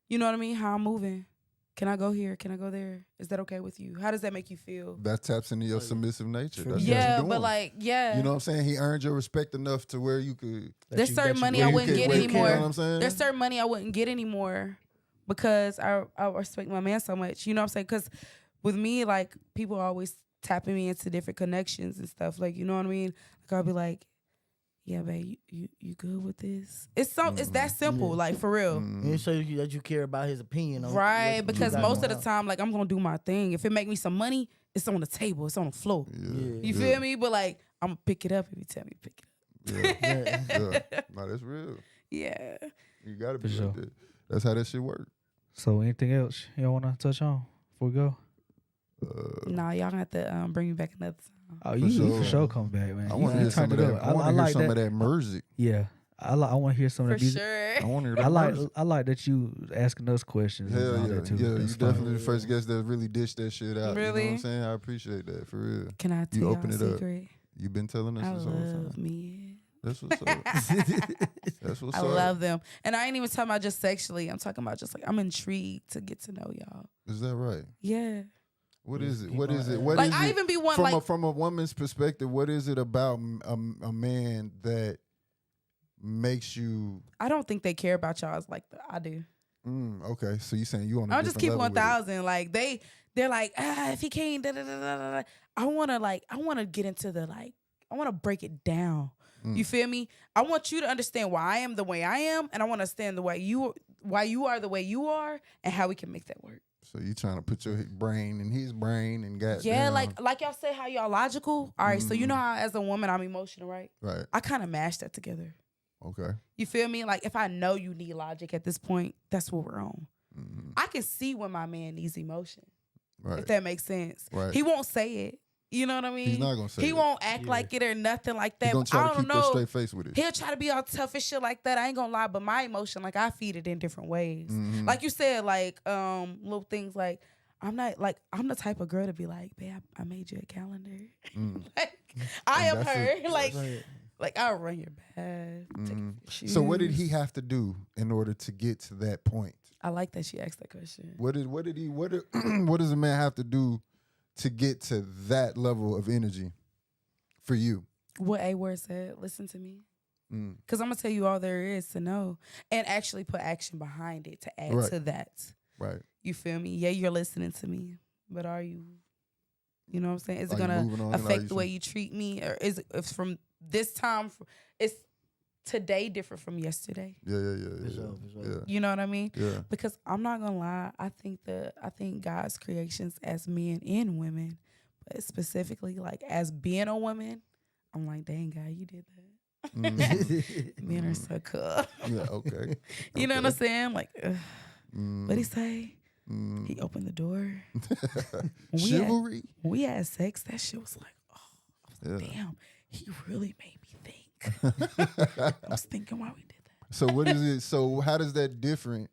You know what I mean? How I'm moving. Can I go here? Can I go there? Is that okay with you? How does that make you feel? That taps into your submissive nature. That's yeah, what you're but doing. like, yeah. You know what I'm saying? He earned your respect enough to where you could. There's certain money I wouldn't get anymore. You know what I'm saying? There's certain money I wouldn't get anymore because I respect my man so much. You know what I'm saying? Because with me, like, people are always tapping me into different connections and stuff. Like, you know what I mean? Like, I'll be like, yeah, babe, you good with this? It's that simple, like for real. And it shows you that you care about his opinion. Right, because most of the time, like I'm gonna do my thing. If it make me some money, it's on the table, it's on the floor. You feel me? But like I'm gonna pick it up if you tell me to pick it up. Yeah. No, that's real. Yeah. You gotta be like that. That's how that shit work. So anything else y'all wanna touch on before we go? Nah, y'all gonna have to bring me back another time. Oh, you for sure come back, man. I want to hear some of that. I want to hear some of that music. Yeah, I want to hear some of that music. Sure. I want to hear that. I like that you asking us questions. Hell and all yeah, that too. yeah. That's You definitely the first guest that really dished that shit out. Really? You know what I'm saying? I appreciate that for real. Can I tell you y'all open a it secret? up. You've been telling us this whole time. I love men. That's what's up. That's what's up. I love them, and I ain't even talking about just sexually. I'm talking about just like I'm intrigued to get to know y'all. Is that right? Yeah. What is it? What is it? What like is I it? even be one from a woman's perspective. What is it about a man that makes you? I don't think they care about y'all as like I do. Okay, so you saying you on? I'll just keep 1,000. Like they're like if he can't. I wanna get into the like. I wanna break it down. You feel me? I want you to understand why I am the way I am, and I want to understand why you are the way you are, and how we can make that work. So you trying to put your brain in his brain and got like y'all say how y'all logical. All right, so you know how as a woman I'm emotional, right? Right. I kind of mash that together. Okay. You feel me? Like if I know you need logic at this point, that's what we're on. I can see when my man needs emotion. Right. If that makes sense. Right. He won't say it. You know what I mean? He's not gonna say He won't act like it or nothing like that. He's gonna try I to don't keep know. that straight face with it. He'll try to be all tough and shit like that. I ain't gonna lie, but my emotion, like I feed it in different ways. Like you said, like little things like I'm the type of girl to be like, babe, I made you a calendar. Like I am her. Like I'll run your bath. Take your shoes. So what did he have to do in order to get to that point? I like that she asked that question. What does a man have to do to get to that level of energy for you? What A-Word said, listen to me. Because I'm going to tell you all there is to know and actually put action behind it to add to that. Right. You feel me? Yeah, you're listening to me, but are you? You know what I'm saying? Is it going to affect the way you treat me? Or is it if from this time, it's today different from yesterday? Yeah. You know what I mean? Yeah. Because I'm not gonna lie, I think God's creations as men and women, but specifically like as being a woman, I'm like, dang God, you did that. Men are so cool. Yeah, okay. You know what I'm saying? Like, what'd he say? He opened the door. Chivalry. When we had sex, that shit was like, oh, damn, he really made me think. I was thinking why we did that. So what is it? So how does that different?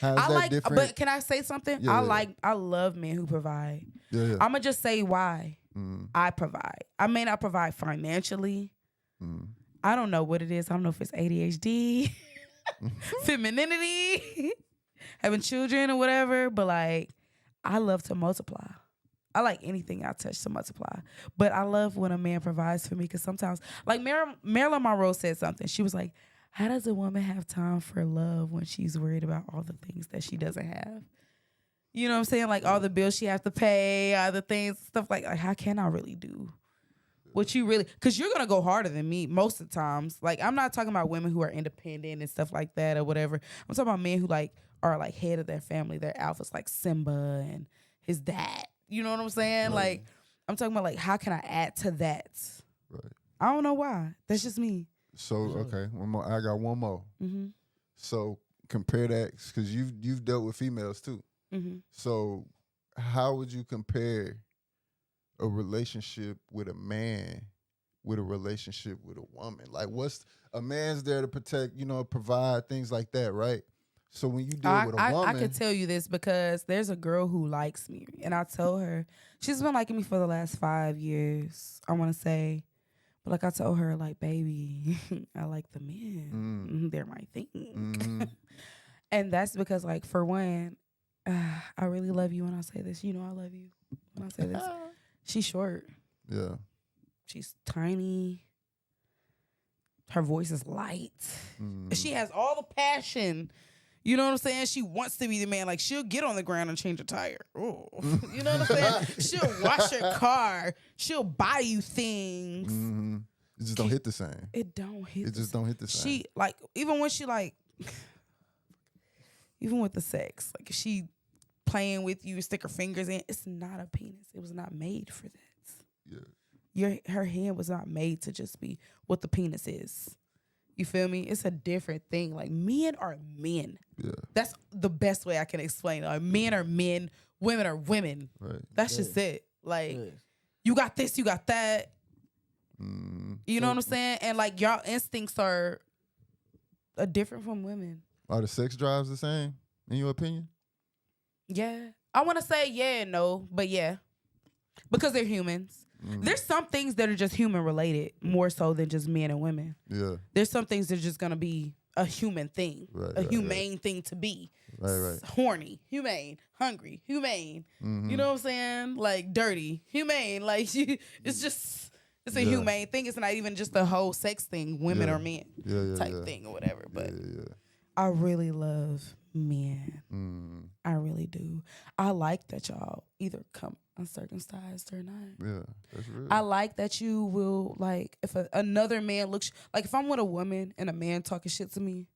Different? But can I say something? Yeah, I love men who provide. Yeah. I'm gonna just say why I provide. I may not provide financially. I don't know what it is. I don't know if it's ADHD, femininity, having children or whatever. But like, I love to multiply. I like anything I touch to multiply. But I love when a man provides for me because sometimes, like Marilyn Monroe said something. She was like, how does a woman have time for love when she's worried about all the things that she doesn't have? You know what I'm saying? Like all the bills she has to pay, all the things, stuff like how can I really do what you really, because you're going to go harder than me most of the times. Like I'm not talking about women who are independent and stuff like that or whatever. I'm talking about men who like are like head of their family. Their alphas like Simba and his dad. You know what I'm saying? Right. Like I'm talking about like how can I add to that? Right. I don't know why. That's just me. So okay, one more. I got one more. Mm-hmm. So compare that because you've dealt with females too. Mm-hmm. So how would you compare a relationship with a man with a relationship with a woman? Like, what's a man's there to protect, provide things like that, right? So when you deal with a woman, I could tell you this because there's a girl who likes me, and I told her she's been liking me for the last 5 years. I want to say, but like I told her, like, baby, I like the men. They're my thing, and that's because, like, for one, I really love you when I say this. You know, I love you when I say this. She's short. Yeah. She's tiny. Her voice is light. She has all the passion. You know what I'm saying? She wants to be the man. Like, she'll get on the ground and change a tire. Oh, you know what I'm saying? She'll wash your car. She'll buy you things. It just don't hit the same. It don't hit. It just don't hit the same. She like even when she like, even with the sex, like if she playing with you, stick her fingers in. It's not a penis. It was not made for that. Yeah. Her hand was not made to just be what the penis is. You feel me? It's a different thing. Like men are men. Yeah. That's the best way I can explain it. Like, men are men, women are women. Right. That's just it. Like you got this, you got that. You know what I'm saying? And like y'all instincts are different from women. Are the sex drives the same, in your opinion? Yeah. I want to say yeah and no, but yeah. Because they're humans. There's some things that are just human related more so than just men and women. Yeah. There's some things that are just going to be a human thing, a humane thing to be. Right. Horny, humane, hungry, humane. You know what I'm saying? Like dirty, humane. Like it's just, it's a humane thing. It's not even just a whole sex thing, women or men type thing or whatever. But I really love men. I really do. I like that y'all either come uncircumcised or not. Yeah, that's real. I like that you will, like, if another man looks, like, if I'm with a woman and a man talking shit to me,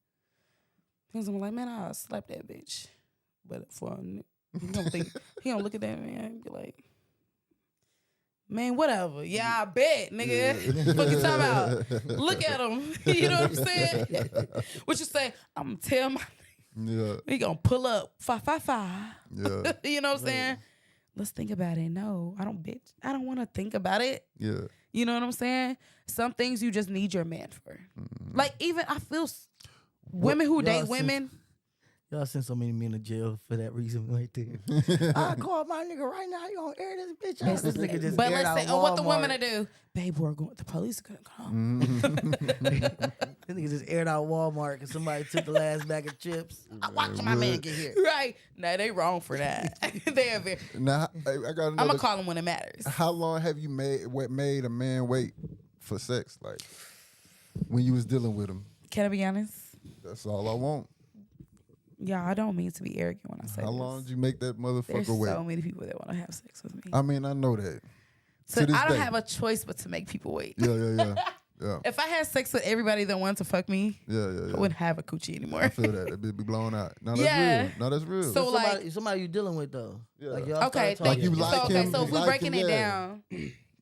he's gonna be like, man, I'll slap that bitch. But for he don't think, he don't look at that man and be like, man, whatever. Yeah, I bet, nigga. What you talking about? Look at him. You know what I'm saying? What you say? I'm gonna tell my he gonna pull up 555. Yeah. You know what I'm saying? Let's think about it. No, I don't, bitch. I don't want to think about it. Yeah. You know what I'm saying? Some things you just need your man for. Like, even I feel women who date women. Y'all sent so many men to jail for that reason right there. I call my nigga right now. You gonna air this bitch out? This nigga just but aired let's say, out what the Walmart. women to do? Babe, we're going. The police are gonna come. This nigga just aired out Walmart because somebody took the last bag of chips. I watched my man get here. Right? No, they wrong for that. They're very. Now I got another. I'm gonna call them when it matters. How long have you made a man wait for sex? Like when you was dealing with him? Can I be honest? That's all I want. Yeah, I don't mean to be arrogant when I say How this. long did you make that motherfucker There's wait? so many people that want to have sex with me. I mean, I know that. So To this I don't day. have a choice but to make people wait. Yeah. If I had sex with everybody that wanted to fuck me, Yeah. I wouldn't have a coochie anymore. I feel that. It be blown out. No, that's Yeah. real. No, that's real. So, Somebody you dealing with though. Yeah. Like y'all okay, started thank you. talking. Like him, So if we're like breaking him, it yeah. down,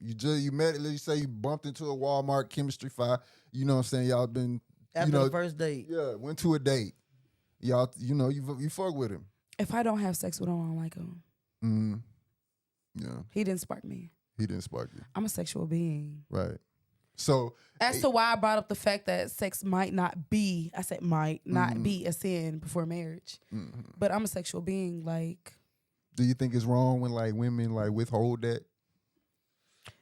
you met, let's say you bumped into a Walmart chemistry fire. You know what I'm saying? Y'all been After the first date. Yeah, went to a date. Y'all, you fuck with him. if I don't have sex with him, I don't like him. Yeah. He didn't spark me. He didn't spark you. I'm a sexual being. Right. So As to why I brought up the fact that sex might not be, I said might not be a sin before marriage. But I'm a sexual being. Like, do you think it's wrong when like women like withhold that?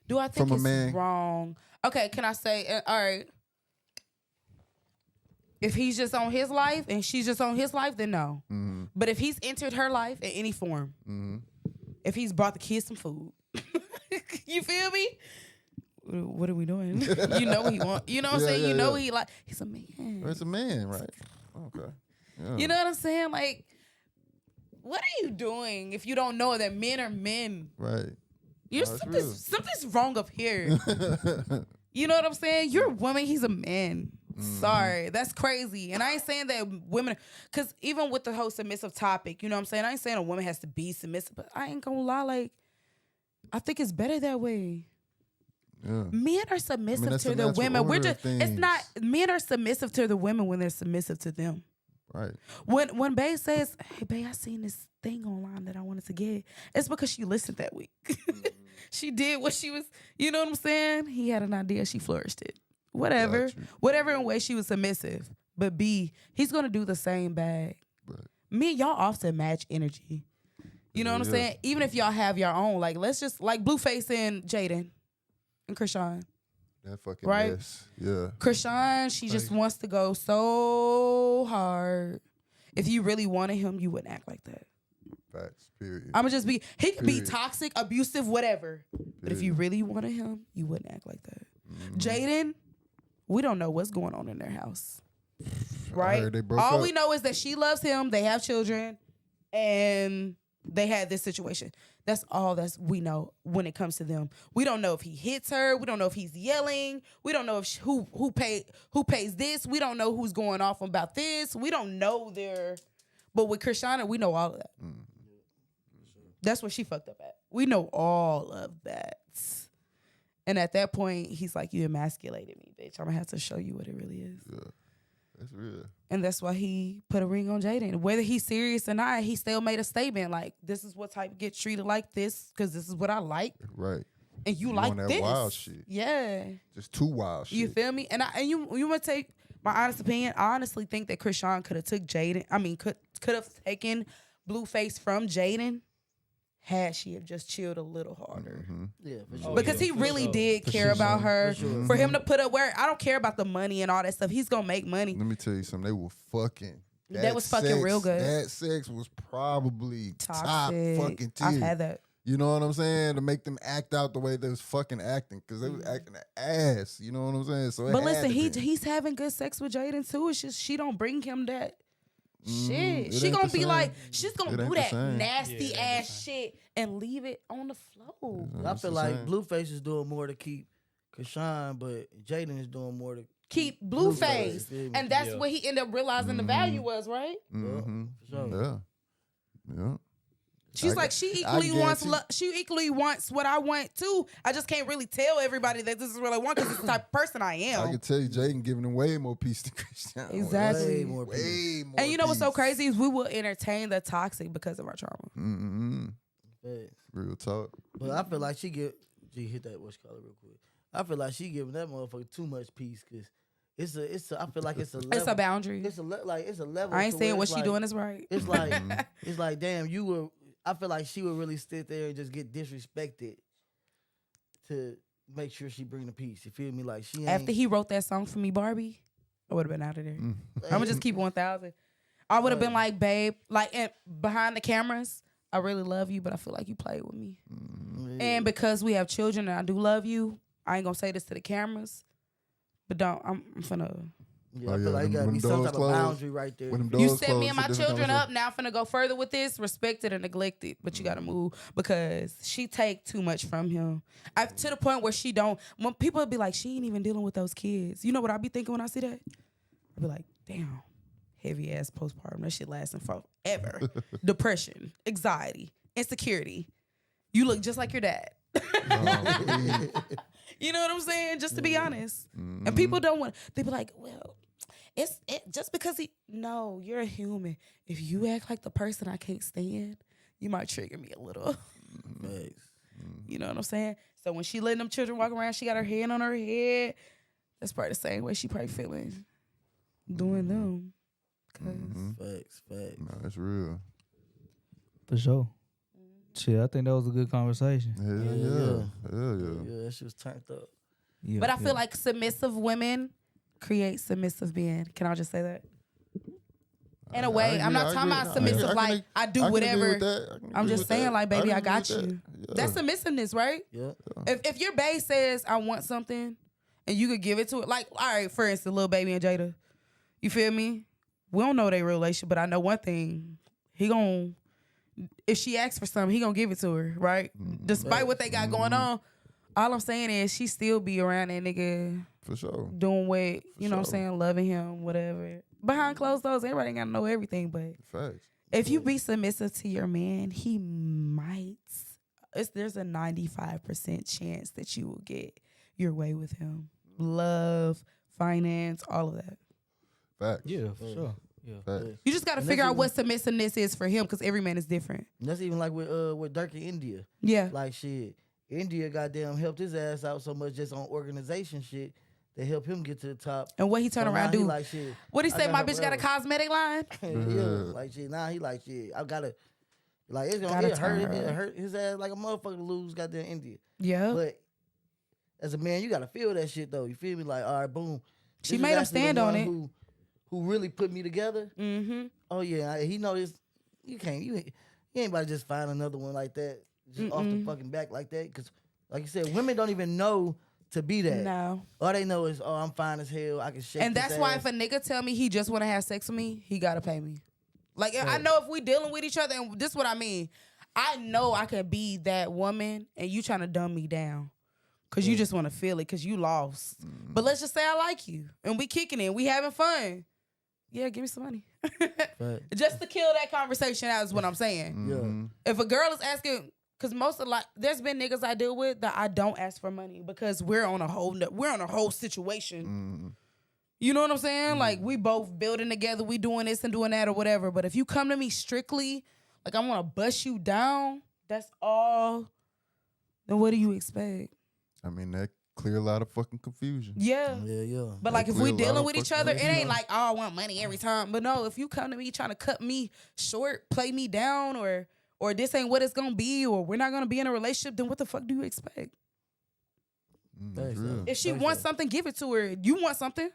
do I think From a it's man? wrong? Okay, can I say, all right. If he's just on his life and she's just on his life, then no. But if he's entered her life in any form, if he's brought the kids some food. You feel me? What are we doing? You know what he want. You know what I'm saying? You know he's a man. It's a man, right? Okay. Yeah. You know what I'm saying? Like, what are you doing if you don't know that men are men? Right. Something's wrong up here. You know what I'm saying? You're a woman, he's a man. Sorry, that's crazy. And I ain't saying that women, because even with the whole submissive topic, you know what I'm saying? I ain't saying a woman has to be submissive, but I ain't gonna lie, like, I think it's better that way. Yeah. Men are submissive to their women. Men are submissive to the women when they're submissive to them. Right. When Bae says, hey, Bae, I seen this thing online that I wanted to get, it's because she listened that week. She did what she was, you know what I'm saying? He had an idea, she flourished it. Whatever in way she was submissive. But B, he's going to do the same bag. Right. Me and y'all often match energy. You know what I'm saying? Even if y'all have your own, like, let's just, like Blueface and Jaden and Krishan. That fucking right? mess. Yeah. Krishan, she just wants to go so hard. If you really wanted him, you wouldn't act like that. Facts. Period. I'ma just be, he could be toxic, abusive, whatever. But if you really wanted him, you wouldn't act like that. Jaden, we don't know what's going on in their house. Right? All we know is that she loves him, they have children, and they had this situation. That's all we know when it comes to them. We don't know if he hits her. We don't know if he's yelling. We don't know if who pays this. We don't know who's going off about this. We don't know but with Krishana, we know all of that. That's where she fucked up at. We know all of that. And at that point, he's like, you emasculated me, bitch. I'm going to have to show you what it really is. Yeah. That's real. And that's why he put a ring on Jaden. Whether he's serious or not, he still made a statement like, this is what type gets treated like this because this is what I like. Right. And you like that this. Wild shit. Yeah. Just too wild shit. You feel me? And you want to take my honest opinion? I honestly think that Krishan could have took Jaden. I mean, could have taken Blueface from Jaden had she have just chilled a little harder. Yeah, for sure. Because he really did care about her. For him to put up where I don't care about the money and all that stuff. He's gonna make money. Let me tell you something. They were fucking. That was fucking real good. That sex was probably toxic. Top fucking tier. I've had that. You know what I'm saying? To make them act out the way they was fucking acting, because they was acting an ass. You know what I'm saying? So, but listen, he's having good sex with Jaden too. It's just she don't bring him that. Shit, she gonna be like, she's gonna do that nasty ass shit and leave it on the floor. I feel like Blueface is doing more to keep Krishan, but Jaden is doing more to keep Blueface. And that's what he ended up realizing the value was, right? Yeah. Yeah. She's like, she equally wants love. She equally wants what I want too. I just can't really tell everybody that this is what I want because it's the type of person I am. I can tell you, Jaden giving him way more peace than Christian. Exactly. Way more and you know what's so crazy is we will entertain the toxic because of our trauma. Real talk. But I feel like she hit that what's called real quick. I feel like she giving that motherfucker too much peace because I feel like it's a level. It's a boundary. It's a level. I ain't saying what she doing is right. It's like it's like damn, I feel like she would really sit there and just get disrespected to make sure she bring the peace. You feel me? Like she ain't... After he wrote that song for me, Barbie, I would have been out of there. I'm gonna just keep 1,000. I would have been like, babe, like behind the cameras, I really love you, but I feel like you played with me. And because we have children and I do love you, I ain't gonna say this to the cameras, but I'm finna. Yeah, I feel like you gotta be some type of boundary right there. You set me and my children up. Now I'm finna go further with this. Respected and neglected, but you gotta move because she take too much from him. To the point where she don't. When people be like, she ain't even dealing with those kids. You know what I be thinking when I see that? I be like, damn, heavy ass postpartum. That shit lasting forever. Depression, anxiety, insecurity. You look just like your dad. You know what I'm saying? Just to be honest. And people don't want. They be like, well. It's just because no, you're a human. If you act like the person I can't stand, you might trigger me a little. You know what I'm saying? So when she letting them children walk around, she got her hand on her head. That's probably the same way she probably feeling doing them. Facts. No, that's real. For sure. Shit, I think that was a good conversation. Yeah. That shit was turned up. Yeah, but I feel like submissive women create submissive men. Can I just say that? In a way, I'm not talking about submissive. Like I do whatever. I'm just saying, like, baby, I got you. That's submissiveness, right? Yeah. If your bae says I want something, and you could give it to it, like, all right, for instance, Lil Baby and Jada, you feel me? We don't know their relationship, but I know one thing: if she asks for something, he gonna give it to her, right? Despite what they got going on. All I'm saying is she still be around that nigga. For sure. Doing what, you know what I'm saying, loving him, whatever. Behind closed doors, everybody ain't gotta know everything, but Facts. if you be submissive to your man, he might, there's a 95% chance that you will get your way with him. Love, finance, all of that. Facts. Yeah, for sure. Yeah. Facts. You just gotta figure out what submissiveness is for him, because every man is different. And that's even like with Dirk in India. Yeah. Like shit, India goddamn helped his ass out so much just on organization shit. They help him get to the top. And what he turn around do? Like, shit, what he say? My bitch got a cosmetic line. Yeah, like shit. Now he like shit. I gotta, like it's gonna it hurt his ass like a motherfucker to lose goddamn India. Yeah. But as a man, you gotta feel that shit though. You feel me? Like, all right, boom. She made him stand on it. Who really put me together? Mm-hmm. Oh yeah, he know this. You ain't about to just find another one like that just off the fucking back like that. Because like you said, women don't even know to be that. No. All they know is, oh, I'm fine as hell. I can shake. And that's why ass. if a nigga tell me he just want to have sex with me, he gotta pay me. Like I know if we dealing with each other, and this is what I mean. I know I can be that woman, and you trying to dumb me down, cause you just want to feel it, cause you lost. But let's just say I like you, and we kicking it, we having fun. Yeah, give me some money. Just to kill that conversation out is what I'm saying. Yeah. If a girl is asking. Cause there's been niggas I deal with that I don't ask for money because we're on a whole situation. You know what I'm saying? Like we both building together, we doing this and doing that or whatever. But if you come to me strictly, like I want to bust you down, that's all. Then what do you expect? I mean, that clear a lot of fucking confusion. Yeah. But like if we dealing with each other, it ain't like, oh, I want money every time. But no, if you come to me trying to cut me short, play me down, or this ain't what it's gonna be, or we're not gonna be in a relationship, then what the fuck do you expect? If she wants something, give it to her. You want something,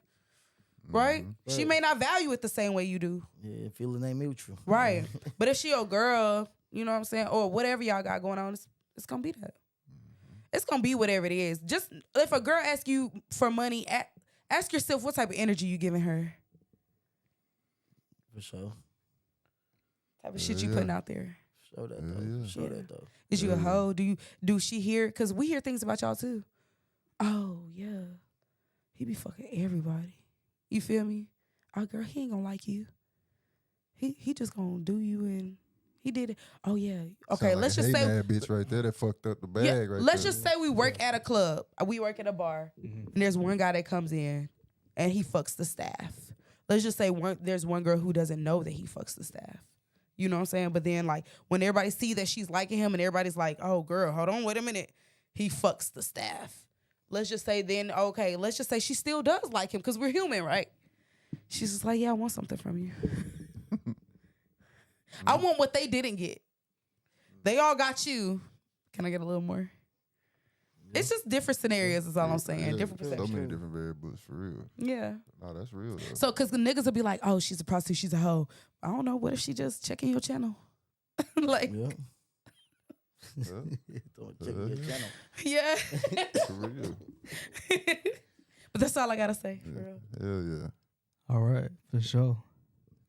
right? She may not value it the same way you do. Yeah, feeling ain't mutual. Right. But if she your girl, you know what I'm saying, or whatever y'all got going on, it's gonna be that. It's gonna be whatever it is. Just if a girl asks you for money, ask yourself what type of energy you giving her. For sure. Type of shit you putting out there. Show that though. Show that though. Is you a hoe? Do she hear? Because we hear things about y'all too. Oh yeah, he be fucking everybody. You feel me? Our girl, he ain't gonna like you. He just gonna do you, and he did it. Oh yeah. Okay, let's just say that bitch right there that fucked up the bag. Right. Let's just say we work at a club. We work at a bar, and there's one guy that comes in, and he fucks the staff. Let's just say there's one girl who doesn't know that he fucks the staff. You know what I'm saying? But then, like, when everybody see that she's liking him and everybody's like, oh, girl, hold on, wait a minute. He fucks the staff. Let's just say then, okay, let's just say she still does like him because we're human, right? She's just like, yeah, I want something from you. I want what they didn't get. They all got you. Can I get a little more? It's just different scenarios is all I'm saying. Different perspectives. So many different variables for real. Yeah. No, that's real though. So, because the niggas will be like, oh, she's a prostitute, she's a hoe. I don't know. What if she just checking your channel? Like. Yeah. Checking your channel. Yeah. For real. But that's all I got to say. For real. Hell yeah. All right. For sure.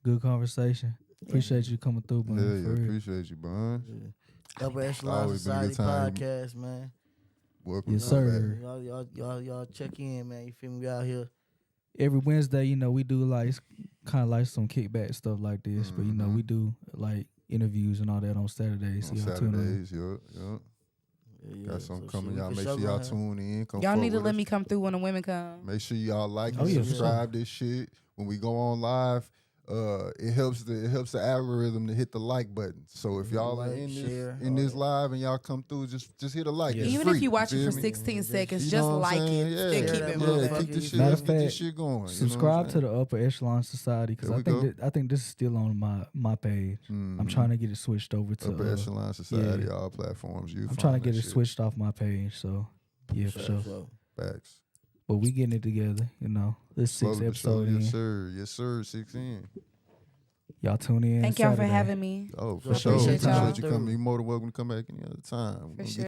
Good conversation. Appreciate you coming through, man. Hell yeah. Appreciate you, Bun. Yeah. Upper Echelon Society Podcast, man. Welcome. Yes, sir. Y'all check in, man. You feel me? We out here. Every Wednesday, you know, we do like kind of like some kickback stuff like this, but you know, we do like interviews and all that on Saturdays. On Saturdays, yeah. Got something coming. Y'all make sure y'all tune in. Y'all need to let me come through when the women come. Make sure y'all like and subscribe this shit. When we go on live, it helps the algorithm to hit the like button. So if y'all are in this live and y'all come through, just hit a like. Yeah. Even if you watch it for 16 seconds, you just like it and keep it moving. Keep the shit, Matter of fact, this shit going. Subscribe to the Upper Echelon Society because I think this is still on my page. I'm trying to get it switched over to Upper Echelon Society, all platforms. I'm trying to get it switched off my page. So yeah, for sure. Facts. But we getting it together, you know. This 6th episode in. Yes, sir. 6 in. Y'all tune in. Thank y'all for Saturday. having me. Oh, for sure. Appreciate y'all. Appreciate you coming. You're more than welcome to come back any other time. For sure.